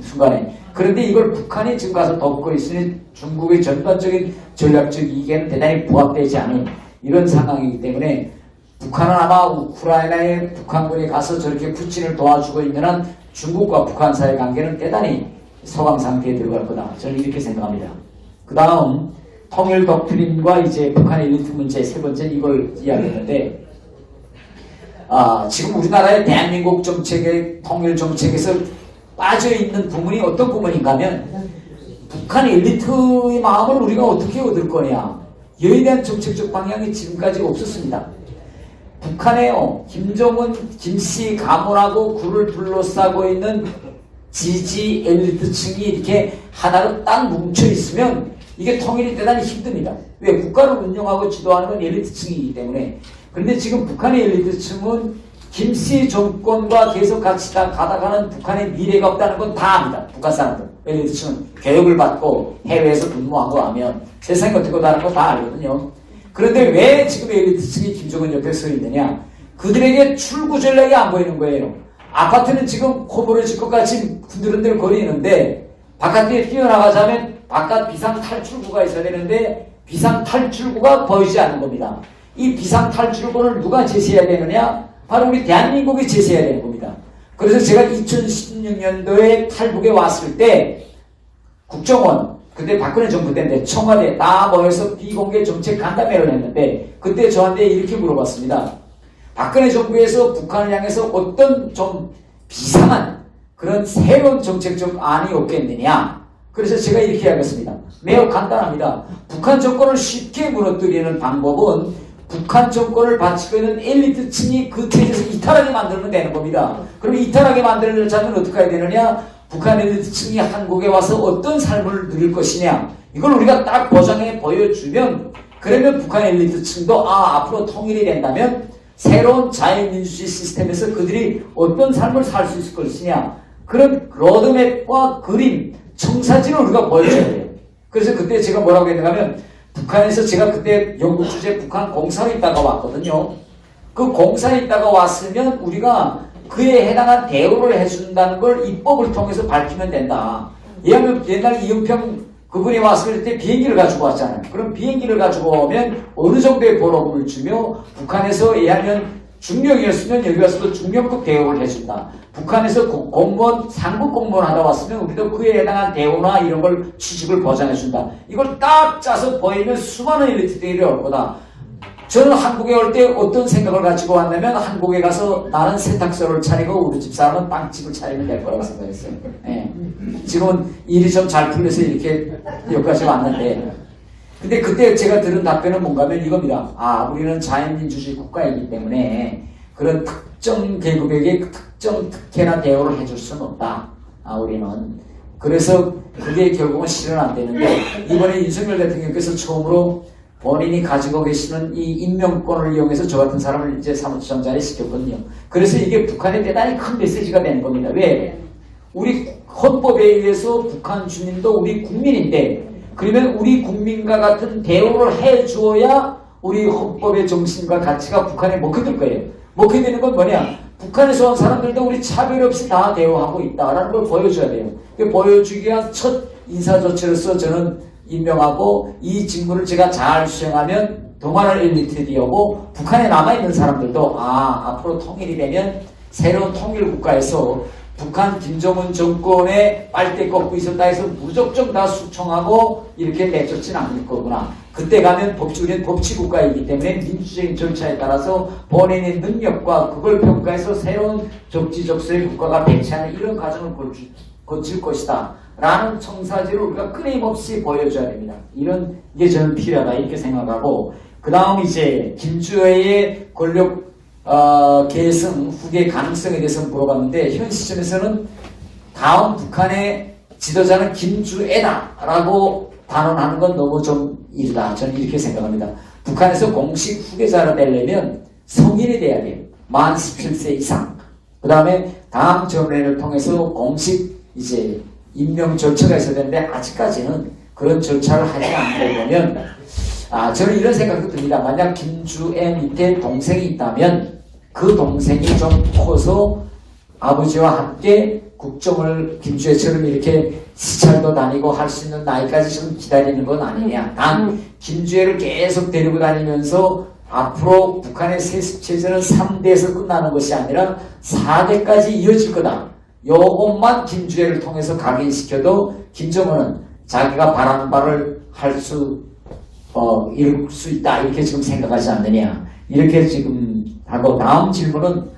순간에. 그런데 이걸 북한이 지금 가서 덮고 있으니 중국의 전반적인 전략적 이익에는 대단히 부합되지 않은 이런 상황이기 때문에 북한은 아마 우크라이나에 북한군이 가서 저렇게 푸틴을 도와주고 있는 한 중국과 북한 사이의 관계는 대단히 소강 상태에 들어갈 거다. 저는 이렇게 생각합니다. 그 다음 통일 독트린과 이제 북한의 엘리트 문제 세 번째 이걸 이야기했는데, 지금 우리나라의 대한민국 정책의 통일 정책에서 빠져있는 부분이 어떤 부분인가 하면 북한 엘리트의 마음을 우리가 어떻게 얻을 거냐, 여기에 대한 정책적 방향이 지금까지 없었습니다. 북한에요, 김정은, 김씨 가문하고 그를 둘러싸고 있는 지지 엘리트층이 이렇게 하나로 딱 뭉쳐있으면 이게 통일이 대단히 힘듭니다. 왜? 국가를 운영하고 지도하는 건 엘리트층이기 때문에. 그런데 지금 북한의 엘리트층은 김씨 정권과 계속 같이 가다가는 북한의 미래가 없다는 건 다 압니다. 북한 사람들. 엘리트층은 교육을 받고 해외에서 근무하고 하면 세상이 어떻게 다른 거 다 알거든요. 그런데 왜 지금 엘리트층이 김정은 옆에 서 있느냐? 그들에게 출구 전략이 안 보이는 거예요. 아파트는 지금 코버려질 것 같이 흔들흔들 거리는데 바깥에 뛰어나가자면 바깥 비상 탈출구가 있어야 되는데 비상 탈출구가 보이지 않는 겁니다. 이 비상 탈출구를 누가 제시해야 되느냐? 바로 우리 대한민국이 제시해야 되는 겁니다. 그래서 제가 2016년도에 탈북에 왔을 때 국정원, 그때 박근혜 정부 때인데 청와대 다 모여서 비공개 정책 간담회를 했는데 그때 저한테 이렇게 물어봤습니다. 박근혜 정부에서 북한을 향해서 어떤 좀 비상한 그런 새로운 정책적 안이 없겠느냐. 그래서 제가 이렇게 이야기했습니다. 매우 간단합니다. 북한 정권을 쉽게 무너뜨리는 방법은 북한 정권을 바치고 있는 엘리트층이 그 체제에서 이탈하게 만들면 되는 겁니다. 그럼 이탈하게 만들자면 어떻게 해야 되느냐? 북한 엘리트층이 한국에 와서 어떤 삶을 누릴 것이냐, 이걸 우리가 딱 보장해 보여주면, 그러면 북한 엘리트층도 앞으로 통일이 된다면 새로운 자유민주주의 시스템에서 그들이 어떤 삶을 살 수 있을 것이냐, 그런 로드맵과 그림, 청사진을 우리가 보여줘야 돼요. 그래서 그때 제가 뭐라고 했는가 하면 북한에서 제가 그때 연구 주제 북한 공사에 있다가 왔거든요. 그 공사에 있다가 왔으면 우리가 그에 해당한 대우를 해준다는 걸 입법을 통해서 밝히면 된다. 예를 옛날 이은평 그분이 왔을 때 비행기를 가지고 왔잖아요. 그럼 비행기를 가지고 오면 어느 정도의 보너금을 주며 북한에서 예하면 중령이었으면 여기 와서도 중령급 대우를 해준다. 북한에서 공무원, 상급 공무원 하다 왔으면 우리도 그에 해당한 대우나 이런 걸 취직을 보장해준다. 이걸 딱 짜서 보이면 수많은 엘리트들이 올 거다. 저는 한국에 올 때 어떤 생각을 가지고 왔냐면 한국에 가서 나는 세탁소를 차리고 우리 집사람은 빵집을 차리면 될 거라고 생각했어요. 예. 지금은 일이 좀 잘 풀려서 이렇게 여기까지 왔는데 근데 그때 제가 들은 답변은 뭔가 하면 이겁니다. 아, 우리는 자연민주주의 국가이기 때문에 그런 특정 계급에게 특정 특혜나 대우를 해줄 수는 없다. 아, 우리는. 그래서 그게 결국은 실현 안 되는데 이번에 윤석열 대통령께서 처음으로 본인이 가지고 계시는 이 임명권을 이용해서 저 같은 사람을 이제 사무처장 자리에 시켰거든요. 그래서 이게 북한에 대단히 큰 메시지가 되는 겁니다. 왜? 우리 헌법에 의해서 북한 주민도 우리 국민인데 그러면 우리 국민과 같은 대우를 해주어야 우리 헌법의 정신과 가치가 북한에 먹혀들 거예요. 먹혀드는 건 뭐냐? 북한에서 온 사람들도 우리 차별 없이 다 대우하고 있다라는 걸 보여줘야 돼요. 보여주기 위한 첫 인사조치로서 저는 임명하고 이 직무를 제가 잘 수행하면 더 많은 엘리트들이 오고 북한에 남아있는 사람들도 앞으로 통일이 되면 새로운 통일국가에서 북한 김정은 정권에 빨대 꺾고 있었다 해서 무조건 다 숙청하고 이렇게 내쫓지는 않을 거구나. 그때 가면 우리는 법치국가이기 때문에 민주적인 절차에 따라서 본인의 능력과 그걸 평가해서 새로운 적지적소의 국가가 배치하는 이런 과정을 거칠 것이다. 라는 청사지를 우리가 끊임없이 보여줘야 됩니다. 이런 게 저는 필요하다 이렇게 생각하고 그 다음 이제 김주애의 권력 계승 후계 가능성에 대해서 물어봤는데 현 시점에서는 다음 북한의 지도자는 김주애다라고 단언하는 건 너무 좀 이르다. 저는 이렇게 생각합니다. 북한에서 공식 후계자가 되려면 성인이 돼야 돼요. 만 17세 이상. 그 다음에 다음 정례를 통해서 공식 이제 임명 절차가 있어야 되는데 아직까지는 그런 절차를 하지 않고 보면 저는 이런 생각도 듭니다. 만약 김주애 밑에 동생이 있다면 그 동생이 좀 커서 아버지와 함께 국정을 김주애처럼 이렇게 시찰도 다니고 할 수 있는 나이까지 좀 기다리는 건 아니냐. 단 김주애를 계속 데리고 다니면서 앞으로 북한의 세습체제는 3대에서 끝나는 것이 아니라 4대까지 이어질 거다. 요것만 김주애를 통해서 각인시켜도 김정은은 자기가 바라는 바를 이룰 수 있다. 이렇게 지금 생각하지 않느냐. 이렇게 지금 하고 다음 질문은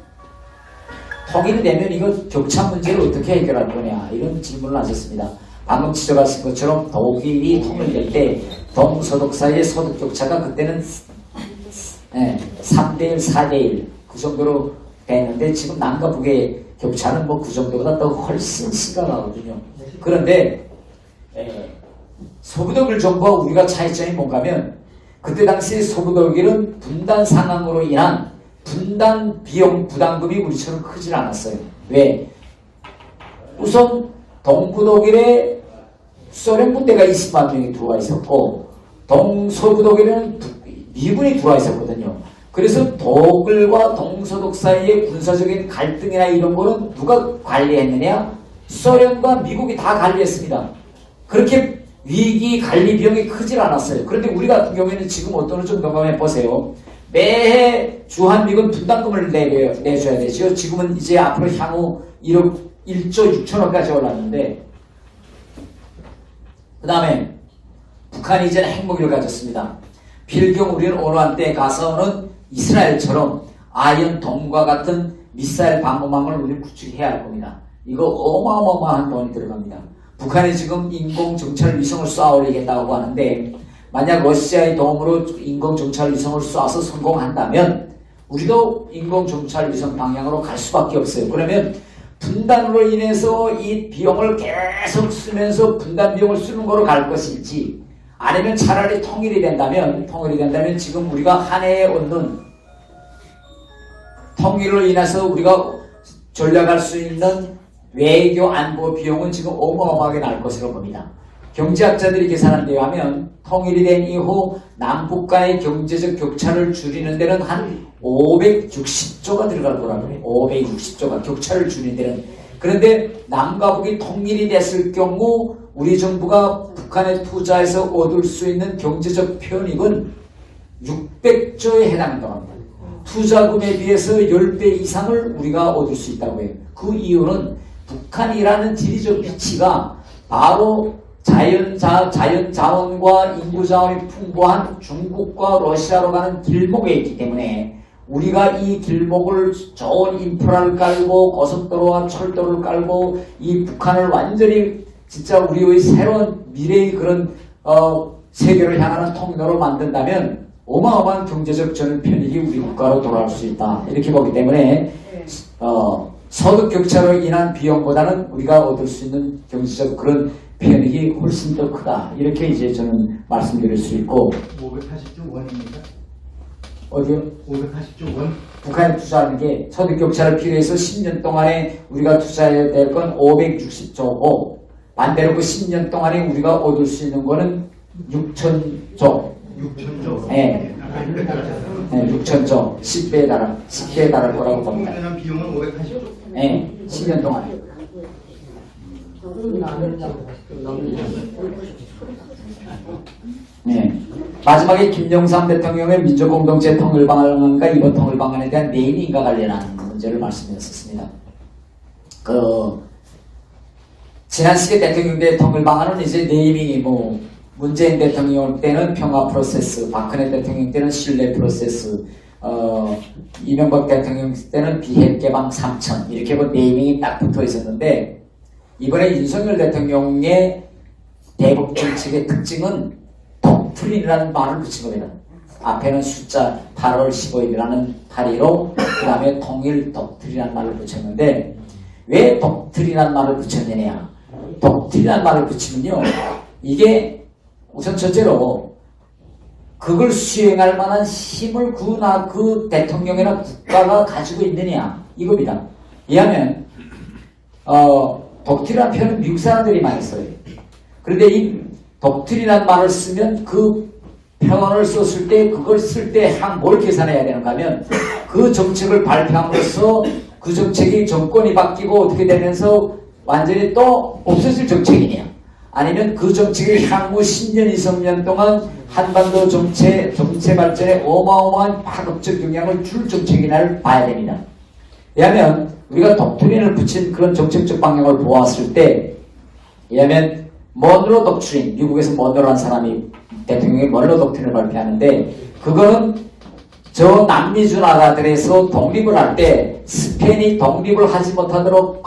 통일이 되면 이거 격차 문제를 어떻게 해결할 거냐. 이런 질문을 하셨습니다. 방금 지적하신 것처럼 독일이 통일될 때 동서독 사이의 소득 격차가 그때는 3대1, 4대1 그 정도로 되는데 지금 남과 북의 격차는 뭐 그 정도보다 더 훨씬 심각하거든요. 그런데 소부독일 정부와 우리가 차이점이 뭔가 하면 그때 당시 소부독일은 분단 상황으로 인한 분단 비용 부담금이 우리처럼 크질 않았어요. 왜? 우선 동부독일에 소련 군대가 20만 명이 들어와 있었고 동서부독일에는 미군이 들어와 있었거든요. 그래서 독일과 동서독 사이의 군사적인 갈등이나 이런 거는 누가 관리했느냐? 소련과 미국이 다 관리했습니다. 그렇게 위기 관리 비용이 크질 않았어요. 그런데 우리 같은 경우에는 지금 어떤 정도가 해보세요. 매해 주한미군 분담금을 내줘야 되죠. 지금은 이제 앞으로 향후 1조 6천억까지 올랐는데 그 다음에 북한이 이제는 핵무기를 가졌습니다. 필경 우리는 어느 한때 가서는 이스라엘처럼 아이언돔과 같은 미사일 방어망을 우리는 구축해야 할 겁니다. 이거 어마어마한 돈이 들어갑니다. 북한이 지금 인공정찰 위성을 쏘아 올리겠다고 하는데 만약 러시아의 도움으로 인공정찰 위성을 쏘아서 성공한다면 우리도 인공정찰 위성 방향으로 갈 수밖에 없어요. 그러면 분단으로 인해서 이 비용을 계속 쓰면서 분단 비용을 쓰는 거로 갈 것인지 아니면 차라리 통일이 된다면 지금 우리가 한 해에 얻는 통일로 인해서 우리가 전략할 수 있는 외교 안보 비용은 지금 어마어마하게 날 것으로 봅니다. 경제학자들이 계산한 데 하면 통일이 된 이후 남북과의 경제적 격차를 줄이는 데는 한 560조가 들어갈 거라고 해요. 560조가 격차를 줄이는 데는. 그런데 남과 북이 통일이 됐을 경우 우리 정부가 북한에 투자해서 얻을 수 있는 경제적 편익은 600조에 해당한다고 합니다. 투자금에 비해서 10배 이상을 우리가 얻을 수 있다고 해요. 그 이유는 북한이라는 지리적 위치가 바로 자연자원과 인구자원이 풍부한 중국과 러시아로 가는 길목에 있기 때문에 우리가 이 길목을 좋은 인프라를 깔고 고속도로와 철도를 깔고 이 북한을 완전히 진짜 우리의 새로운 미래의 그런 세계를 향하는 통로로 만든다면 어마어마한 경제적 저는 편익이 우리 국가로 돌아올 수 있다. 이렇게 보기 때문에 소득 격차로 인한 비용보다는 우리가 얻을 수 있는 경제적 그런 편익이 훨씬 더 크다. 이렇게 이제 저는 말씀드릴 수 있고. 580조 원입니다. 어디요? 580조 원. 북한에 투자하는 게 소득 격차를 필요해서 10년 동안에 우리가 투자해야 될 건 560조고 반대로 그 10년 동안에 우리가 얻을 수 있는 거는 6천조. 6천조. 네. 네, 6천조. 10배에 달할 거라고 봅니다. 비용은 580조. 네, 10년 동안. 네. 마지막에 김영삼 대통령의 민주공동체 통일방안과 이번 통일방안에 대한 네이밍과 관련한 문제를 말씀드렸었습니다. 지난 시기 대통령 때 통일방안은 이제 네이밍이 문재인 대통령 때는 평화 프로세스, 박근혜 대통령 때는 신뢰 프로세스, 이명박 대통령 때는 비핵 개방 3천 이렇게 네이밍이 딱 붙어 있었는데 이번에 윤석열 대통령의 대북 정책의 특징은 독트린이라는 말을 붙인 겁니다. 앞에는 숫자 8월 15일이라는 8.15, 그 다음에 통일 독트린이라는 말을 붙였는데 왜 독트린이라는 말을 붙였느냐? 독트린이라는 말을 붙이면요, 이게 우선 첫째로 그걸 수행할 만한 힘을 그 대통령이나 국가가 가지고 있느냐 이겁니다. 이하면 독트린이라는 표현은 미국 사람들이 많이 써요. 그런데 이 독트린이라는 말을 쓰면 그 표현을 썼을 때 그걸 쓸 때 뭘 계산해야 되는가 하면 그 정책을 발표함으로써 그 정책이 정권이 바뀌고 어떻게 되면서 완전히 또 없어질 정책이냐, 아니면 그 정책이 향후 10년, 20년 동안 한반도 정체 발전에 어마어마한 파급적 영향을 줄 정책이냐를 봐야 됩니다. 왜냐하면 우리가 독트린을 붙인 그런 정책적 방향을 보았을 때, 왜냐하면 먼로 독트린, 미국에서 먼로라는 사람이 대통령이 먼로 독트린을 발표하는데 그거는 저 남미주 나라들에서 독립을 할 때 스페인이 독립을 하지 못하도록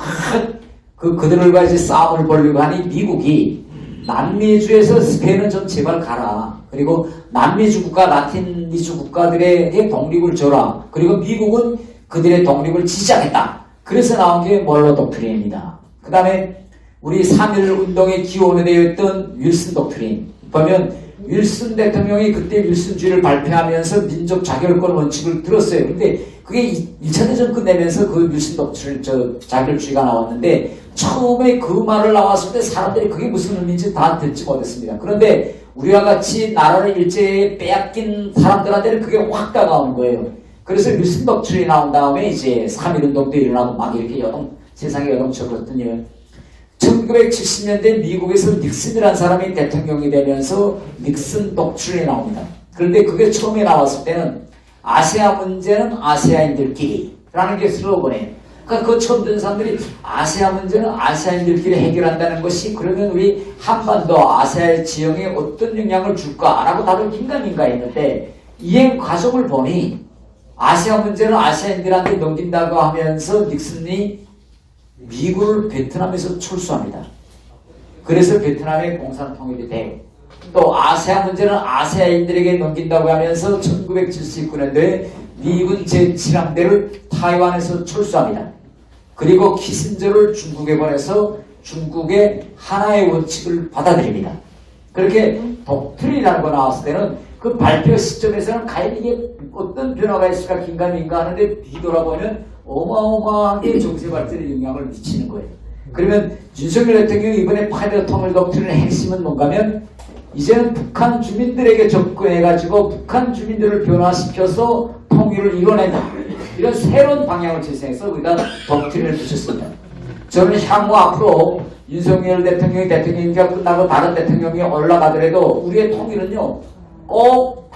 그들과 이제 싸움을 벌리고 하니 미국이 남미주에서 스페인은 좀 제발 가라. 그리고 남미주 국가, 라틴미주 국가들의 독립을 줘라. 그리고 미국은 그들의 독립을 지지하겠다. 그래서 나온 게 먼로 독트린입니다. 그 다음에 우리 3.1 운동의 기원에 되어 있던 윌슨 독트린. 보면 윌슨 대통령이 그때 윌슨주의를 발표하면서 민족 자결권 원칙을 들었어요. 근데 그게 2차 대전 끝내면서 그 윌슨 독트린, 자결주의가 나왔는데 처음에 그 말을 나왔을 때 사람들이 그게 무슨 의미인지 다 듣지 못했습니다. 그런데 우리와 같이 나라를 일제히 빼앗긴 사람들한테는 그게 확 다가온 거예요. 그래서 윌슨 독트린이 나온 다음에 이제 3.1 운동도 일어나고 막 이렇게 세상에 여동쳤거든요. 1970년대 미국에서 닉슨이라는 사람이 대통령이 되면서 닉슨 독트린이 나옵니다. 그런데 그게 처음에 나왔을 때는 아시아 문제는 아시아인들끼리 라는 게 슬로건이에요. 그러니까 그 처음 든 사람들이 아시아 문제는 아시아인들끼리 해결한다는 것이 그러면 우리 한반도 아시아 지형에 어떤 영향을 줄까라고 다들 긴가민가 했는데 이행 과정을 보니 아시아 문제는 아시아인들한테 넘긴다고 하면서 닉슨이 미국을 베트남에서 철수합니다. 그래서 베트남의 공산통일이 되고 또 아시아 문제는 아시아인들에게 넘긴다고 하면서 1979년도에 미군 제7함대를 타이완에서 철수합니다. 그리고 키신저를 중국에 보내서 중국의 하나의 원칙을 받아들입니다. 그렇게 독트린이라는 거 나왔을 때는 그 발표 시점에서는 과연 이게 어떤 변화가 있을까 긴가민가 하는데 뒤돌아보면 어마어마하게 정세 발전에 영향을 미치는 거예요. 그러면 윤석열 대통령이 이번에 8.15 통일 독트린의 핵심은 뭔가면 이제는 북한 주민들에게 접근해가지고 북한 주민들을 변화시켜서 통일을 이뤄낸다. 이런 새로운 방향을 제시해서 우리가 독트린을 붙였습니다. 저는 향후 앞으로 윤석열 대통령이 대통령기가 끝나고 다른 대통령이 올라가더라도 우리의 통일은요, 꼭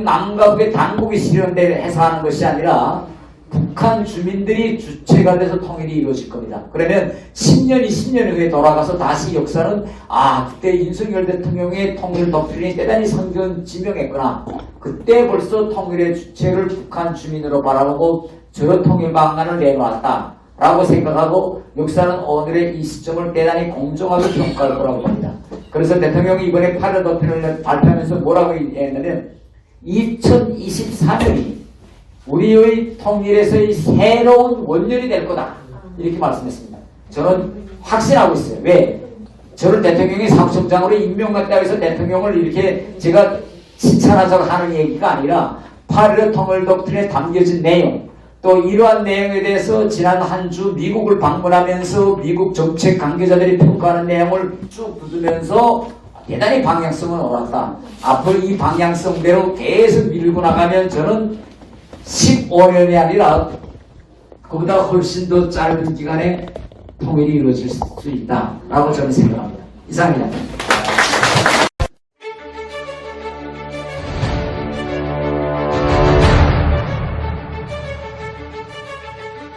남과 북의 당국이 실현돼 해서 하는 것이 아니라 북한 주민들이 주체가 돼서 통일이 이루어질 겁니다. 그러면 10년, 20년 후에 돌아가서 다시 역사는 그때 윤석열 대통령의 통일 독트린이 대단히 선견지명했구나. 그때 벌써 통일의 주체를 북한 주민으로 바라보고 저런 통일 방안을 내놓았다. 라고 생각하고 역사는 오늘의 이 시점을 대단히 공정하게 평가할 거라고 봅니다. 그래서 대통령이 이번에 8.15 독트린을 발표하면서 뭐라고 했냐면 2024년이 우리의 통일에서의 새로운 원년이 될 거다. 이렇게 말씀했습니다. 저는 확신하고 있어요. 왜? 저를 대통령이 사무총장으로 임명했다고 해서 대통령을 이렇게 제가 칭찬하자고 하는 얘기가 아니라 8.15 통일 독트린에 담겨진 내용, 또 이러한 내용에 대해서 지난 한 주 미국을 방문하면서 미국 정책 관계자들이 평가하는 내용을 쭉 두드면서 대단히 방향성은 옳았다. 앞으로 이 방향성대로 계속 밀고 나가면 저는 15년이 아니라 그보다 훨씬 더 짧은 기간에 통일이 이루어질 수 있다라고 저는 생각합니다. 이상입니다.